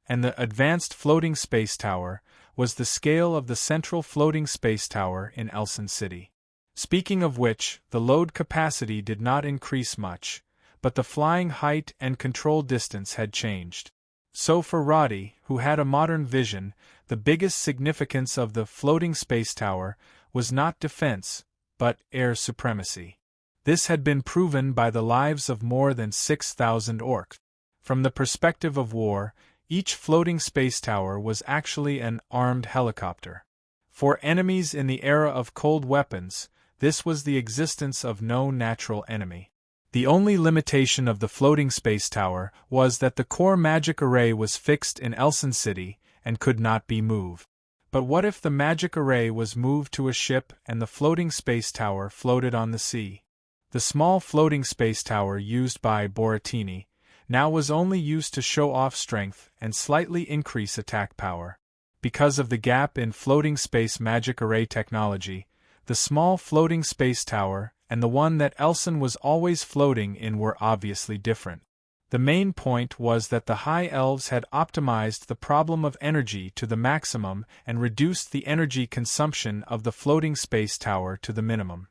and the advanced floating space tower was the scale of the central floating space tower in Elson City. Speaking of which, the load capacity did not increase much, but the flying height and control distance had changed. So for Roddy, who had a modern vision, the biggest significance of the floating space tower was not defense, but air supremacy. This had been proven by the lives of more than 6,000 orcs. From the perspective of war, each floating space tower was actually an armed helicopter. For enemies in the era of cold weapons, this was the existence of no natural enemy. The only limitation of the floating space tower was that the core magic array was fixed in Elson City and could not be moved. But what if the magic array was moved to a ship and the floating space tower floated on the sea? The small floating space tower used by Boratini now was only used to show off strength and slightly increase attack power. Because of the gap in floating space magic array technology, the small floating space tower and the one that Elson was always floating in were obviously different. The main point was that the High Elves had optimized the problem of energy to the maximum and reduced the energy consumption of the floating space tower to the minimum.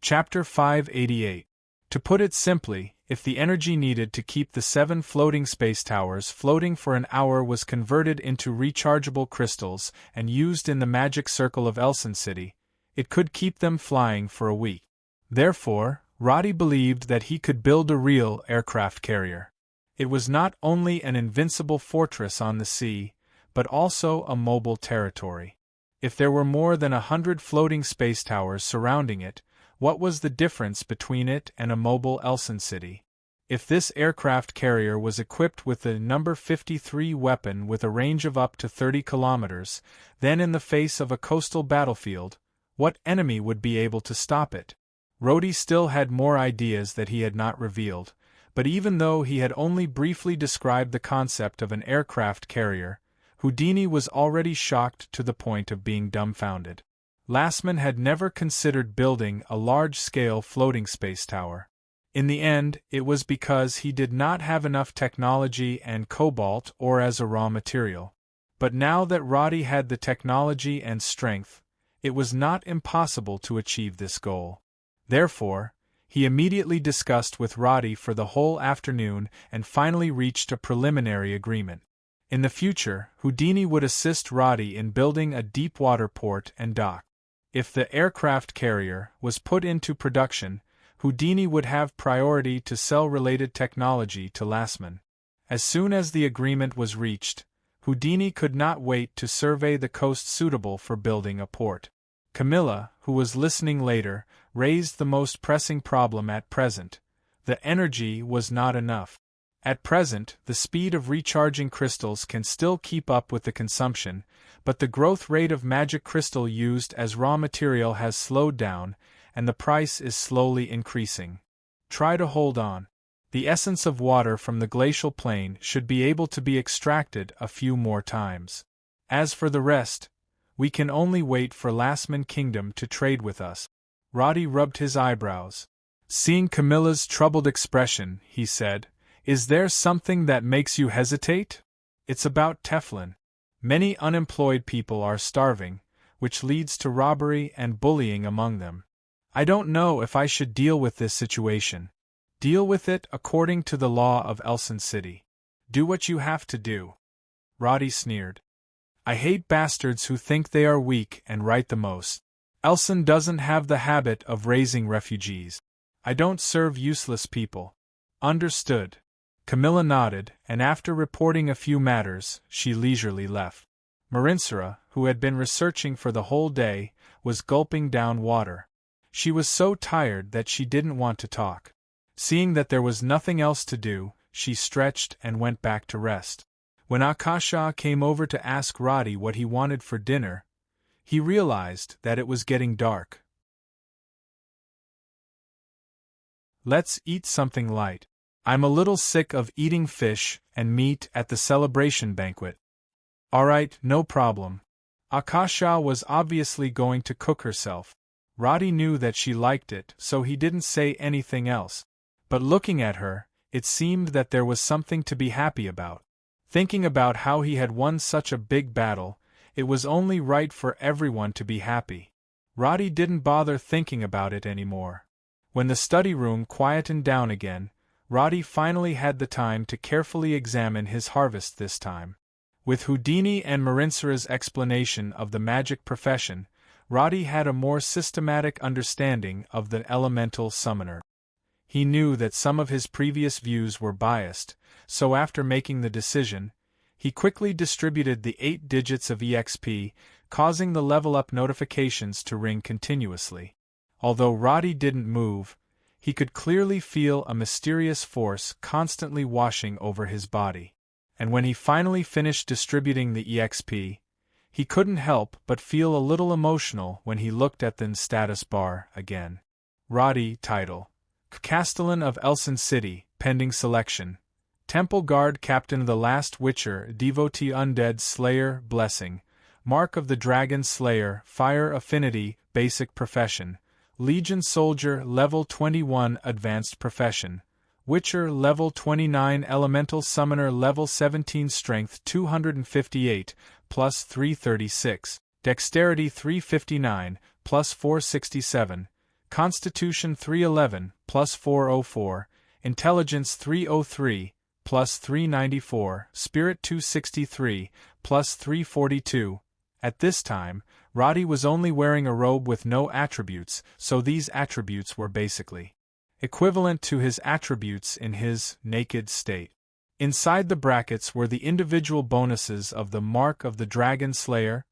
Chapter 588. To put it simply, if the energy needed to keep the 7 floating space towers floating for an hour was converted into rechargeable crystals and used in the magic circle of Elson City, it could keep them flying for a week. Therefore, Roddy believed that he could build a real aircraft carrier. It was not only an invincible fortress on the sea, but also a mobile territory. If there were more than 100 floating space towers surrounding it, what was the difference between it and a mobile Elsin city? If this aircraft carrier was equipped with the No. 53 weapon with a range of up to 30 kilometers, then in the face of a coastal battlefield, what enemy would be able to stop it? Rhodey still had more ideas that he had not revealed, but even though he had only briefly described the concept of an aircraft carrier, Houdini was already shocked to the point of being dumbfounded. Lastman had never considered building a large-scale floating space tower. In the end, it was because he did not have enough technology and cobalt ore as a raw material. But now that Roddy had the technology and strength, it was not impossible to achieve this goal. Therefore, he immediately discussed with Roddy for the whole afternoon and finally reached a preliminary agreement. In the future, Houdini would assist Roddy in building a deep-water port and dock. If the aircraft carrier was put into production, Houdini would have priority to sell related technology to Lastman. As soon as the agreement was reached, Houdini could not wait to survey the coast suitable for building a port. Camilla, who was listening later, raised the most pressing problem at present. The energy was not enough. At present, the speed of recharging crystals can still keep up with the consumption, but the growth rate of magic crystal used as raw material has slowed down, and the price is slowly increasing. Try to hold on. The essence of water from the glacial plain should be able to be extracted a few more times. As for the rest, we can only wait for Lastman Kingdom to trade with us. Roddy rubbed his eyebrows. Seeing Camilla's troubled expression, he said, "Is there something that makes you hesitate?" "It's about Teflon. Many unemployed people are starving, which leads to robbery and bullying among them. I don't know if I should deal with this situation." "Deal with it according to the law of Elsin City. Do what you have to do." Roddy sneered. "I hate bastards who think they are weak and right the most. Elsin doesn't have the habit of raising refugees. I don't serve useless people." "Understood." Camilla nodded, and after reporting a few matters, she leisurely left. Marinsura, who had been researching for the whole day, was gulping down water. She was so tired that she didn't want to talk. Seeing that there was nothing else to do, she stretched and went back to rest. When Akasha came over to ask Roddy what he wanted for dinner, he realized that it was getting dark. "Let's eat something light. I'm a little sick of eating fish and meat at the celebration banquet." "Alright, no problem." Akasha was obviously going to cook herself. Roddy knew that she liked it, so he didn't say anything else. But looking at her, it seemed that there was something to be happy about. Thinking about how he had won such a big battle, it was only right for everyone to be happy. Roddy didn't bother thinking about it anymore. When the study room quietened down again, Roddy finally had the time to carefully examine his harvest this time. With Houdini and Marinsura's explanation of the magic profession, Roddy had a more systematic understanding of the elemental summoner. He knew that some of his previous views were biased, so after making the decision, he quickly distributed the 8 digits of EXP, causing the level-up notifications to ring continuously. Although Roddy didn't move, he could clearly feel a mysterious force constantly washing over his body. And when he finally finished distributing the EXP, he couldn't help but feel a little emotional when he looked at the status bar again. Roddy title: Castellan of Elsin City, pending selection. Temple Guard Captain of the Last Witcher, Devotee Undead Slayer, Blessing. Mark of the Dragon Slayer, Fire Affinity, Basic Profession. Legion Soldier, Level 21, Advanced Profession. Witcher, Level 29, Elemental Summoner, Level 17, Strength 258, plus 336, Dexterity 359, plus 467, Constitution 311, plus 404, Intelligence 303, plus 394, Spirit 263, plus 342. At this time, Roddy was only wearing a robe with no attributes, so these attributes were basically equivalent to his attributes in his naked state. Inside the brackets were the individual bonuses of the Mark of the Dragon Slayer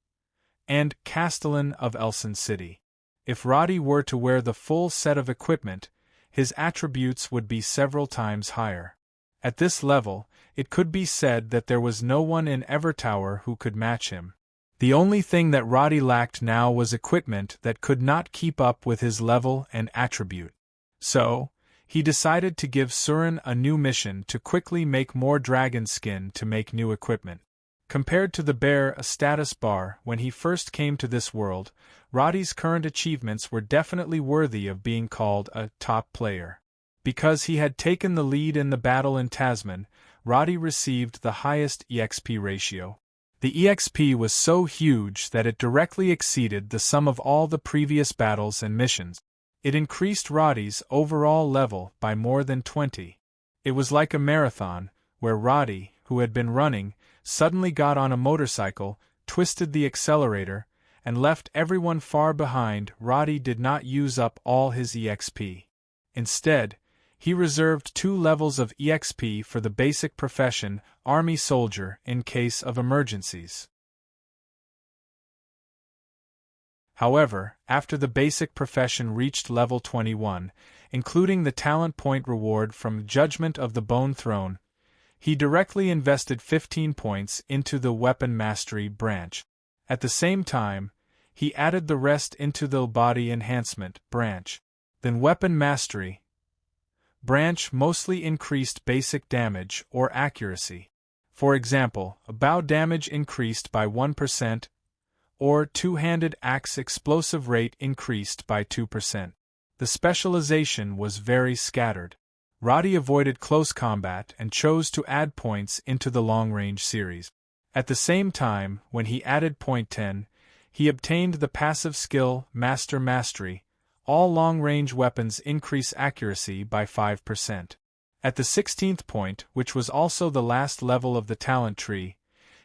and Castellan of Elson City. If Roddy were to wear the full set of equipment, his attributes would be several times higher. At this level, it could be said that there was no one in Evertower who could match him. The only thing that Roddy lacked now was equipment that could not keep up with his level and attribute. So, he decided to give Serene a new mission to quickly make more dragon skin to make new equipment. Compared to the bare a status bar when he first came to this world, Roddy's current achievements were definitely worthy of being called a top player. Because he had taken the lead in the battle in Tasman, Roddy received the highest EXP ratio. The EXP was so huge that it directly exceeded the sum of all the previous battles and missions. It increased Roddy's overall level by more than 20. It was like a marathon, where Roddy, who had been running, suddenly got on a motorcycle, twisted the accelerator, and left everyone far behind. Roddy did not use up all his EXP. Instead, he reserved 2 levels of EXP for the basic profession, Army Soldier, in case of emergencies. However, after the basic profession reached level 21, including the talent point reward from Judgment of the Bone Throne, he directly invested 15 points into the Weapon Mastery branch. At the same time, he added the rest into the Body Enhancement branch. Then Weapon Mastery branch mostly increased basic damage or accuracy. For example, a bow damage increased by 1%, or two-handed axe explosive rate increased by 2%. The specialization was very scattered. Roddy avoided close combat and chose to add points into the long-range series. At the same time, when he added point 10, he obtained the passive skill Master Mastery. All long-range weapons increase accuracy by 5%. At the 16th point, which was also the last level of the talent tree,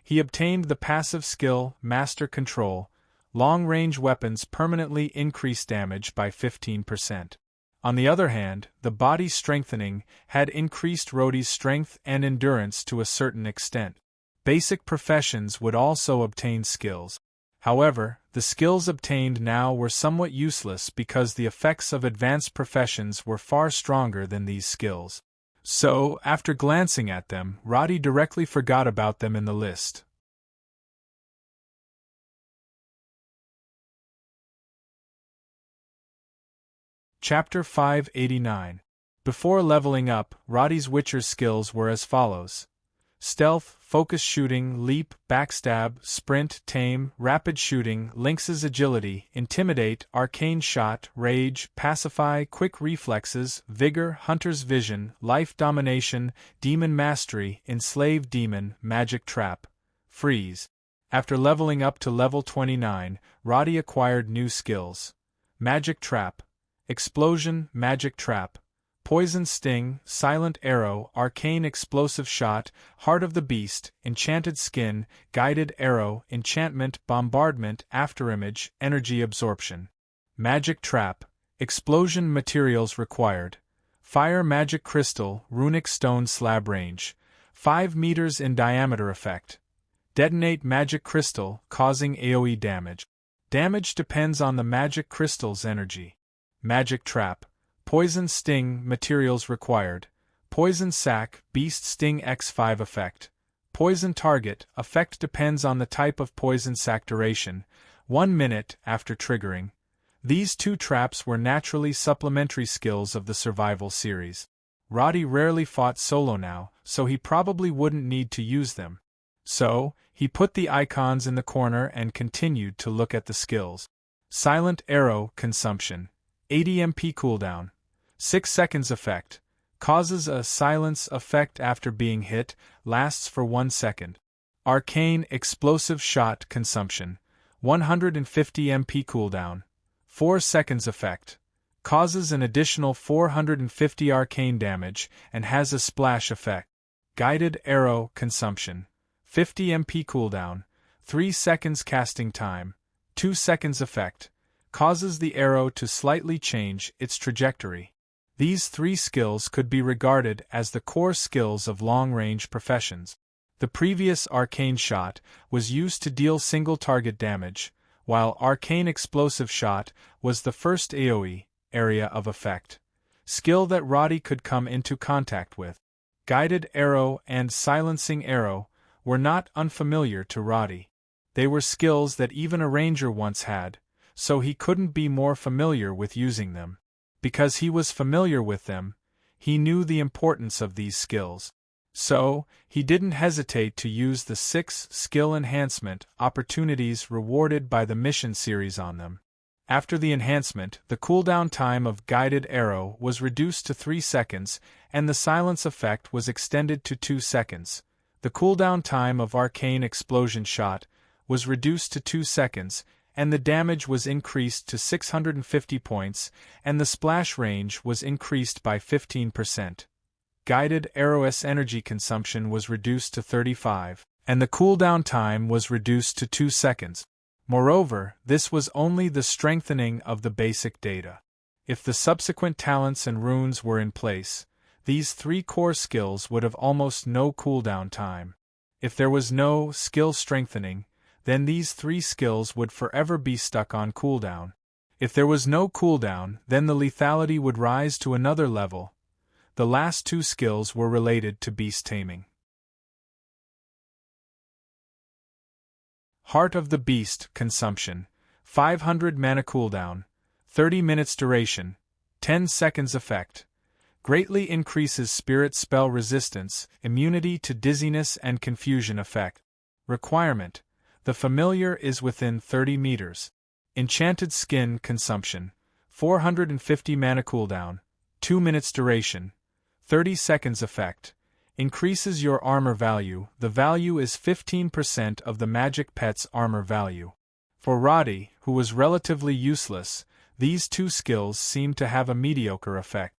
he obtained the passive skill Master Control. Long-range weapons permanently increase damage by 15%. On the other hand, the body strengthening had increased Roddy's strength and endurance to a certain extent. Basic professions would also obtain skills. However, the skills obtained now were somewhat useless because the effects of advanced professions were far stronger than these skills. So, after glancing at them, Roddy directly forgot about them in the list. Chapter 589. Before leveling up, Roddy's Witcher skills were as follows: Stealth, Focus Shooting, Leap, Backstab, Sprint, Tame, Rapid Shooting, Lynx's Agility, Intimidate, Arcane Shot, Rage, Pacify, Quick Reflexes, Vigor, Hunter's Vision, Life Domination, Demon Mastery, Enslaved Demon, Magic Trap, Freeze. After leveling up to level 29, Roddy acquired new skills: Magic Trap, Explosion, Magic Trap, Poison Sting, Silent Arrow, Arcane Explosive Shot, Heart of the Beast, Enchanted Skin, Guided Arrow, Enchantment, Bombardment, Afterimage, Energy Absorption. Magic Trap, Explosion Materials Required, Fire Magic Crystal, Runic Stone Slab Range, 5 meters in diameter effect. Detonate Magic Crystal, causing AoE damage. Damage depends on the Magic Crystal's energy. Magic Trap, Poison Sting, Materials Required, Poison Sac, Beast Sting X5 Effect. Poison Target, effect depends on the type of poison sac. Duration, 1 minute after triggering. These 2 traps were naturally supplementary skills of the survival series. Roddy rarely fought solo now, so he probably wouldn't need to use them. So, he put the icons in the corner and continued to look at the skills. Silent Arrow Consumption, 80 MP cooldown, 6 seconds effect, causes a silence effect after being hit, lasts for 1 second. Arcane Explosive Shot Consumption, 150 MP cooldown, 4 seconds effect, causes an additional 450 arcane damage and has a splash effect. Guided Arrow Consumption, 50 MP cooldown, 3 seconds casting time, 2 seconds effect, causes the arrow to slightly change its trajectory. These three skills could be regarded as the core skills of long-range professions. The previous arcane shot was used to deal single-target damage, while arcane explosive shot was the first AoE, area of effect, skill that Roddy could come into contact with. Guided arrow and silencing arrow were not unfamiliar to Roddy. They were skills that even a ranger once had, so he couldn't be more familiar with using them. Because he was familiar with them, he knew the importance of these skills. So, he didn't hesitate to use the 6 skill enhancement opportunities rewarded by the mission series on them. After the enhancement, the cooldown time of Guided Arrow was reduced to 3 seconds, and the silence effect was extended to 2 seconds. The cooldown time of Arcane Explosion Shot was reduced to 2 seconds, and the damage was increased to 650 points, and the splash range was increased by 15%. Guided Arrow's energy consumption was reduced to 35, and the cooldown time was reduced to 2 seconds. Moreover, this was only the strengthening of the basic data. If the subsequent talents and runes were in place, these 3 core skills would have almost no cooldown time. If there was no skill strengthening, then these 3 skills would forever be stuck on cooldown. If there was no cooldown, then the lethality would rise to another level. The last 2 skills were related to beast taming. Heart of the Beast consumption, 500 mana cooldown, 30 minutes duration, 10 seconds effect. Greatly increases spirit spell resistance, immunity to dizziness and confusion effect. Requirement: the familiar is within 30 meters. Enchanted Skin consumption, 450 mana cooldown, 2 minutes duration, 30 seconds effect. Increases your armor value. The value is 15% of the magic pet's armor value. For Roddy, who was relatively useless, these 2 skills seemed to have a mediocre effect.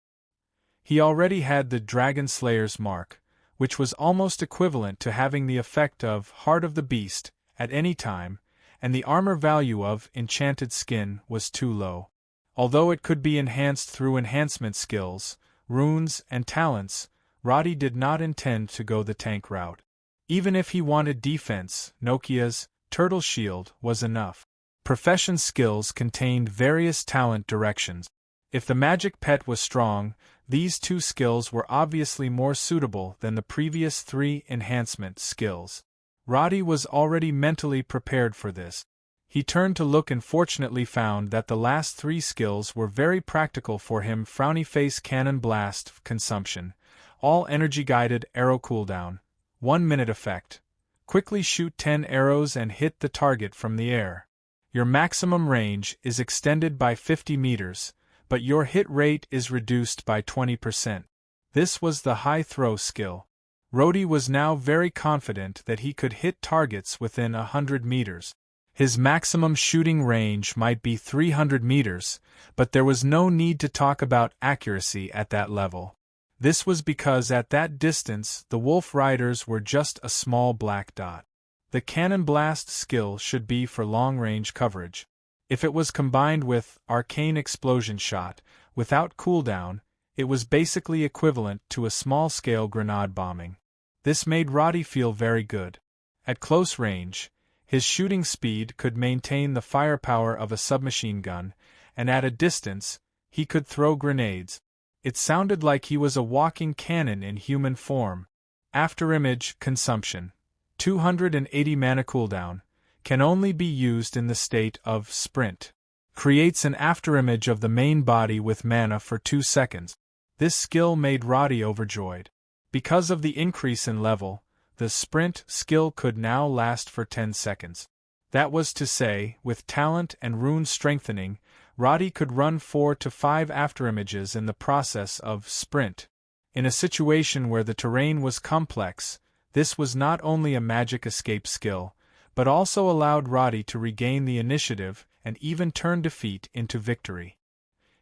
He already had the Dragon Slayer's mark, which was almost equivalent to having the effect of Heart of the Beast at any time, and the armor value of Enchanted Skin was too low. Although it could be enhanced through enhancement skills, runes, and talents, Roddy did not intend to go the tank route. Even if he wanted defense, Nokia's Turtle Shield was enough. Profession skills contained various talent directions. If the magic pet was strong, these 2 skills were obviously more suitable than the previous 3 enhancement skills. Roddy was already mentally prepared for this. He turned to look and fortunately found that the last 3 skills were very practical for him. Frowny Face Cannon Blast consumption, all energy guided arrow cooldown, 1 minute effect. Quickly shoot 10 arrows and hit the target from the air. Your maximum range is extended by 50 meters, but your hit rate is reduced by 20%. This was the high throw skill. Roddy was now very confident that he could hit targets within 100 meters. His maximum shooting range might be 300 meters, but there was no need to talk about accuracy at that level. This was because at that distance the Wolf Riders were just a small black dot. The Cannon Blast skill should be for long-range coverage. If it was combined with Arcane Explosion Shot, without cooldown, it was basically equivalent to a small-scale grenade bombing. This made Roddy feel very good. At close range, his shooting speed could maintain the firepower of a submachine gun, and at a distance, he could throw grenades. It sounded like he was a walking cannon in human form. Afterimage consumption, 280 mana cooldown, can only be used in the state of sprint. Creates an afterimage of the main body with mana for 2 seconds. This skill made Roddy overjoyed. Because of the increase in level, the sprint skill could now last for 10 seconds. That was to say, with talent and rune strengthening, Roddy could run 4 to 5 afterimages in the process of sprint. In a situation where the terrain was complex, this was not only a magic escape skill, but also allowed Roddy to regain the initiative and even turn defeat into victory.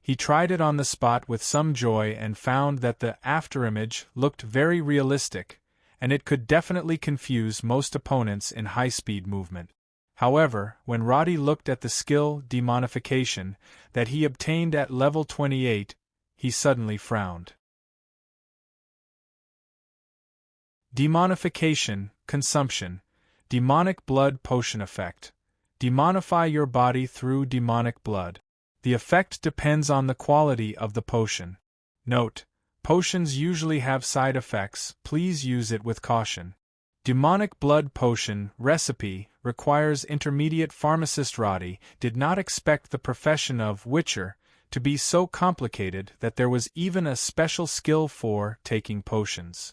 He tried it on the spot with some joy and found that the afterimage looked very realistic, and it could definitely confuse most opponents in high-speed movement. However, when Roddy looked at the skill demonification that he obtained at level 28, he suddenly frowned. Demonification, consumption, demonic blood potion effect. Demonify your body through demonic blood. The effect depends on the quality of the potion. Note: potions usually have side effects, please use it with caution. Demonic blood potion recipe requires intermediate pharmacist. Roddy did not expect the profession of Witcher to be so complicated that there was even a special skill for taking potions.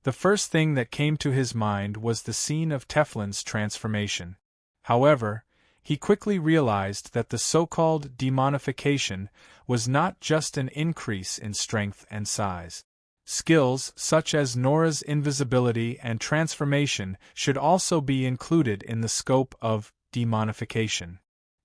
The first thing that came to his mind was the scene of Teflin's transformation. However, he quickly realized that the so-called demonification was not just an increase in strength and size. Skills such as Nora's invisibility and transformation should also be included in the scope of demonification.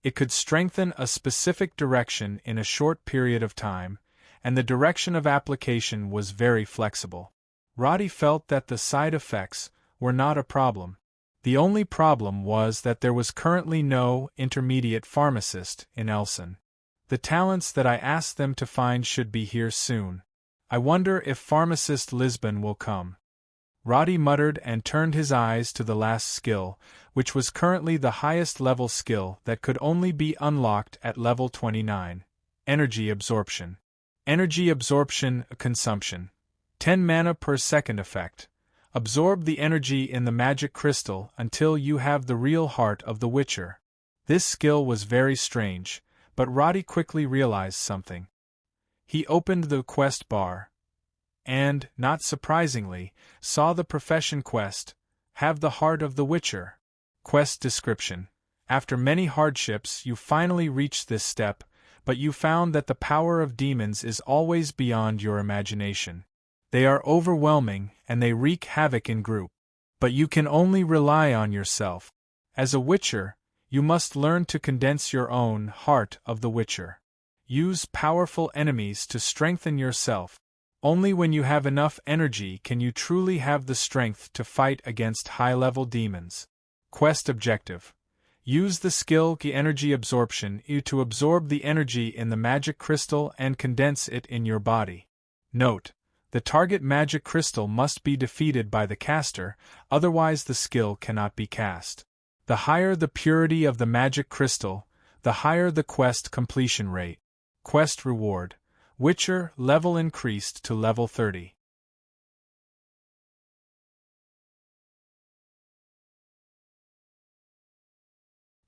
It could strengthen a specific direction in a short period of time, and the direction of application was very flexible. Roddy felt that the side effects were not a problem. The only problem was that there was currently no intermediate pharmacist in Elson. The talents that I asked them to find should be here soon. I wonder if pharmacist Lisbon will come. Roddy muttered and turned his eyes to the last skill, which was currently the highest level skill that could only be unlocked at level 29. Energy absorption. Energy absorption consumption. 10 mana per second effect. Absorb the energy in the magic crystal until you have the real heart of the Witcher. This skill was very strange, but Roddy quickly realized something. He opened the quest bar and, not surprisingly, saw the profession quest, Have the Heart of the Witcher. Quest description. After many hardships you finally reached this step, but you found that the power of demons is always beyond your imagination. They are overwhelming and they wreak havoc in group. But you can only rely on yourself. As a Witcher, you must learn to condense your own heart of the Witcher. Use powerful enemies to strengthen yourself. Only when you have enough energy can you truly have the strength to fight against high-level demons. Quest objective. Use the skill Energy Absorption to absorb the energy in the magic crystal and condense it in your body. Note: the target magic crystal must be defeated by the caster, otherwise the skill cannot be cast. The higher the purity of the magic crystal, the higher the quest completion rate. Quest reward. Witcher level increased to level 30.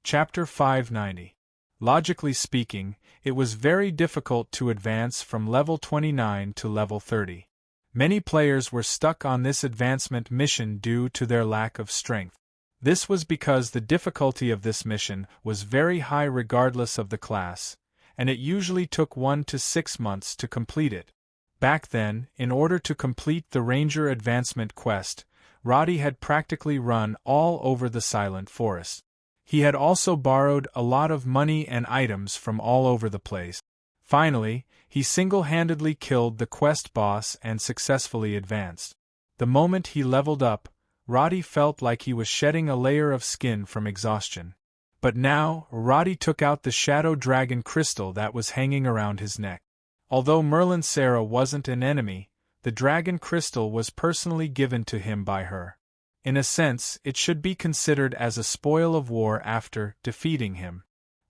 Chapter 590. Logically speaking, it was very difficult to advance from level 29 to level 30. Many players were stuck on this advancement mission due to their lack of strength. This was because the difficulty of this mission was very high regardless of the class, and it usually took 1 to 6 months to complete it. Back then, in order to complete the Ranger Advancement quest, Roddy had practically run all over the Silent Forest. He had also borrowed a lot of money and items from all over the place. Finally, he single-handedly killed the quest boss and successfully advanced. The moment he leveled up, Roddy felt like he was shedding a layer of skin from exhaustion. But now, Roddy took out the Shadow Dragon crystal that was hanging around his neck. Although Merlin Sarah wasn't an enemy, the dragon crystal was personally given to him by her. In a sense, it should be considered as a spoil of war after defeating him.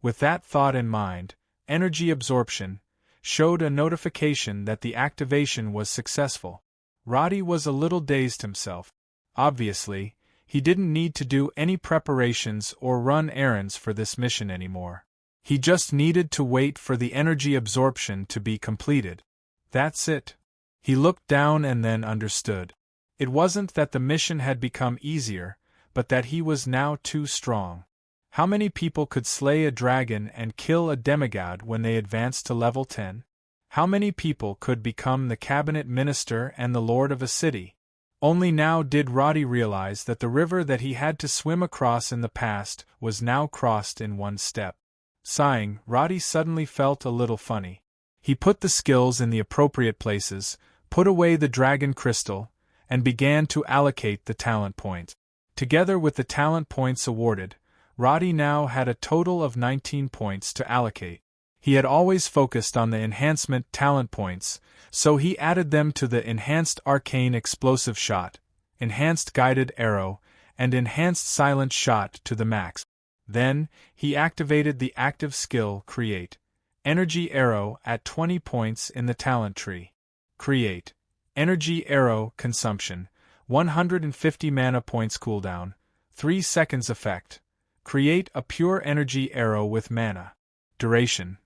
With that thought in mind, Energy Absorption showed a notification that the activation was successful. Roddy was a little dazed himself. Obviously, he didn't need to do any preparations or run errands for this mission anymore. He just needed to wait for the energy absorption to be completed. That's it. He looked down and then understood. It wasn't that the mission had become easier, but that he was now too strong. How many people could slay a dragon and kill a demigod when they advanced to level 10? How many people could become the cabinet minister and the lord of a city? Only now did Roddy realize that the river that he had to swim across in the past was now crossed in one step. Sighing, Roddy suddenly felt a little funny. He put the skills in the appropriate places, put away the dragon crystal, and began to allocate the talent points. Together with the talent points awarded, Roddy now had a total of 19 points to allocate. He had always focused on the enhancement talent points, so he added them to the Enhanced Arcane Explosive Shot, Enhanced Guided Arrow, and Enhanced Silent Shot to the max. Then, he activated the active skill Create Energy Arrow at 20 points in the talent tree. Create Energy Arrow Consumption, 150 mana points cooldown, 3 seconds effect. Create a pure energy arrow with mana. Duration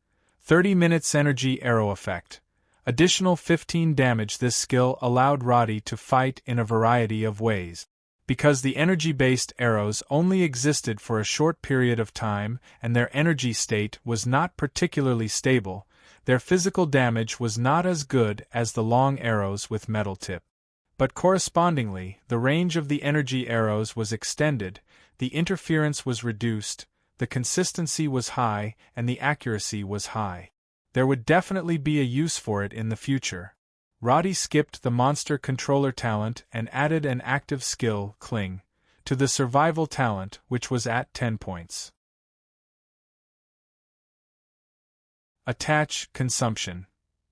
30 minutes energy arrow effect. Additional 15 damage. This skill allowed Roddy to fight in a variety of ways. Because the energy-based arrows only existed for a short period of time and their energy state was not particularly stable, their physical damage was not as good as the long arrows with metal tip. But correspondingly, the range of the energy arrows was extended, the interference was reduced, the consistency was high, and the accuracy was high. There would definitely be a use for it in the future. Roddy skipped the monster controller talent and added an active skill, Cling, to the survival talent, which was at 10 points. Attach Consumption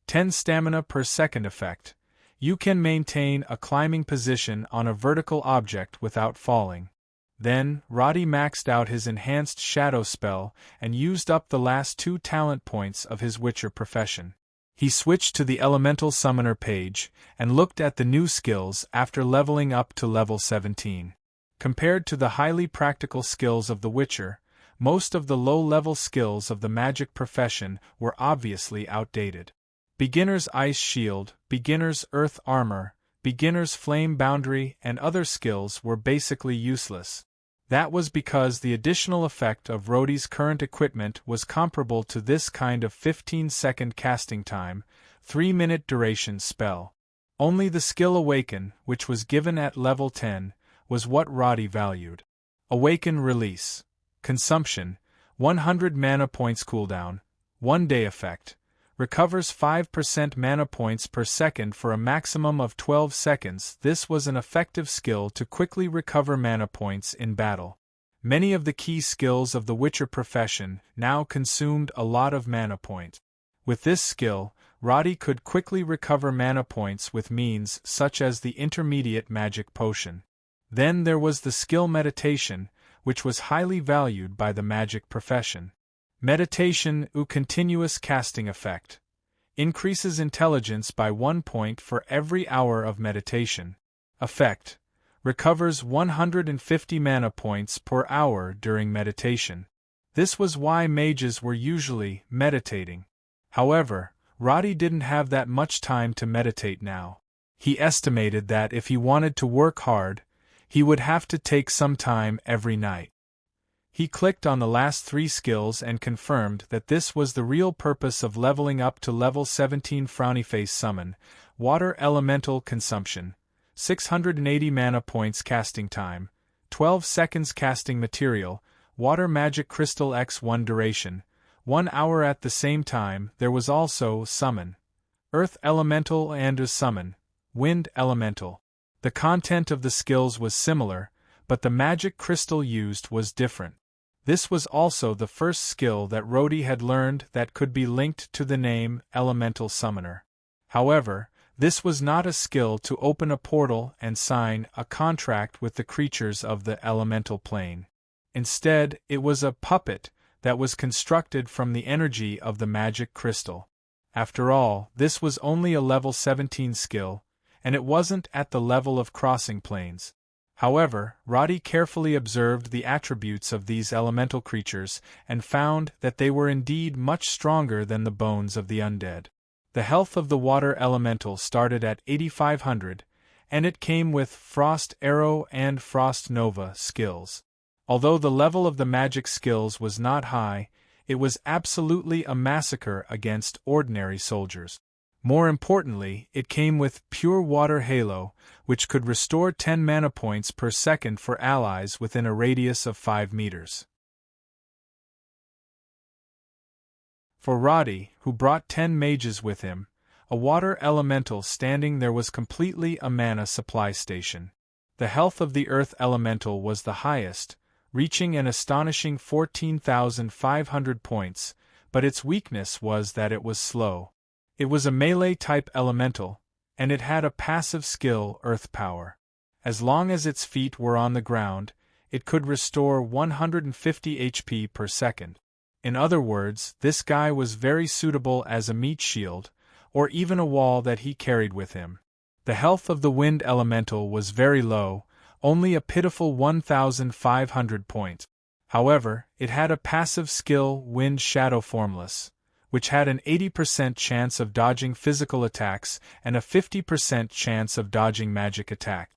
10 stamina per second effect. You can maintain a climbing position on a vertical object without falling. Then, Roddy maxed out his enhanced shadow spell and used up the last 2 talent points of his Witcher profession. He switched to the Elemental Summoner page and looked at the new skills after leveling up to level 17. Compared to the highly practical skills of the Witcher, most of the low-level skills of the magic profession were obviously outdated. Beginner's Ice Shield, Beginner's Earth Armor, Beginner's Flame Boundary, and other skills were basically useless. That was because the additional effect of Roddy's current equipment was comparable to this kind of 15-second casting time, 3-minute duration spell. Only the skill Awaken, which was given at level 10, was what Roddy valued. Awaken Release. Consumption, 100 mana points cooldown, 1-day effect. Recovers 5% mana points per second for a maximum of 12 seconds. This was an effective skill to quickly recover mana points in battle. Many of the key skills of the Witcher profession now consumed a lot of mana points. With this skill, Roddy could quickly recover mana points with means such as the Intermediate Magic Potion. Then there was the skill Meditation, which was highly valued by the magic profession. Meditation Continuous Casting Effect. Increases intelligence by 1 point for every hour of meditation. Effect. Recovers 150 mana points per hour during meditation. This was why mages were usually meditating. However, Roddy didn't have that much time to meditate now. He estimated that if he wanted to work hard, he would have to take some time every night. He clicked on the last 3 skills and confirmed that this was the real purpose of leveling up to level 17. Frownyface Summon, Water Elemental Consumption, 680 mana points casting time, 12 seconds casting material, Water Magic Crystal x1 duration, 1 hour at the same time. There was also Summon, Earth Elemental and Summon, Wind Elemental. The content of the skills was similar, but the magic crystal used was different. This was also the first skill that Roddy had learned that could be linked to the name Elemental Summoner. However, this was not a skill to open a portal and sign a contract with the creatures of the elemental plane. Instead, it was a puppet that was constructed from the energy of the magic crystal. After all, this was only a level 17 skill, and it wasn't at the level of crossing planes. However, Roddy carefully observed the attributes of these elemental creatures and found that they were indeed much stronger than the bones of the undead. The health of the water elemental started at 8500, and it came with Frost Arrow and Frost Nova skills. Although the level of the magic skills was not high, it was absolutely a massacre against ordinary soldiers. More importantly, it came with Pure Water Halo, which could restore 10 mana points per second for allies within a radius of 5 meters. For Roddy, who brought 10 mages with him, a water elemental standing there was completely a mana supply station. The health of the earth elemental was the highest, reaching an astonishing 14,500 points, but its weakness was that it was slow. It was a melee-type elemental, and it had a passive skill, Earth Power. As long as its feet were on the ground, it could restore 150 HP per second. In other words, this guy was very suitable as a meat shield, or even a wall that he carried with him. The health of the wind elemental was very low, only a pitiful 1,500 points. However, it had a passive skill, Wind Shadow Formless, which had an 80% chance of dodging physical attacks and a 50% chance of dodging magic attack.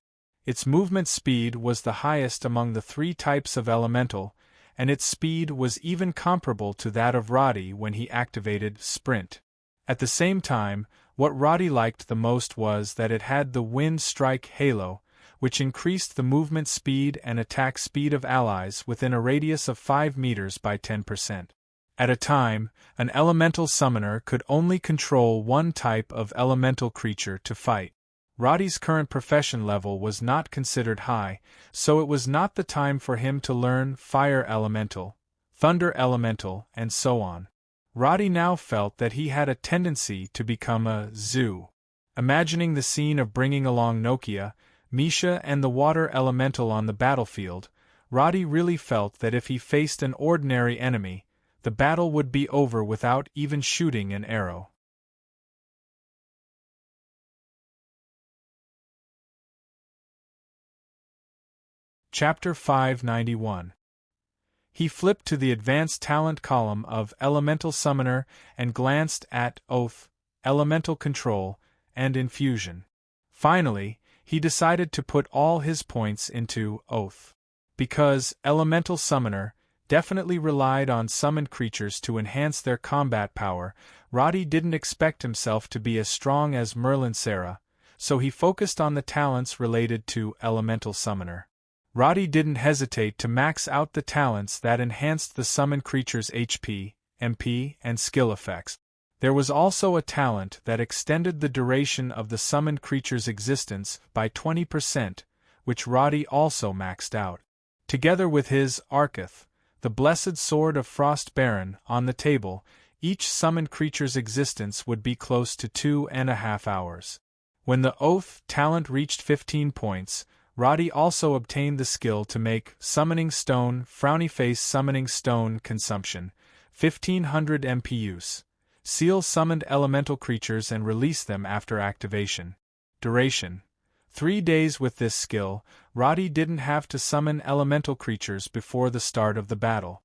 Its movement speed was the highest among the 3 types of elemental, and its speed was even comparable to that of Roddy when he activated Sprint. At the same time, what Roddy liked the most was that it had the Wind Strike Halo, which increased the movement speed and attack speed of allies within a radius of 5 meters by 10%. At a time, an elemental summoner could only control one type of elemental creature to fight. Roddy's current profession level was not considered high, so it was not the time for him to learn Fire Elemental, Thunder Elemental, and so on. Roddy now felt that he had a tendency to become a zoo. Imagining the scene of bringing along Nokia, Misha and the Water Elemental on the battlefield, Roddy really felt that if he faced an ordinary enemy, the battle would be over without even shooting an arrow. Chapter 591. He flipped to the Advanced Talent column of Elemental Summoner and glanced at Oath, Elemental Control, and Infusion. Finally, he decided to put all his points into Oath. Because Elemental Summoner definitely relied on summoned creatures to enhance their combat power, Roddy didn't expect himself to be as strong as Merlin Serra, so he focused on the talents related to Elemental Summoner. Roddy didn't hesitate to max out the talents that enhanced the summoned creature's HP, MP, and skill effects. There was also a talent that extended the duration of the summoned creature's existence by 20%, which Roddy also maxed out. Together with his Arcath, the Blessed Sword of Frost Baron, on the table, each summoned creature's existence would be close to 2.5 hours. When the Oath talent reached 15 points, Roddy also obtained the skill to make Summoning Stone Frowny Face Summoning Stone Consumption, 1500 MP use. Seal summoned elemental creatures and release them after activation. Duration: 3 days. With this skill, Roddy didn't have to summon elemental creatures before the start of the battle.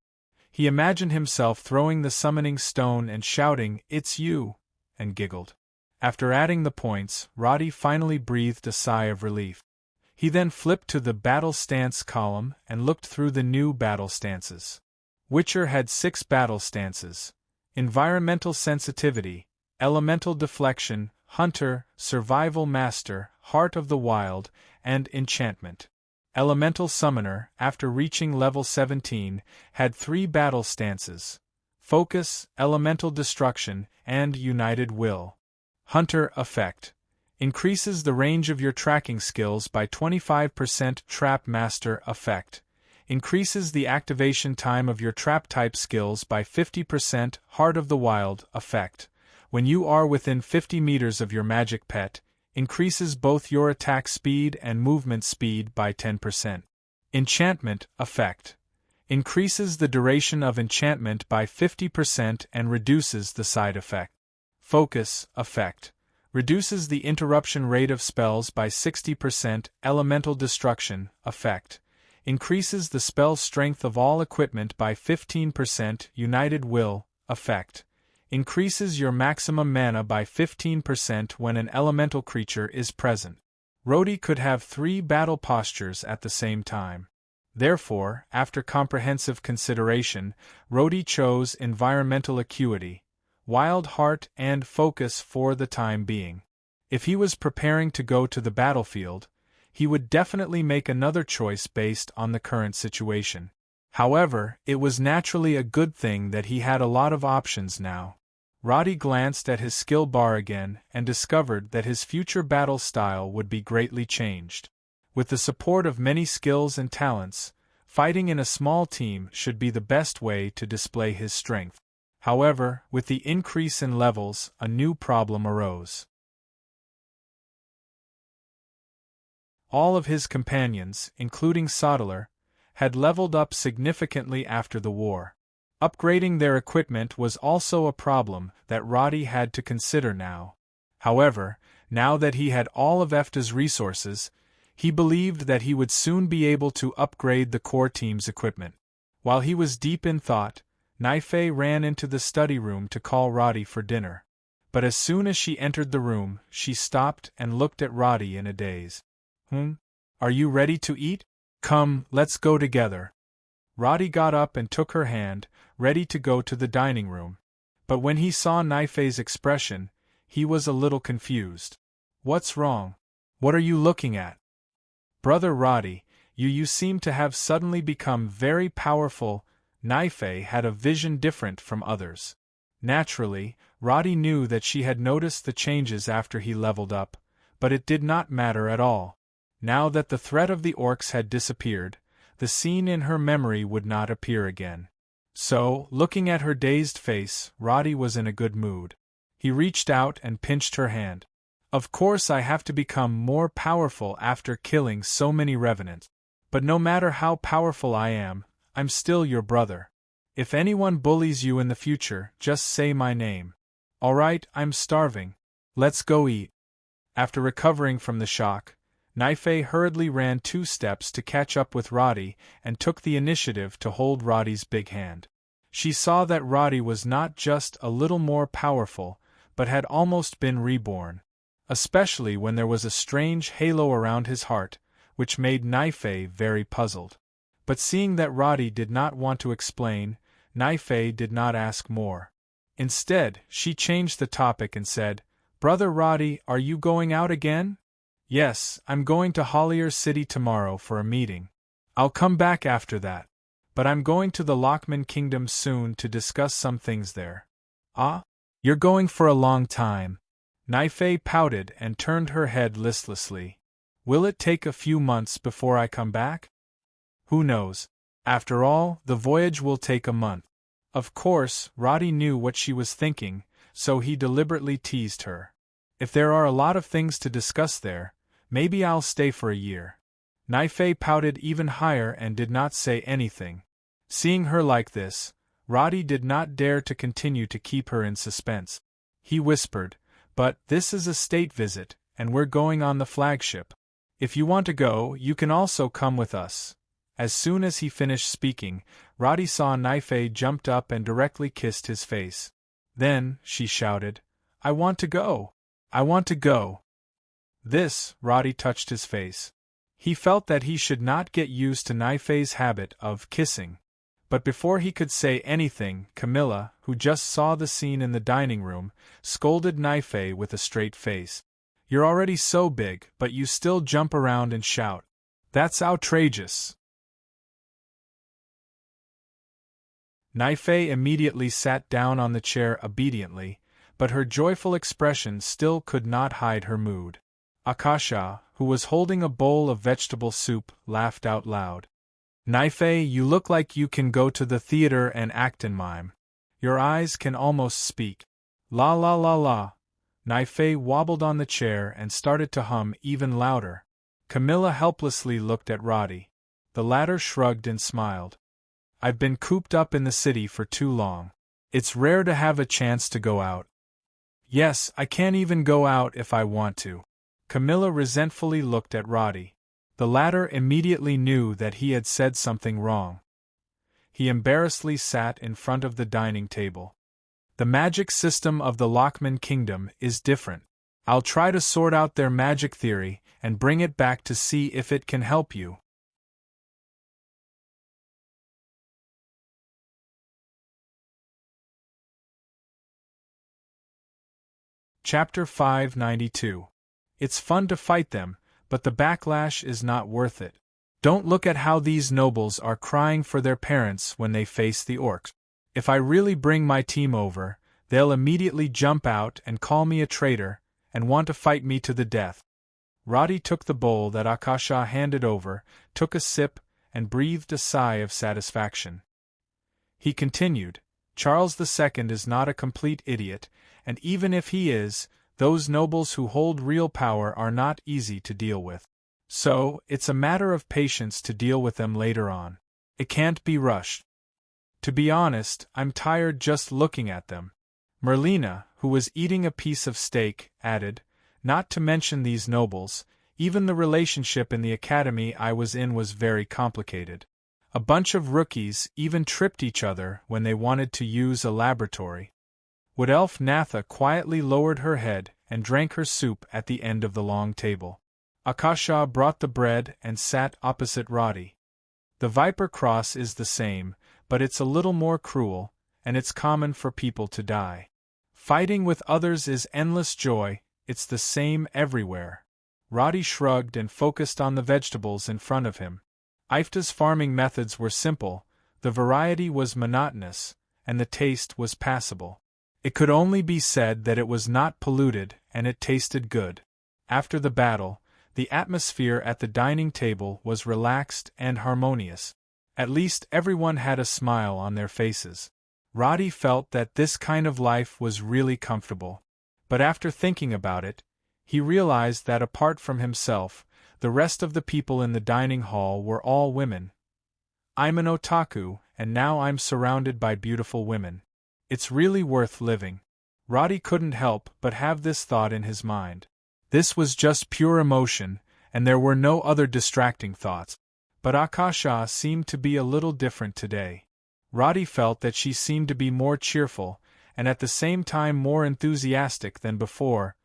He imagined himself throwing the summoning stone and shouting, "It's you!" and giggled. After adding the points, Roddy finally breathed a sigh of relief. He then flipped to the Battle Stance column and looked through the new battle stances. Witcher had 6 battle stances: Environmental Sensitivity, Elemental Deflection, Hunter, Survival Master, Heart of the Wild, and Enchantment. Elemental Summoner, after reaching level 17, had 3 battle stances: Focus, Elemental Destruction, and United Will. Hunter Effect: increases the range of your tracking skills by 25%. Trap Master Effect: increases the activation time of your trap-type skills by 50%. Heart of the Wild Effect: when you are within 50 meters of your magic pet, increases both your attack speed and movement speed by 10%. Enchantment Effect: increases the duration of enchantment by 50% and reduces the side effect. Focus Effect: reduces the interruption rate of spells by 60%. Elemental Destruction Effect: increases the spell strength of all equipment by 15%. United Will Effect: increases your maximum mana by 15% when an elemental creature is present. Roddy could have 3 battle postures at the same time. Therefore, after comprehensive consideration, Roddy chose Environmental Acuity, Wild Heart, and Focus for the time being. If he was preparing to go to the battlefield, he would definitely make another choice based on the current situation. However, it was naturally a good thing that he had a lot of options now. Roddy glanced at his skill bar again and discovered that his future battle style would be greatly changed. With the support of many skills and talents, fighting in a small team should be the best way to display his strength. However, with the increase in levels, a new problem arose. All of his companions, including Sodeler, had leveled up significantly after the war. Upgrading their equipment was also a problem that Roddy had to consider now. However, now that he had all of EFTA's resources, he believed that he would soon be able to upgrade the core team's equipment. While he was deep in thought, Naifei ran into the study room to call Roddy for dinner. But as soon as she entered the room, she stopped and looked at Roddy in a daze. Are you ready to eat? Come, let's go together. Roddy got up and took her hand, ready to go to the dining room. But when he saw Naifei's expression, he was a little confused. What's wrong? What are you looking at? Brother Roddy, you seem to have suddenly become very powerful. Naifei had a vision different from others. Naturally, Roddy knew that she had noticed the changes after he leveled up, but it did not matter at all. Now that the threat of the orcs had disappeared, the scene in her memory would not appear again. So, looking at her dazed face, Roddy was in a good mood. He reached out and pinched her hand. Of course I have to become more powerful after killing so many revenants. But no matter how powerful I am, I'm still your brother. If anyone bullies you in the future, just say my name. Alright, I'm starving. Let's go eat. After recovering from the shock, Naifei hurriedly ran 2 steps to catch up with Roddy and took the initiative to hold Roddy's big hand. She saw that Roddy was not just a little more powerful, but had almost been reborn. Especially when there was a strange halo around his heart, which made Naifei very puzzled. But seeing that Roddy did not want to explain, Naifei did not ask more. Instead, she changed the topic and said, Brother Roddy, are you going out again? Yes, I'm going to Hollier City tomorrow for a meeting. I'll come back after that. But I'm going to the Lockman Kingdom soon to discuss some things there. Ah? You're going for a long time. Naifei pouted and turned her head listlessly. Will it take a few months before I come back? Who knows? After all, the voyage will take a month. Of course, Roddy knew what she was thinking, so he deliberately teased her. If there are a lot of things to discuss there, maybe I'll stay for a year. Naifei pouted even higher and did not say anything. Seeing her like this, Roddy did not dare to continue to keep her in suspense. He whispered, But this is a state visit, and we're going on the flagship. If you want to go, you can also come with us. As soon as he finished speaking, Roddy saw Naifei jumped up and directly kissed his face. Then, she shouted, I want to go! I want to go! This, Roddy touched his face. He felt that he should not get used to Naifei's habit of kissing. But before he could say anything, Camilla, who just saw the scene in the dining room, scolded Naifei with a straight face. You're already so big, but you still jump around and shout. That's outrageous. Naifei immediately sat down on the chair obediently, but her joyful expression still could not hide her mood. Akasha, who was holding a bowl of vegetable soup, laughed out loud. Naifei, you look like you can go to the theater and act in mime. Your eyes can almost speak. La la la la. Naifei wobbled on the chair and started to hum even louder. Camilla helplessly looked at Roddy. The latter shrugged and smiled. I've been cooped up in the city for too long. It's rare to have a chance to go out. Yes, I can't even go out if I want to. Camilla resentfully looked at Roddy. The latter immediately knew that he had said something wrong. He embarrassedly sat in front of the dining table. The magic system of the Lockman Kingdom is different. I'll try to sort out their magic theory and bring it back to see if it can help you. Chapter 592. It's fun to fight them, but the backlash is not worth it. Don't look at how these nobles are crying for their parents when they face the orcs. If I really bring my team over, they'll immediately jump out and call me a traitor, and want to fight me to the death. Roddy took the bowl that Akasha handed over, took a sip, and breathed a sigh of satisfaction. He continued, Charles II is not a complete idiot, and even if he is, those nobles who hold real power are not easy to deal with. So, it's a matter of patience to deal with them later on. It can't be rushed. To be honest, I'm tired just looking at them. Merlina, who was eating a piece of steak, added, not to mention these nobles, even the relationship in the academy I was in was very complicated. A bunch of rookies even tripped each other when they wanted to use a laboratory. Wood Elf Natha quietly lowered her head and drank her soup at the end of the long table. Akasha brought the bread and sat opposite Roddy. The Viper Cross is the same, but it's a little more cruel, and it's common for people to die. Fighting with others is endless joy, it's the same everywhere. Roddy shrugged and focused on the vegetables in front of him. Ifta's farming methods were simple, the variety was monotonous, and the taste was passable. It could only be said that it was not polluted, and it tasted good. After the battle, the atmosphere at the dining table was relaxed and harmonious. At least everyone had a smile on their faces. Roddy felt that this kind of life was really comfortable. But after thinking about it, he realized that apart from himself, the rest of the people in the dining hall were all women. I'm an otaku, and now I'm surrounded by beautiful women. It's really worth living. Roddy couldn't help but have this thought in his mind. This was just pure emotion, and there were no other distracting thoughts. But Akasha seemed to be a little different today. Roddy felt that she seemed to be more cheerful, and at the same time more enthusiastic than before.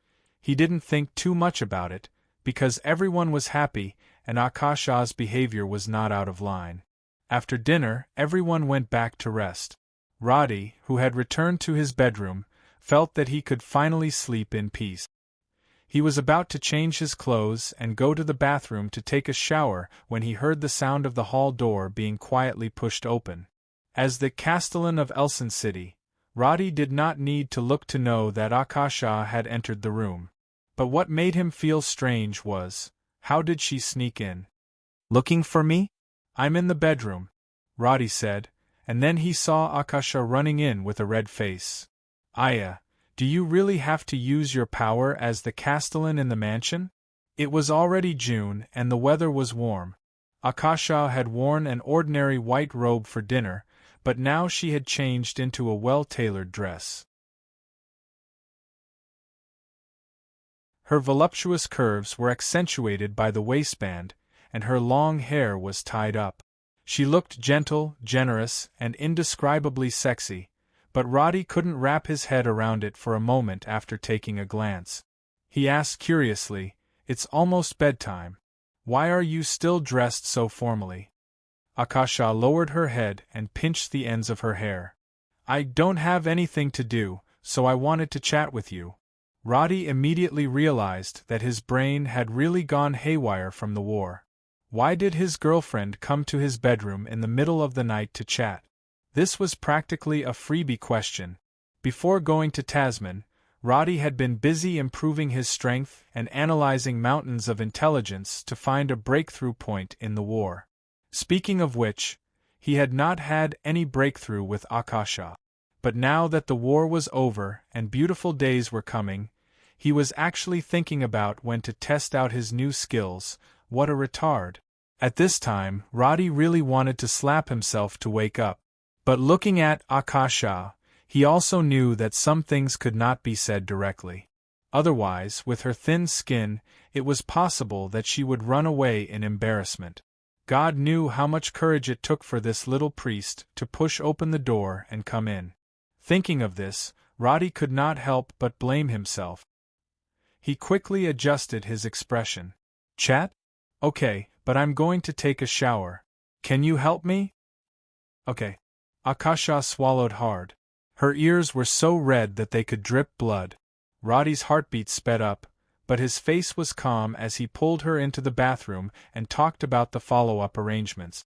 He didn't think too much about it, because everyone was happy and Akasha's behavior was not out of line. After dinner, everyone went back to rest. Roddy, who had returned to his bedroom, felt that he could finally sleep in peace. He was about to change his clothes and go to the bathroom to take a shower when he heard the sound of the hall door being quietly pushed open. As the Castellan of Elson City, Roddy did not need to look to know that Akasha had entered the room. But what made him feel strange was, how did she sneak in? Looking for me? I'm in the bedroom, Roddy said, and then he saw Akasha running in with a red face. Aya, do you really have to use your power as the Castellan in the mansion? It was already June and the weather was warm. Akasha had worn an ordinary white robe for dinner, but now she had changed into a well-tailored dress. Her voluptuous curves were accentuated by the waistband, and her long hair was tied up. She looked gentle, generous, and indescribably sexy, but Roddy couldn't wrap his head around it for a moment after taking a glance. He asked curiously, "It's almost bedtime. Why are you still dressed so formally?" Akasha lowered her head and pinched the ends of her hair. "I don't have anything to do, so I wanted to chat with you." Roddy immediately realized that his brain had really gone haywire from the war. Why did his girlfriend come to his bedroom in the middle of the night to chat? This was practically a freebie question. Before going to Tasman, Roddy had been busy improving his strength and analyzing mountains of intelligence to find a breakthrough point in the war. Speaking of which, he had not had any breakthrough with Akasha. But now that the war was over and beautiful days were coming, he was actually thinking about when to test out his new skills. What a retard. At this time, Roddy really wanted to slap himself to wake up. But looking at Akasha, he also knew that some things could not be said directly. Otherwise, with her thin skin, it was possible that she would run away in embarrassment. God knew how much courage it took for this little priest to push open the door and come in. Thinking of this, Roddy could not help but blame himself. He quickly adjusted his expression. "Chat? Okay, but I'm going to take a shower. Can you help me?" "Okay." Akasha swallowed hard. Her ears were so red that they could drip blood. Roddy's heartbeat sped up, but his face was calm as he pulled her into the bathroom and talked about the follow-up arrangements.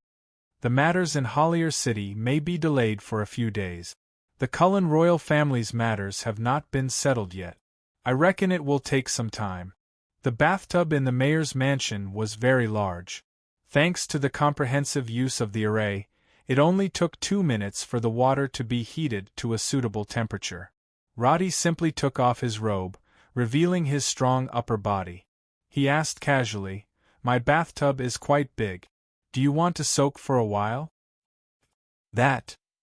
The matters in Hollier City may be delayed for a few days. The Cullen royal family's matters have not been settled yet. I reckon it will take some time. The bathtub in the mayor's mansion was very large. Thanks to the comprehensive use of the array, It only took 2 minutes for the water to be heated to a suitable temperature. Roddy simply took off his robe, revealing his strong upper body. He asked casually, "My bathtub is quite big. Do you want to soak for a while?"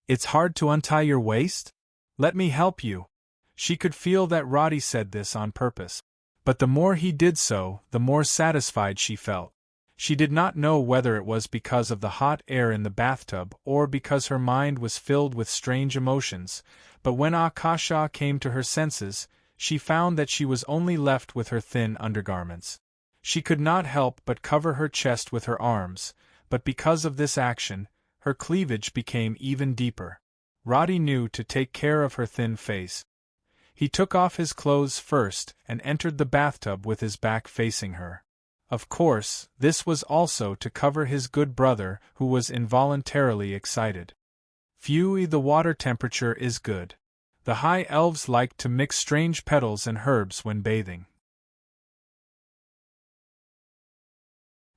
It's hard to untie your waist? Let me help you." She could feel that Roddy said this on purpose. But the more he did so, the more satisfied she felt. She did not know whether it was because of the hot air in the bathtub or because her mind was filled with strange emotions, but when Akasha came to her senses, she found that she was only left with her thin undergarments. She could not help but cover her chest with her arms, but because of this action, her cleavage became even deeper. Roddy knew to take care of her thin face. He took off his clothes first and entered the bathtub with his back facing her. Of course, this was also to cover his good brother, who was involuntarily excited. Phew, the water temperature is good. The high elves like to mix strange petals and herbs when bathing.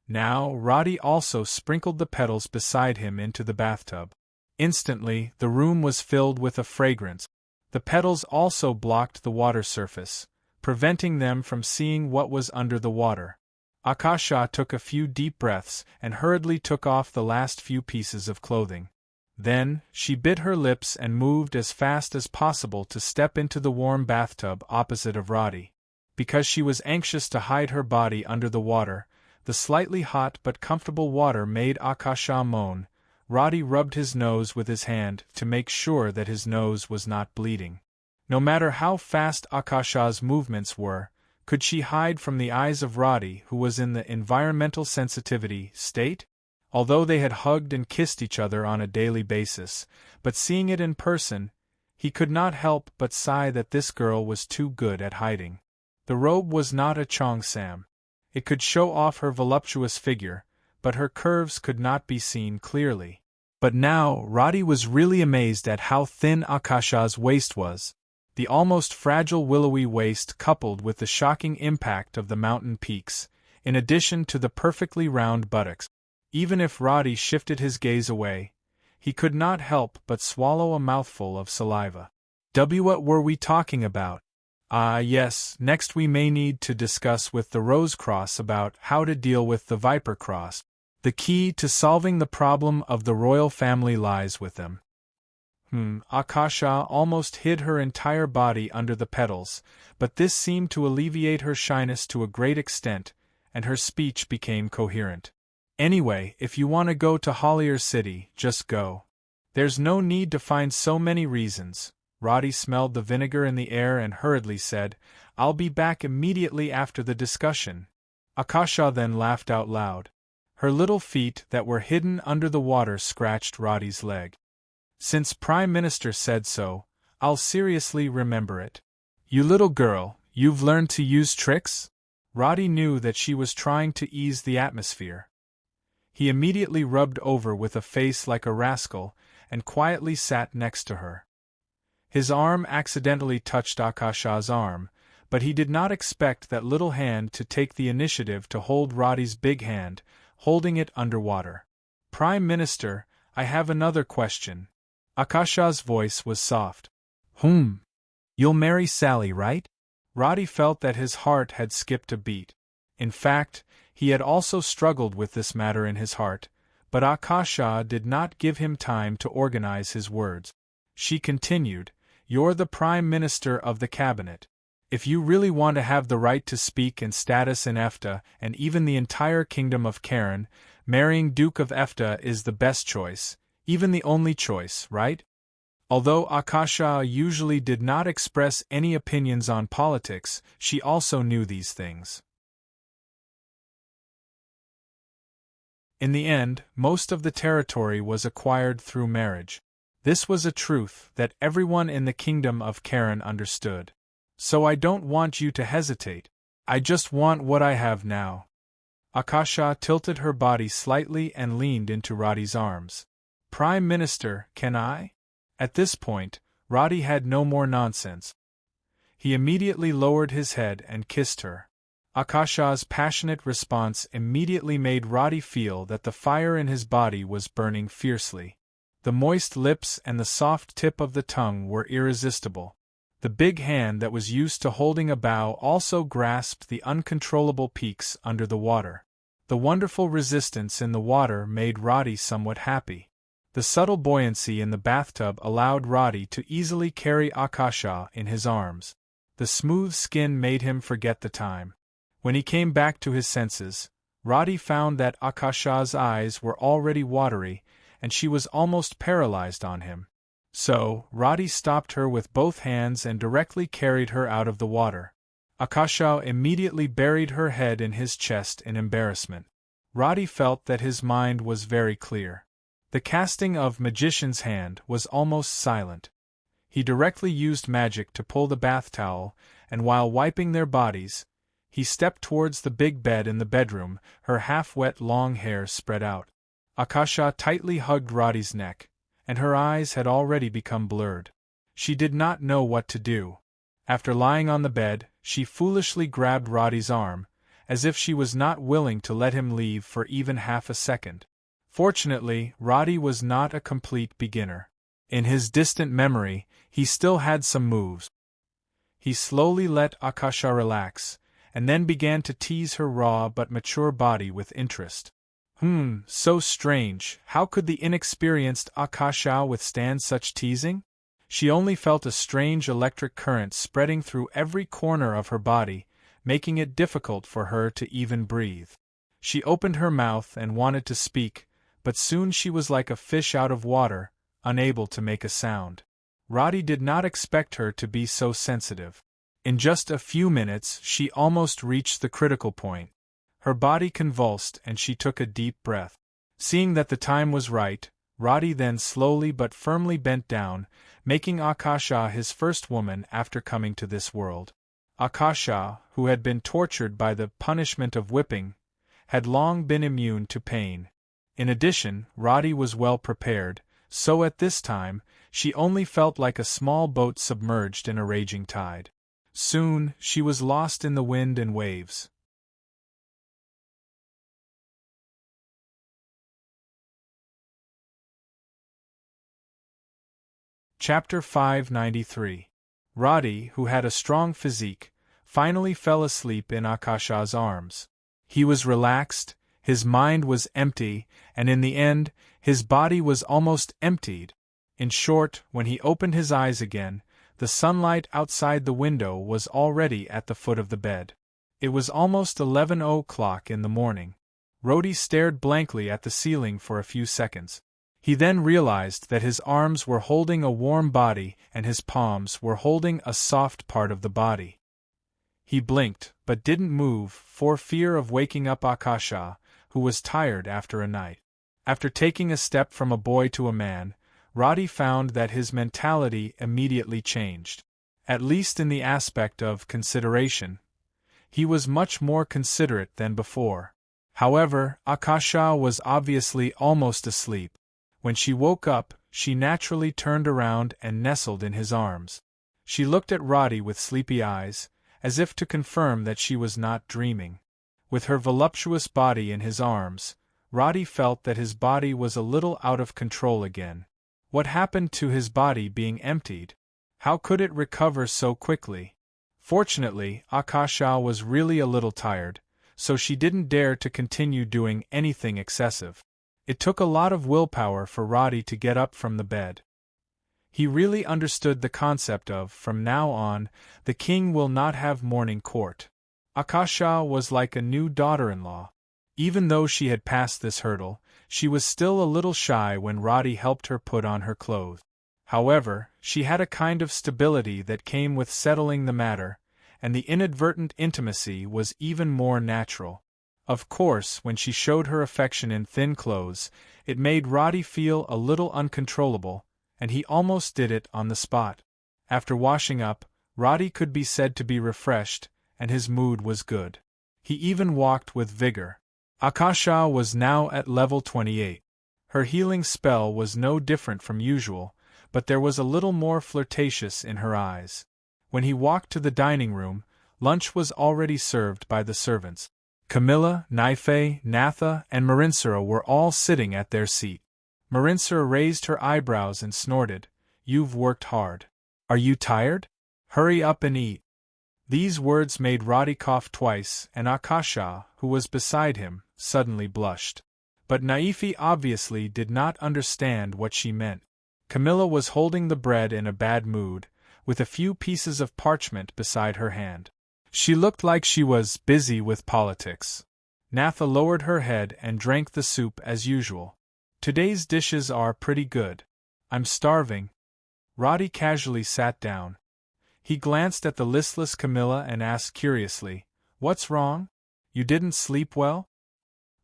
Now, Roddy also sprinkled the petals beside him into the bathtub. Instantly, the room was filled with a fragrance. The petals also blocked the water surface, preventing them from seeing what was under the water. Akasha took a few deep breaths and hurriedly took off the last few pieces of clothing. Then, she bit her lips and moved as fast as possible to step into the warm bathtub opposite of Roddy. Because she was anxious to hide her body under the water, the slightly hot but comfortable water made Akasha moan. Roddy rubbed his nose with his hand to make sure that his nose was not bleeding. No matter how fast Akasha's movements were, could she hide from the eyes of Roddy, who was in the environmental sensitivity state? Although they had hugged and kissed each other on a daily basis, but seeing it in person, he could not help but sigh that this girl was too good at hiding. The robe was not a cheongsam. It could show off her voluptuous figure, but her curves could not be seen clearly. But now, Roddy was really amazed at how thin Akasha's waist was. The almost fragile willowy waist coupled with the shocking impact of the mountain peaks, in addition to the perfectly round buttocks. Even if Roddy shifted his gaze away, he could not help but swallow a mouthful of saliva. What were we talking about? Yes, next we may need to discuss with the Rose Cross about how to deal with the Viper Cross. The key to solving the problem of the royal family lies with them. Akasha almost hid her entire body under the petals, but this seemed to alleviate her shyness to a great extent, and her speech became coherent. Anyway, if you want to go to Hollier City, just go. There's no need to find so many reasons. Roddy smelled the vinegar in the air and hurriedly said, "I'll be back immediately after the discussion." Akasha then laughed out loud. Her little feet that were hidden under the water scratched Roddy's leg. "Since Prime Minister said so, I'll seriously remember it." "You little girl, you've learned to use tricks?" Roddy knew that she was trying to ease the atmosphere. He immediately rubbed over with a face like a rascal and quietly sat next to her. His arm accidentally touched Akasha's arm, but he did not expect that little hand to take the initiative to hold Roddy's big hand, holding it underwater. "Prime Minister, I have another question." Akasha's voice was soft. You'll marry Sally, right?" Roddy felt that his heart had skipped a beat. In fact, he had also struggled with this matter in his heart, but Akasha did not give him time to organize his words. She continued, "You're the Prime Minister of the Cabinet. If you really want to have the right to speak and status in Efta and even the entire kingdom of Karen, marrying Duke of Efta is the best choice, even the only choice, right?" Although Akasha usually did not express any opinions on politics, she also knew these things. In the end, most of the territory was acquired through marriage. This was a truth that everyone in the kingdom of Karen understood. "So I don't want you to hesitate. I just want what I have now." Akasha tilted her body slightly and leaned into Roddy's arms. "Prime Minister, can I?" At this point, Roddy had no more nonsense. He immediately lowered his head and kissed her. Akasha's passionate response immediately made Roddy feel that the fire in his body was burning fiercely. The moist lips and the soft tip of the tongue were irresistible. The big hand that was used to holding a bow also grasped the uncontrollable peaks under the water. The wonderful resistance in the water made Roddy somewhat happy. The subtle buoyancy in the bathtub allowed Roddy to easily carry Akasha in his arms. The smooth skin made him forget the time. When he came back to his senses, Roddy found that Akasha's eyes were already watery, and she was almost paralyzed on him. So, Roddy stopped her with both hands and directly carried her out of the water. Akasha immediately buried her head in his chest in embarrassment. Roddy felt that his mind was very clear. The casting of Magician's Hand was almost silent. He directly used magic to pull the bath towel, and while wiping their bodies, he stepped towards the big bed in the bedroom, her half-wet long hair spread out. Akasha tightly hugged Roddy's neck, and her eyes had already become blurred. She did not know what to do. After lying on the bed, she foolishly grabbed Roddy's arm, as if she was not willing to let him leave for even half a second. Fortunately, Roddy was not a complete beginner. In his distant memory, he still had some moves. He slowly let Akasha relax, and then began to tease her raw but mature body with interest. So strange, how could the inexperienced Akasha withstand such teasing? She only felt a strange electric current spreading through every corner of her body, making it difficult for her to even breathe. She opened her mouth and wanted to speak, but soon she was like a fish out of water, unable to make a sound. Roddy did not expect her to be so sensitive. In just a few minutes she almost reached the critical point. Her body convulsed and she took a deep breath. Seeing that the time was right, Roddy then slowly but firmly bent down, making Akasha his first woman after coming to this world. Akasha, who had been tortured by the punishment of whipping, had long been immune to pain. In addition, Roddy was well prepared, so at this time, she only felt like a small boat submerged in a raging tide. Soon, she was lost in the wind and waves. Chapter 593. Roddy, who had a strong physique, finally fell asleep in Akasha's arms. He was relaxed, his mind was empty, and in the end, his body was almost emptied. In short, when he opened his eyes again, the sunlight outside the window was already at the foot of the bed. It was almost 11 o'clock in the morning. Roddy stared blankly at the ceiling for a few seconds. He then realized that his arms were holding a warm body and his palms were holding a soft part of the body. He blinked, but didn't move for fear of waking up Akasha, who was tired after a night. After taking a step from a boy to a man, Roddy found that his mentality immediately changed. At least in the aspect of consideration. He was much more considerate than before. However, Akasha was obviously almost asleep. When she woke up, she naturally turned around and nestled in his arms. She looked at Roddy with sleepy eyes, as if to confirm that she was not dreaming. With her voluptuous body in his arms, Roddy felt that his body was a little out of control again. What happened to his body being emptied? How could it recover so quickly? Fortunately, Akasha was really a little tired, so she didn't dare to continue doing anything excessive. It took a lot of willpower for Roddy to get up from the bed. He really understood the concept of, from now on, the king will not have morning court. Akasha was like a new daughter-in-law. Even though she had passed this hurdle, she was still a little shy when Roddy helped her put on her clothes. However, she had a kind of stability that came with settling the matter, and the inadvertent intimacy was even more natural. Of course, when she showed her affection in thin clothes, it made Roddy feel a little uncontrollable, and he almost did it on the spot. After washing up, Roddy could be said to be refreshed, and his mood was good. He even walked with vigor. Akasha was now at level 28. Her healing spell was no different from usual, but there was a little more flirtatious in her eyes. When he walked to the dining room, lunch was already served by the servants. Camilla, Naife, Natha, and Marinsura were all sitting at their seat. Marinsur raised her eyebrows and snorted. You've worked hard. Are you tired? Hurry up and eat. These words made Roddy cough twice, and Akasha, who was beside him, suddenly blushed. But Naifi obviously did not understand what she meant. Camilla was holding the bread in a bad mood, with a few pieces of parchment beside her hand. She looked like she was busy with politics. Natha lowered her head and drank the soup as usual. Today's dishes are pretty good. I'm starving. Roddy casually sat down. He glanced at the listless Camilla and asked curiously, What's wrong? You didn't sleep well?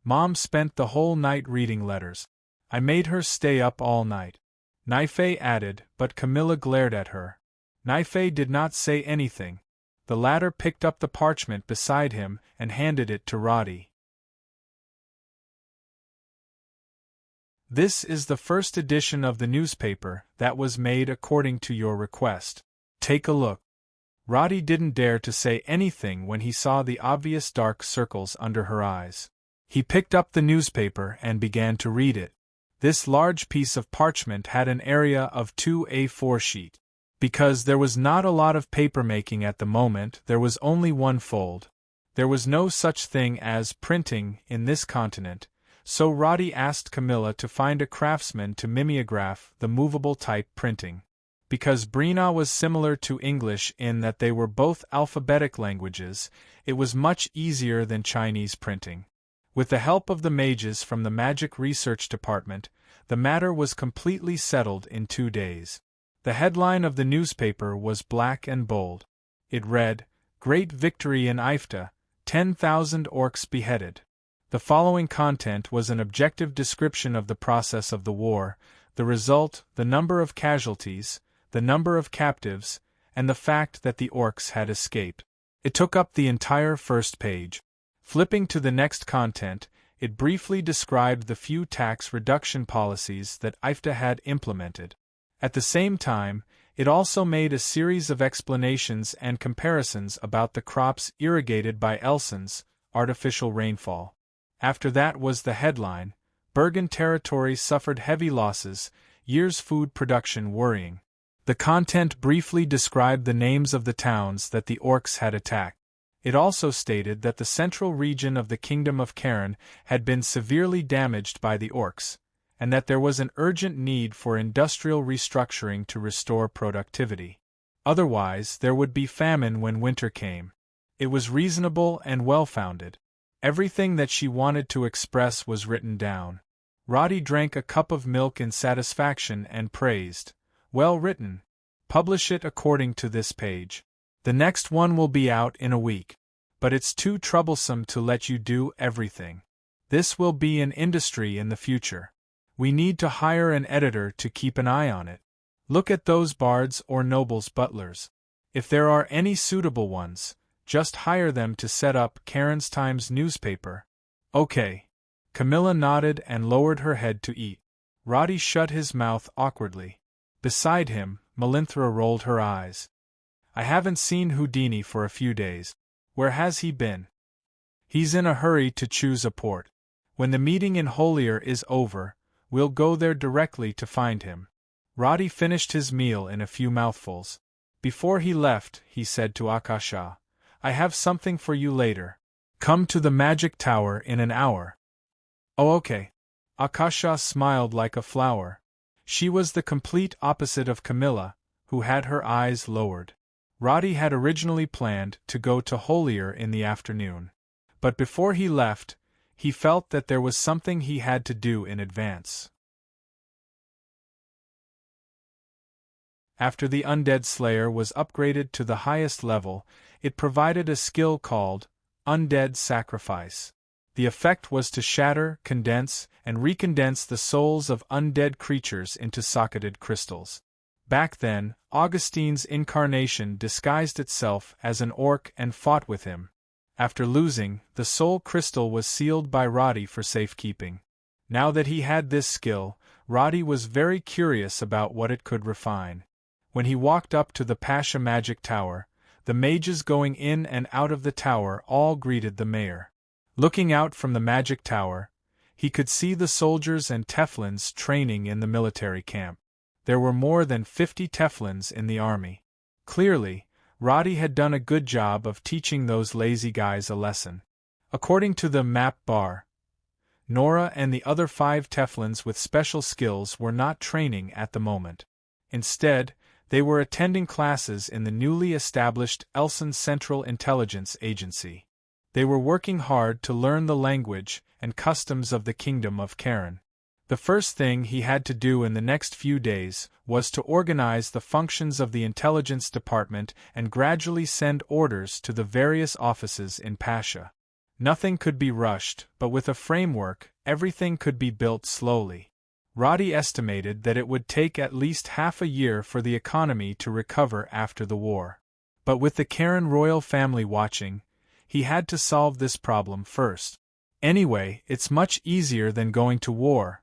Mom spent the whole night reading letters. I made her stay up all night. Naife added, but Camilla glared at her. Naife did not say anything. The latter picked up the parchment beside him and handed it to Roddy. This is the first edition of the newspaper that was made according to your request. Take a look. Roddy didn't dare to say anything when he saw the obvious dark circles under her eyes. He picked up the newspaper and began to read it. This large piece of parchment had an area of 2 A4 sheet. Because there was not a lot of papermaking at the moment, there was only one fold. There was no such thing as printing in this continent, so Roddy asked Camilla to find a craftsman to mimeograph the movable type printing. Because Brina was similar to English in that they were both alphabetic languages, it was much easier than Chinese printing. With the help of the mages from the Magic Research Department, the matter was completely settled in 2 days. The headline of the newspaper was black and bold. It read, Great Victory in Ifta, 10,000 orcs beheaded. The following content was an objective description of the process of the war, the result, the number of casualties, the number of captives, and the fact that the orcs had escaped. It took up the entire first page. Flipping to the next content, it briefly described the few tax reduction policies that Ifta had implemented. At the same time, it also made a series of explanations and comparisons about the crops irrigated by Elson's artificial rainfall. After that was the headline, Bergen territory suffered heavy losses, year's food production worrying. The content briefly described the names of the towns that the orcs had attacked. It also stated that the central region of the Kingdom of Cairn had been severely damaged by the orcs, and that there was an urgent need for industrial restructuring to restore productivity. Otherwise, there would be famine when winter came. It was reasonable and well-founded. Everything that she wanted to express was written down. Roddy drank a cup of milk in satisfaction and praised, Well written. Publish it according to this page. The next one will be out in a week. But it's too troublesome to let you do everything. This will be an industry in the future. We need to hire an editor to keep an eye on it. Look at those bards or nobles' butlers. If there are any suitable ones, just hire them to set up Karen's Times newspaper. Okay. Camilla nodded and lowered her head to eat. Roddy shut his mouth awkwardly. Beside him, Melinthra rolled her eyes. I haven't seen Houdini for a few days. Where has he been? He's in a hurry to choose a port. When the meeting in Holier is over, we'll go there directly to find him. Roddy finished his meal in a few mouthfuls. Before he left, he said to Akasha, I have something for you later. Come to the magic tower in an hour. Oh, okay. Akasha smiled like a flower. She was the complete opposite of Camilla, who had her eyes lowered. Roddy had originally planned to go to Holier in the afternoon. But before he left, he felt that there was something he had to do in advance. After the Undead Slayer was upgraded to the highest level, it provided a skill called Undead Sacrifice. The effect was to shatter, condense, and recondense the souls of undead creatures into socketed crystals. Back then, Augustine's incarnation disguised itself as an orc and fought with him. After losing, the soul crystal was sealed by Roddy for safekeeping. Now that he had this skill, Roddy was very curious about what it could refine. When he walked up to the Pasha Magic Tower, the mages going in and out of the tower all greeted the mayor. Looking out from the magic tower, He could see the soldiers and Teflons training in the military camp. There were more than 50 Teflons in the army. Clearly, Roddy had done a good job of teaching those lazy guys a lesson. According to the map bar, Nora and the other 5 Teflons with special skills were not training at the moment. Instead, they were attending classes in the newly established Elson Central Intelligence Agency. They were working hard to learn the language and customs of the Kingdom of Karen. The first thing he had to do in the next few days was to organize the functions of the intelligence department and gradually send orders to the various offices in Pasha. Nothing could be rushed, but with a framework, everything could be built slowly. Roddy estimated that it would take at least half a year for the economy to recover after the war. But with the Karen royal family watching, he had to solve this problem first. Anyway, it's much easier than going to war,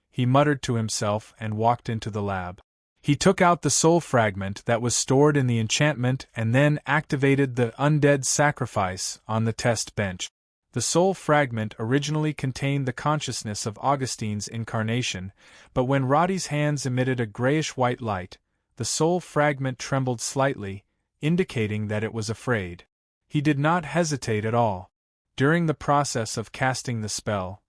he muttered to himself and walked into the lab. He took out the soul fragment that was stored in the enchantment and then activated the undead sacrifice on the test bench. The soul fragment originally contained the consciousness of Augustine's incarnation, but when Roddy's hands emitted a grayish-white light, the soul fragment trembled slightly, indicating that it was afraid. He did not hesitate at all. During the process of casting the spell,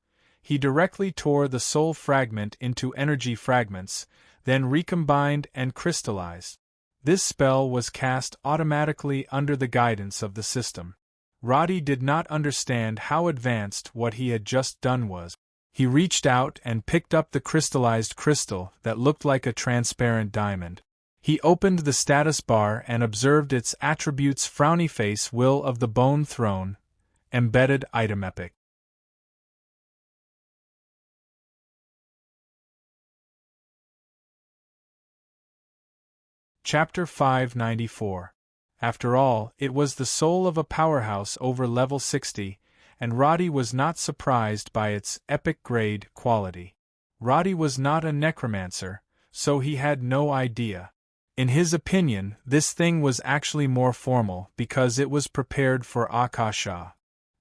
he directly tore the soul fragment into energy fragments, then recombined and crystallized. This spell was cast automatically under the guidance of the system. Roddy did not understand how advanced what he had just done was. He reached out and picked up the crystallized crystal that looked like a transparent diamond. He opened the status bar and observed its attributes: frowny face, will of the bone throne, embedded item epic. Chapter 594. After all, it was the soul of a powerhouse over level 60, and Roddy was not surprised by its epic-grade quality. Roddy was not a necromancer, so he had no idea. In his opinion, this thing was actually more formal because it was prepared for Akasha.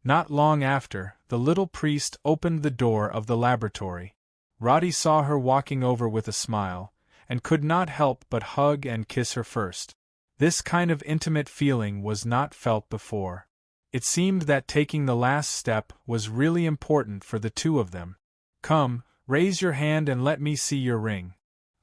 Not long after, the little priest opened the door of the laboratory. Roddy saw her walking over with a smile, and could not help but hug and kiss her first. This kind of intimate feeling was not felt before. It seemed that taking the last step was really important for the two of them. "Come, raise your hand and let me see your ring."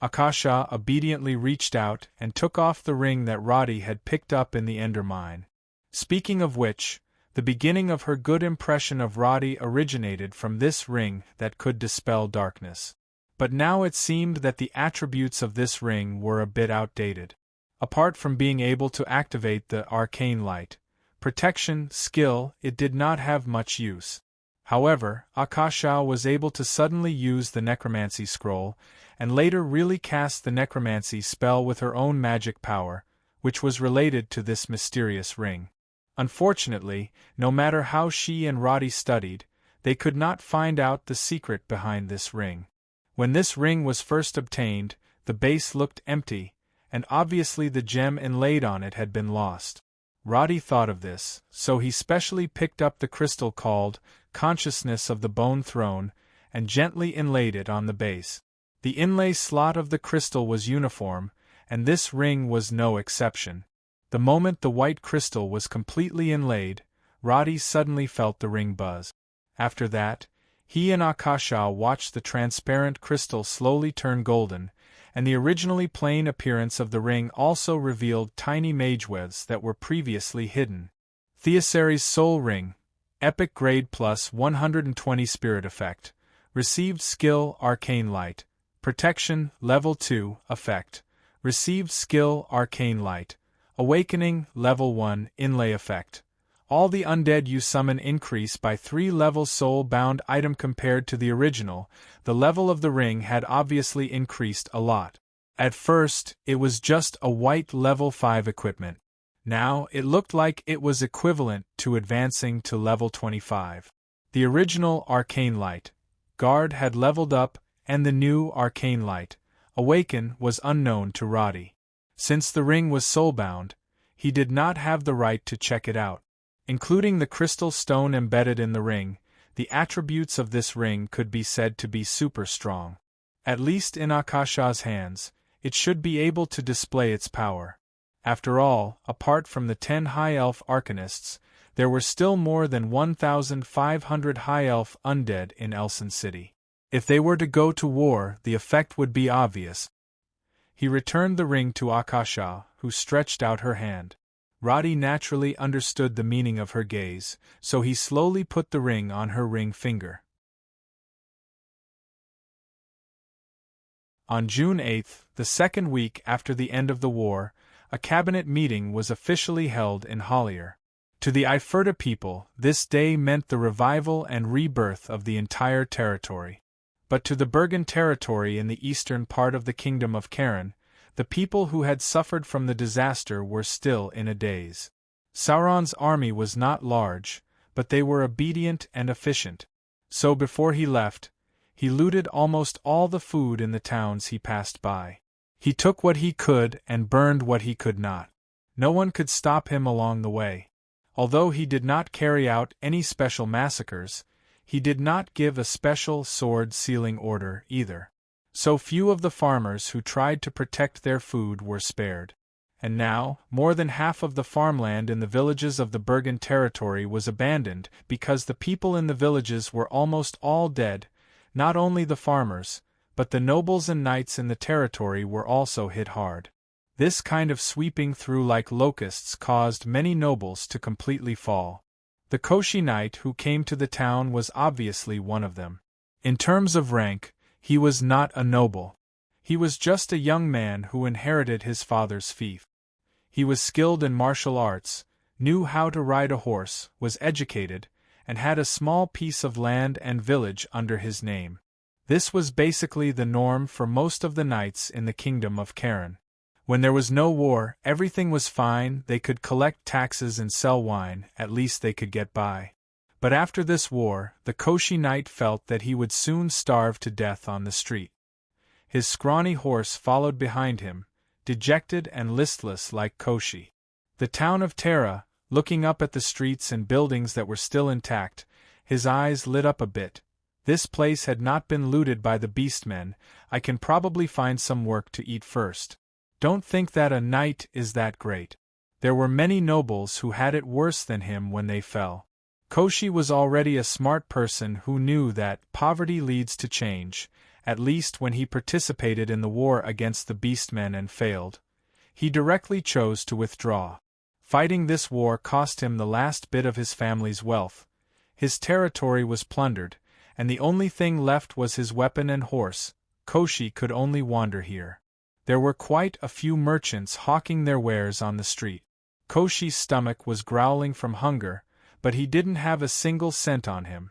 Akasha obediently reached out and took off the ring that Roddy had picked up in the Ender Mine. Speaking of which, the beginning of her good impression of Roddy originated from this ring that could dispel darkness. But now it seemed that the attributes of this ring were a bit outdated. Apart from being able to activate the arcane light, protection, skill, it did not have much use. However, Akasha was able to suddenly use the necromancy scroll, and later really cast the necromancy spell with her own magic power, which was related to this mysterious ring. Unfortunately, no matter how she and Roddy studied, they could not find out the secret behind this ring. When this ring was first obtained, the base looked empty, and obviously the gem inlaid on it had been lost. Roddy thought of this, so he specially picked up the crystal called Consciousness of the Bone Throne and gently inlaid it on the base. The inlay slot of the crystal was uniform, and this ring was no exception. The moment the white crystal was completely inlaid, Roddy suddenly felt the ring buzz. After that, he and Akasha watched the transparent crystal slowly turn golden, and the originally plain appearance of the ring also revealed tiny magewebs that were previously hidden. Theosary's Soul Ring, Epic Grade plus 120 Spirit Effect, received Skill Arcane Light, Protection Level 2 Effect, received Skill Arcane Light, Awakening Level 1 Inlay Effect. All the undead you summon increase by 3 levels. Soul-bound item compared to the original, the level of the ring had obviously increased a lot. At first, it was just a white level 5 equipment. Now, it looked like it was equivalent to advancing to level 25. The original Arcane Light, Guard, had leveled up, and the new Arcane Light, Awaken, was unknown to Roddy. Since the ring was soul-bound, he did not have the right to check it out. Including the crystal stone embedded in the ring, The attributes of this ring could be said to be super strong. At least in Akasha's hands, it should be able to display its power. After all, apart from the 10 High Elf Arcanists, there were still more than 1,500 High Elf undead in Elson City. If they were to go to war, the effect would be obvious. He returned the ring to Akasha, who stretched out her hand. Roddy naturally understood the meaning of her gaze, so he slowly put the ring on her ring finger. On June 8, the second week after the end of the war, a cabinet meeting was officially held in Hollier. To the Iferta people, this day meant the revival and rebirth of the entire territory. But to the Bergen territory in the eastern part of the Kingdom of Karen, the people who had suffered from the disaster were still in a daze. Sauron's army was not large, but they were obedient and efficient. So before he left, he looted almost all the food in the towns he passed by. He took what he could and burned what he could not. No one could stop him along the way. Although he did not carry out any special massacres, he did not give a special sword sealing order either. So few of the farmers who tried to protect their food were spared. And now, more than half of the farmland in the villages of the Bergen territory was abandoned because the people in the villages were almost all dead. Not only the farmers, but the nobles and knights in the territory were also hit hard. This kind of sweeping through like locusts caused many nobles to completely fall. The Koshi knight who came to the town was obviously one of them. In terms of rank, he was not a noble. He was just a young man who inherited his father's fief. He was skilled in martial arts, knew how to ride a horse, was educated, and had a small piece of land and village under his name. This was basically the norm for most of the knights in the Kingdom of Karen. When there was no war, everything was fine, they could collect taxes and sell wine, at least they could get by. But after this war, the Koshi knight felt that he would soon starve to death on the street. His scrawny horse followed behind him, dejected and listless like Koshi. The town of Terra, looking up at the streets and buildings that were still intact, his eyes lit up a bit. This place had not been looted by the beastmen. I can probably find some work to eat first. Don't think that a knight is that great. There were many nobles who had it worse than him when they fell. Koshi was already a smart person who knew that poverty leads to change, at least when he participated in the war against the beastmen and failed. He directly chose to withdraw. Fighting this war cost him the last bit of his family's wealth. His territory was plundered, and the only thing left was his weapon and horse. Koshi could only wander here. There were quite a few merchants hawking their wares on the street. Koshi's stomach was growling from hunger, but he didn't have a single cent on him.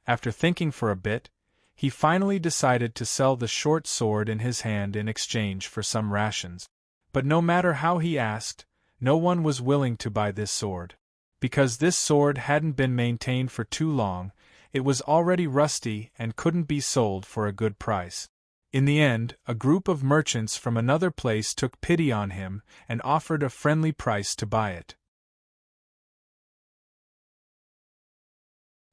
After thinking for a bit, he finally decided to sell the short sword in his hand in exchange for some rations. But no matter how he asked, no one was willing to buy this sword. Because this sword hadn't been maintained for too long, it was already rusty and couldn't be sold for a good price. In the end, a group of merchants from another place took pity on him and offered a friendly price to buy it.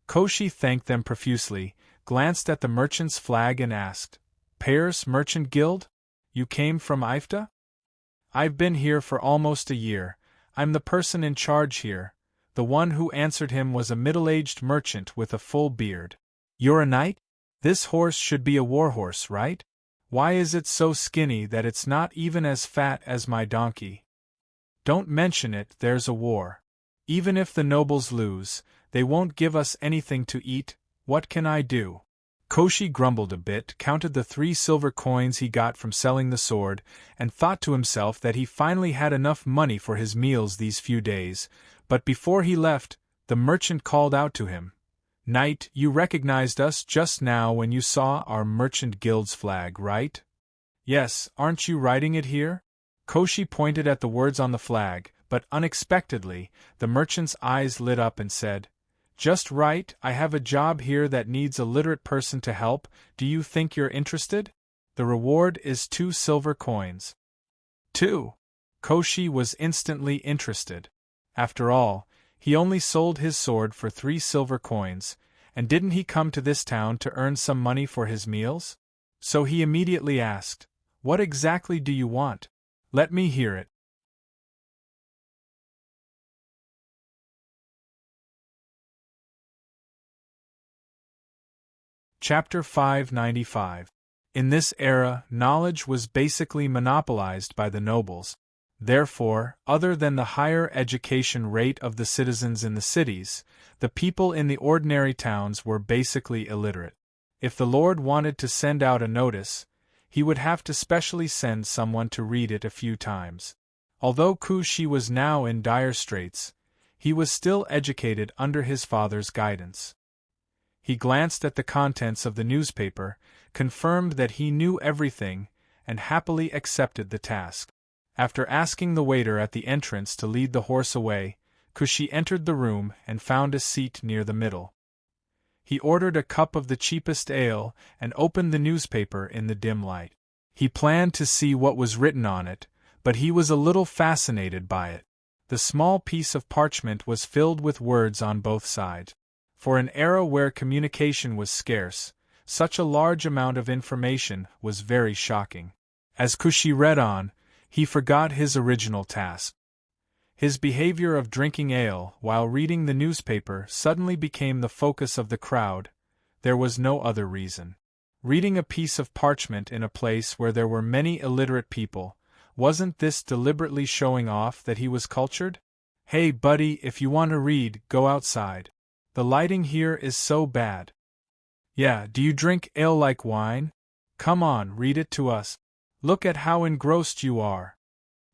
Koshi thanked them profusely, glanced at the merchant's flag and asked, "Pears Merchant Guild? You came from Ifta?" "I've been here for almost a year. I'm the person in charge here." The one who answered him was a middle-aged merchant with a full beard. "You're a knight? This horse should be a warhorse, right? Why is it so skinny that it's not even as fat as my donkey?" "Don't mention it, there's a war. Even if the nobles lose, they won't give us anything to eat. What can I do?" Koshi grumbled a bit, counted the 3 silver coins he got from selling the sword, and thought to himself that he finally had enough money for his meals these few days. But before he left, the merchant called out to him, "Knight, you recognized us just now when you saw our merchant guild's flag, right?" "Yes, aren't you riding it here?" Koshi pointed at the words on the flag, but unexpectedly, the merchant's eyes lit up and said, "Just right, I have a job here that needs a literate person to help. Do you think you're interested? The reward is 2 silver coins." 2. Koshi was instantly interested. After all, he only sold his sword for 3 silver coins, and didn't he come to this town to earn some money for his meals? So he immediately asked, "What exactly do you want? Let me hear it." Chapter 595. In this era, knowledge was basically monopolized by the nobles. Therefore, other than the higher education rate of the citizens in the cities, the people in the ordinary towns were basically illiterate. If the Lord wanted to send out a notice, he would have to specially send someone to read it a few times. Although Kushi was now in dire straits, he was still educated under his father's guidance. He glanced at the contents of the newspaper, confirmed that he knew everything, and happily accepted the task. After asking the waiter at the entrance to lead the horse away, Kushi entered the room and found a seat near the middle. He ordered a cup of the cheapest ale and opened the newspaper in the dim light. He planned to see what was written on it, but he was a little fascinated by it. The small piece of parchment was filled with words on both sides. For an era where communication was scarce, such a large amount of information was very shocking. As Kushi read on, he forgot his original task. His behavior of drinking ale while reading the newspaper suddenly became the focus of the crowd. There was no other reason. Reading a piece of parchment in a place where there were many illiterate people, wasn't this deliberately showing off that he was cultured? "Hey buddy, if you want to read, go outside. The lighting here is so bad." "Yeah, do you drink ale like wine? Come on, read it to us. Look at how engrossed you are."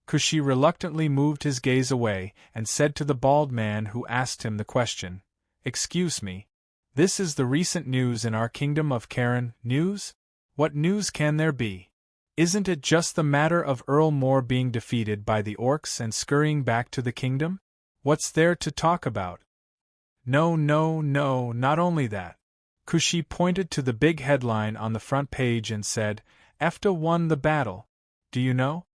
Kushi reluctantly moved his gaze away and said to the bald man who asked him the question, "Excuse me, this is the recent news in our kingdom of Karen. News? What news can there be? Isn't it just the matter of Earl Moore being defeated by the orcs and scurrying back to the kingdom? What's there to talk about?" No, not only that. Kushi pointed to the big headline on the front page and said, "EFTA won the battle. Do you know?"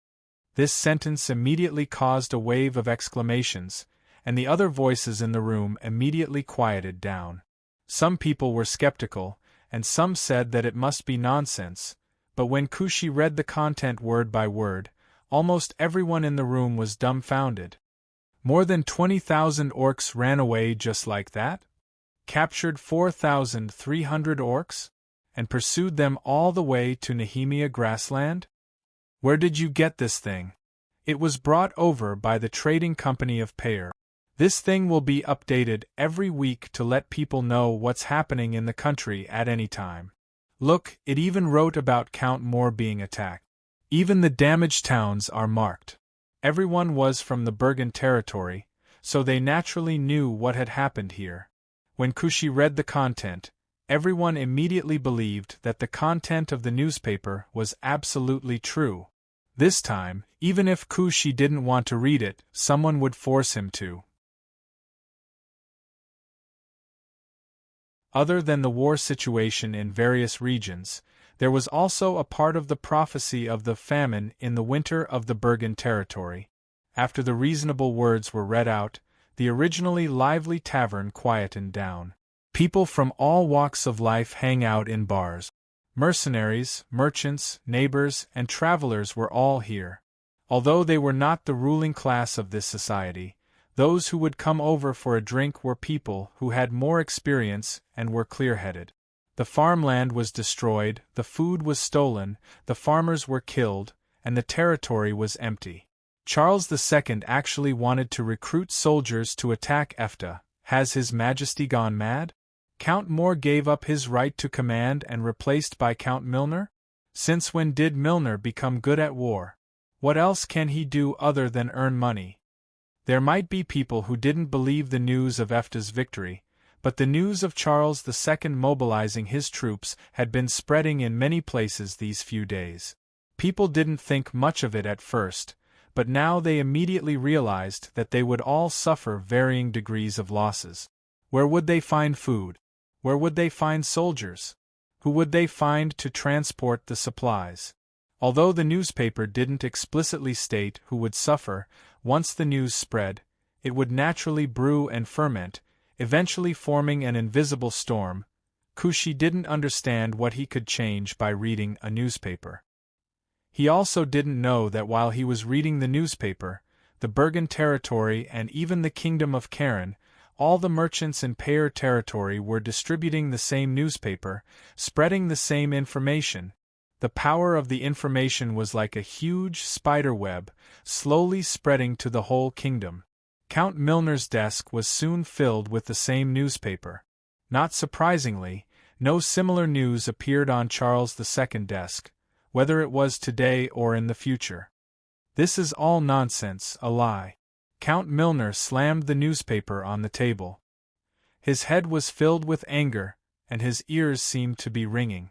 This sentence immediately caused a wave of exclamations, and the other voices in the room immediately quieted down. Some people were skeptical, and some said that it must be nonsense, but when Kushi read the content word by word, almost everyone in the room was dumbfounded. More than 20,000 orcs ran away just like that? Captured 4,300 orcs? And pursued them all the way to Nehemia Grassland? Where did you get this thing? It was brought over by the trading company of Payer. This thing will be updated every week to let people know what's happening in the country at any time. Look, it even wrote about Count Moore being attacked. Even the damaged towns are marked. Everyone was from the Bergen territory, so they naturally knew what had happened here. When Kushi read the content, everyone immediately believed that the content of the newspaper was absolutely true. This time, even if Kushi didn't want to read it, someone would force him to. Other than the war situation in various regions, there was also a part of the prophecy of the famine in the winter of the Bergen territory. After the reasonable words were read out, the originally lively tavern quietened down. People from all walks of life hang out in bars. Mercenaries, merchants, neighbors, and travelers were all here. Although they were not the ruling class of this society, those who would come over for a drink were people who had more experience and were clear-headed. The farmland was destroyed, the food was stolen, the farmers were killed, and the territory was empty. Charles II actually wanted to recruit soldiers to attack EFTA. Has His Majesty gone mad? Count Moore gave up his right to command and replaced by Count Milner? Since when did Milner become good at war? What else can he do other than earn money? There might be people who didn't believe the news of EFTA's victory, but the news of Charles II mobilizing his troops had been spreading in many places these few days. People didn't think much of it at first, but now they immediately realized that they would all suffer varying degrees of losses. Where would they find food? Where would they find soldiers? Who would they find to transport the supplies? Although the newspaper didn't explicitly state who would suffer, once the news spread, it would naturally brew and ferment, eventually forming an invisible storm. Kushi didn't understand what he could change by reading a newspaper. He also didn't know that while he was reading the newspaper, the Bergen territory and even the kingdom of Karen, all the merchants in Payer territory were distributing the same newspaper, spreading the same information. The power of the information was like a huge spider web, slowly spreading to the whole kingdom. Count Milner's desk was soon filled with the same newspaper. Not surprisingly, no similar news appeared on Charles II's desk, whether it was today or in the future. This is all nonsense, a lie. Count Milner slammed the newspaper on the table. His head was filled with anger, and his ears seemed to be ringing.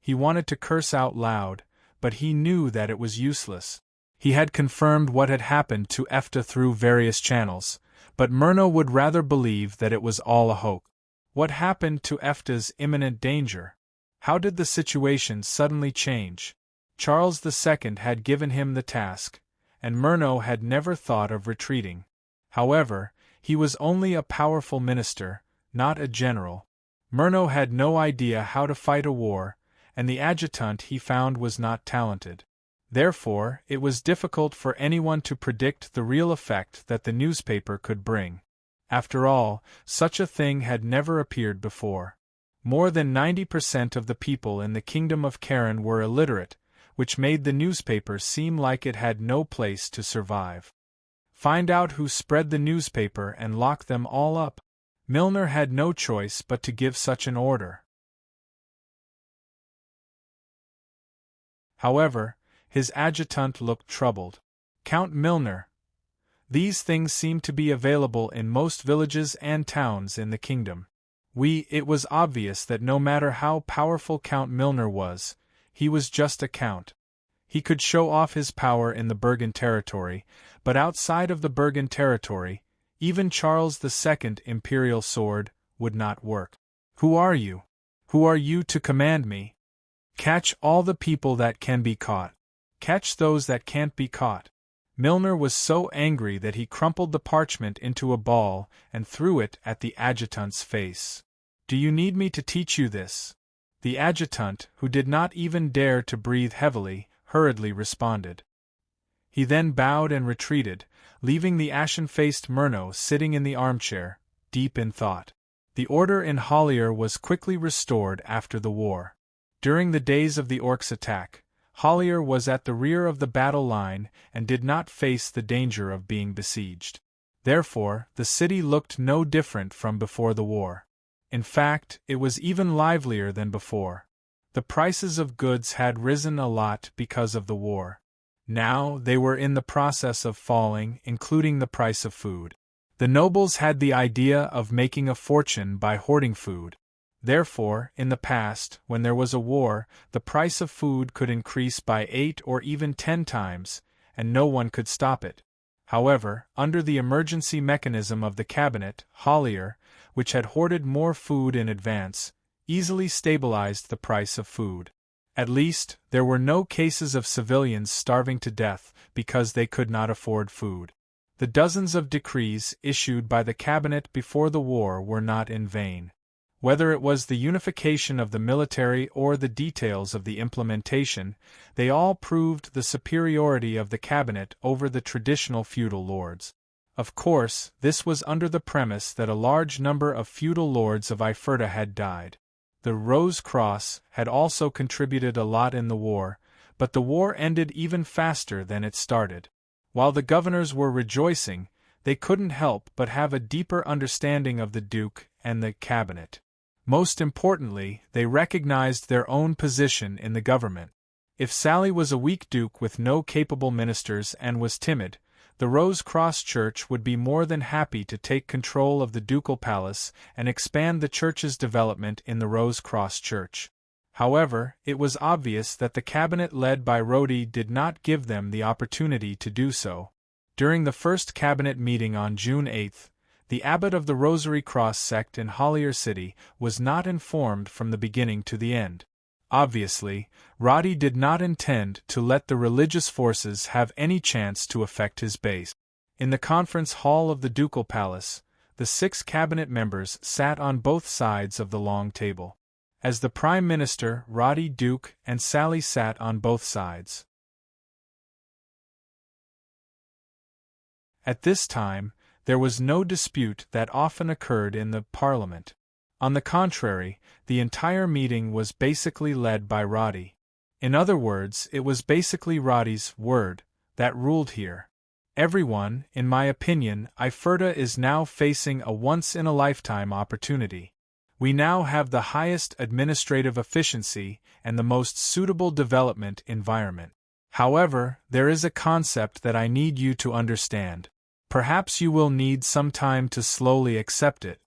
He wanted to curse out loud, but he knew that it was useless. He had confirmed what had happened to Efta through various channels, but Myrna would rather believe that it was all a hoax. What happened to Efta's imminent danger? How did the situation suddenly change? Charles II had given him the task, and Myrna had never thought of retreating. However, he was only a powerful minister, not a general. Myrna had no idea how to fight a war, and the adjutant he found was not talented. Therefore, it was difficult for anyone to predict the real effect that the newspaper could bring. After all, such a thing had never appeared before. More than 90% of the people in the kingdom of Karen were illiterate, which made the newspaper seem like it had no place to survive. Find out who spread the newspaper and lock them all up. Milner had no choice but to give such an order. However, his adjutant looked troubled. Count Milner. These things seem to be available in most villages and towns in the kingdom. It was obvious that no matter how powerful Count Milner was, he was just a count. He could show off his power in the Bergen territory, but outside of the Bergen territory, even Charles II's imperial sword would not work. Who are you? Who are you to command me? Catch all the people that can be caught. Catch those that can't be caught. Milner was so angry that he crumpled the parchment into a ball and threw it at the adjutant's face. Do you need me to teach you this? The adjutant, who did not even dare to breathe heavily, hurriedly responded. He then bowed and retreated, leaving the ashen-faced Myrna sitting in the armchair, deep in thought. The order in Hollier was quickly restored after the war. During the days of the Orcs' attack, Hollier was at the rear of the battle line and did not face the danger of being besieged. Therefore, the city looked no different from before the war. In fact, it was even livelier than before. The prices of goods had risen a lot because of the war. Now they were in the process of falling, including the price of food. The nobles had the idea of making a fortune by hoarding food. Therefore, in the past, when there was a war, the price of food could increase by 8 or even 10 times, and no one could stop it. However, under the emergency mechanism of the cabinet, Hollier, which had hoarded more food in advance, easily stabilized the price of food. At least, there were no cases of civilians starving to death because they could not afford food. The dozens of decrees issued by the cabinet before the war were not in vain. Whether it was the unification of the military or the details of the implementation, they all proved the superiority of the cabinet over the traditional feudal lords. Of course, this was under the premise that a large number of feudal lords of Iferta had died. The Rose Cross had also contributed a lot in the war, but the war ended even faster than it started. While the governors were rejoicing, they couldn't help but have a deeper understanding of the Duke and the cabinet. Most importantly, they recognized their own position in the government. If Sally was a weak duke with no capable ministers and was timid, the Rose Cross Church would be more than happy to take control of the ducal palace and expand the church's development in the Rose Cross Church. However, it was obvious that the cabinet led by Rodi did not give them the opportunity to do so. During the first cabinet meeting on June 8, the abbot of the Rosary Cross sect in Hollier City was not informed from the beginning to the end. Obviously, Roddy did not intend to let the religious forces have any chance to affect his base. In the conference hall of the ducal palace, the 6 cabinet members sat on both sides of the long table. As the Prime Minister, Roddy, Duke, and Sally sat on both sides. At this time, there was no dispute that often occurred in the Parliament. On the contrary, the entire meeting was basically led by Roddy. In other words, it was basically Roddy's word that ruled here. Everyone, in my opinion, Ifurta is now facing a once-in-a-lifetime opportunity. We now have the highest administrative efficiency and the most suitable development environment. However, there is a concept that I need you to understand. Perhaps you will need some time to slowly accept it.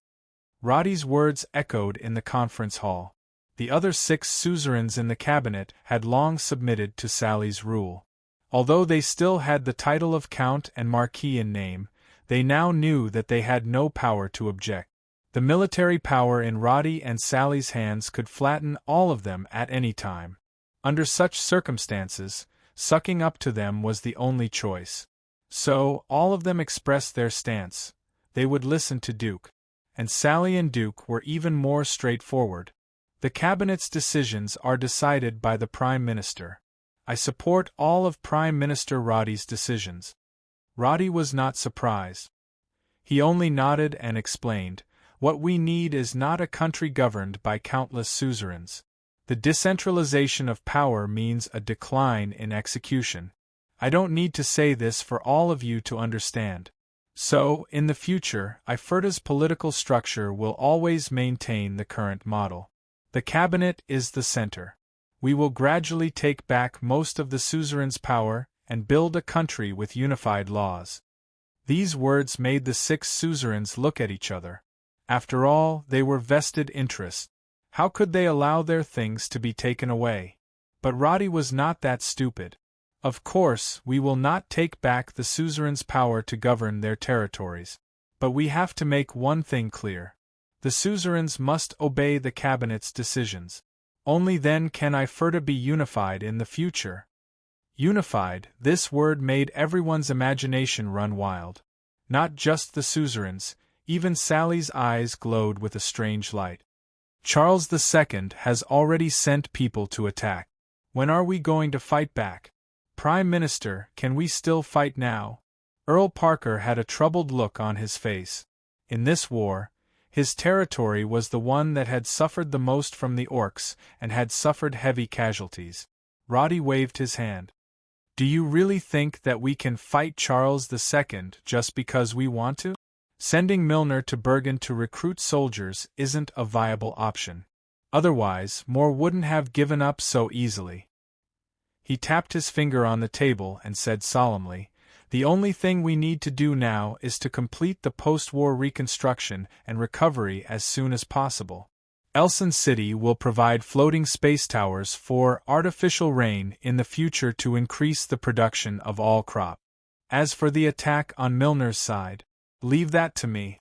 Roddy's words echoed in the conference hall. The other 6 suzerains in the cabinet had long submitted to Sally's rule. Although they still had the title of Count and Marquis in name, they now knew that they had no power to object. The military power in Roddy and Sally's hands could flatten all of them at any time. Under such circumstances, sucking up to them was the only choice. So, all of them expressed their stance. They would listen to Duke. And Sally and Duke were even more straightforward. The cabinet's decisions are decided by the Prime Minister. I support all of Prime Minister Roddy's decisions. Roddy was not surprised. He only nodded and explained, what we need is not a country governed by countless suzerains. The decentralization of power means a decline in execution. I don't need to say this for all of you to understand. So, in the future, Ifurta's political structure will always maintain the current model. The cabinet is the center. We will gradually take back most of the suzerain's power and build a country with unified laws. These words made the 6 suzerains look at each other. After all, they were vested interests. How could they allow their things to be taken away? But Roddy was not that stupid. Of course, we will not take back the suzerain's power to govern their territories. But we have to make one thing clear. The suzerains must obey the cabinet's decisions. Only then can Ifurta be unified in the future. Unified, this word made everyone's imagination run wild. Not just the suzerains, even Sally's eyes glowed with a strange light. Charles II has already sent people to attack. When are we going to fight back? Prime Minister, can we still fight now? Earl Parker had a troubled look on his face. In this war, his territory was the one that had suffered the most from the orcs and had suffered heavy casualties. Roddy waved his hand. Do you really think that we can fight Charles II just because we want to? Sending Milner to Bergen to recruit soldiers isn't a viable option. Otherwise, Moore wouldn't have given up so easily. He tapped his finger on the table and said solemnly, the only thing we need to do now is to complete the post-war reconstruction and recovery as soon as possible. Elson City will provide floating space towers for artificial rain in the future to increase the production of all crop. As for the attack on Milner's side, leave that to me.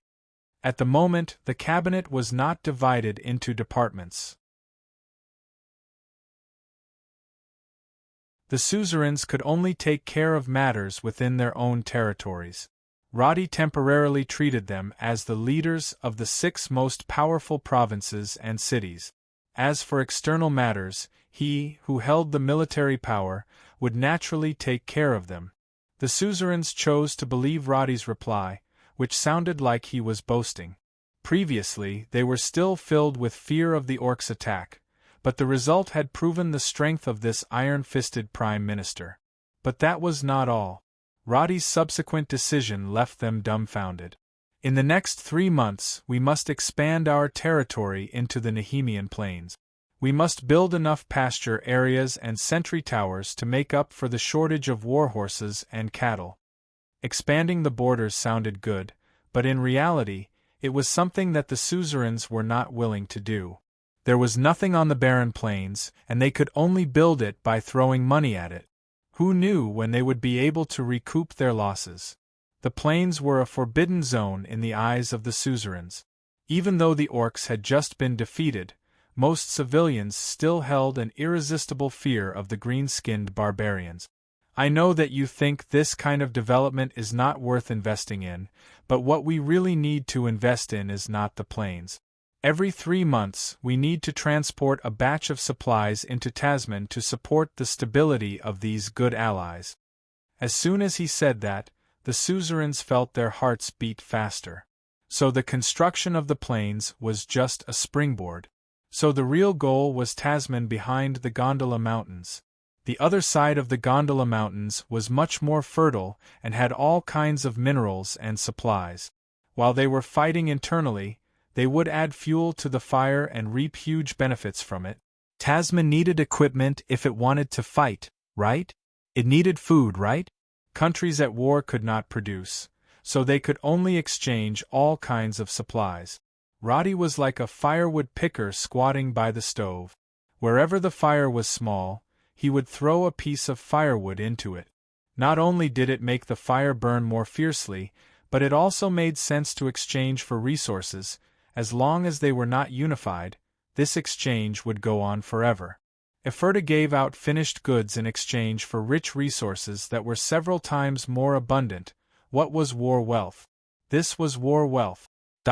At the moment, the cabinet was not divided into departments. The suzerains could only take care of matters within their own territories. Roddy temporarily treated them as the leaders of the 6 most powerful provinces and cities. As for external matters, he, who held the military power, would naturally take care of them. The suzerains chose to believe Roddy's reply, which sounded like he was boasting. Previously, they were still filled with fear of the orcs' attack, but the result had proven the strength of this iron-fisted Prime Minister. But that was not all. Roddy's subsequent decision left them dumbfounded. In the next 3 months, we must expand our territory into the Nehemian Plains. We must build enough pasture areas and sentry towers to make up for the shortage of warhorses and cattle. Expanding the borders sounded good, but in reality, it was something that the suzerains were not willing to do. There was nothing on the barren plains, and they could only build it by throwing money at it. Who knew when they would be able to recoup their losses? The plains were a forbidden zone in the eyes of the suzerains. Even though the orcs had just been defeated, most civilians still held an irresistible fear of the green-skinned barbarians. I know that you think this kind of development is not worth investing in, but what we really need to invest in is not the planes. Every 3 months, we need to transport a batch of supplies into Tasman to support the stability of these good allies. As soon as he said that, the suzerains felt their hearts beat faster. So the construction of the planes was just a springboard. So the real goal was Tasman behind the Gondola Mountains. The other side of the Gondola Mountains was much more fertile and had all kinds of minerals and supplies. While they were fighting internally, they would add fuel to the fire and reap huge benefits from it. Tasman needed equipment if it wanted to fight, right? It needed food, right? Countries at war could not produce, so they could only exchange all kinds of supplies. Roddy was like a firewood picker squatting by the stove. Wherever the fire was small, he would throw a piece of firewood into it. Not only did it make the fire burn more fiercely, but it also made sense to exchange for resources. As long as they were not unified, this exchange would go on forever. Epherta gave out finished goods in exchange for rich resources that were several times more abundant. What was war wealth? This was war wealth.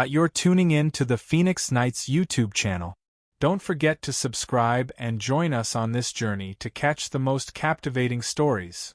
You're tuning in to the Phoenix Knights YouTube channel. Don't forget to subscribe and join us on this journey to catch the most captivating stories.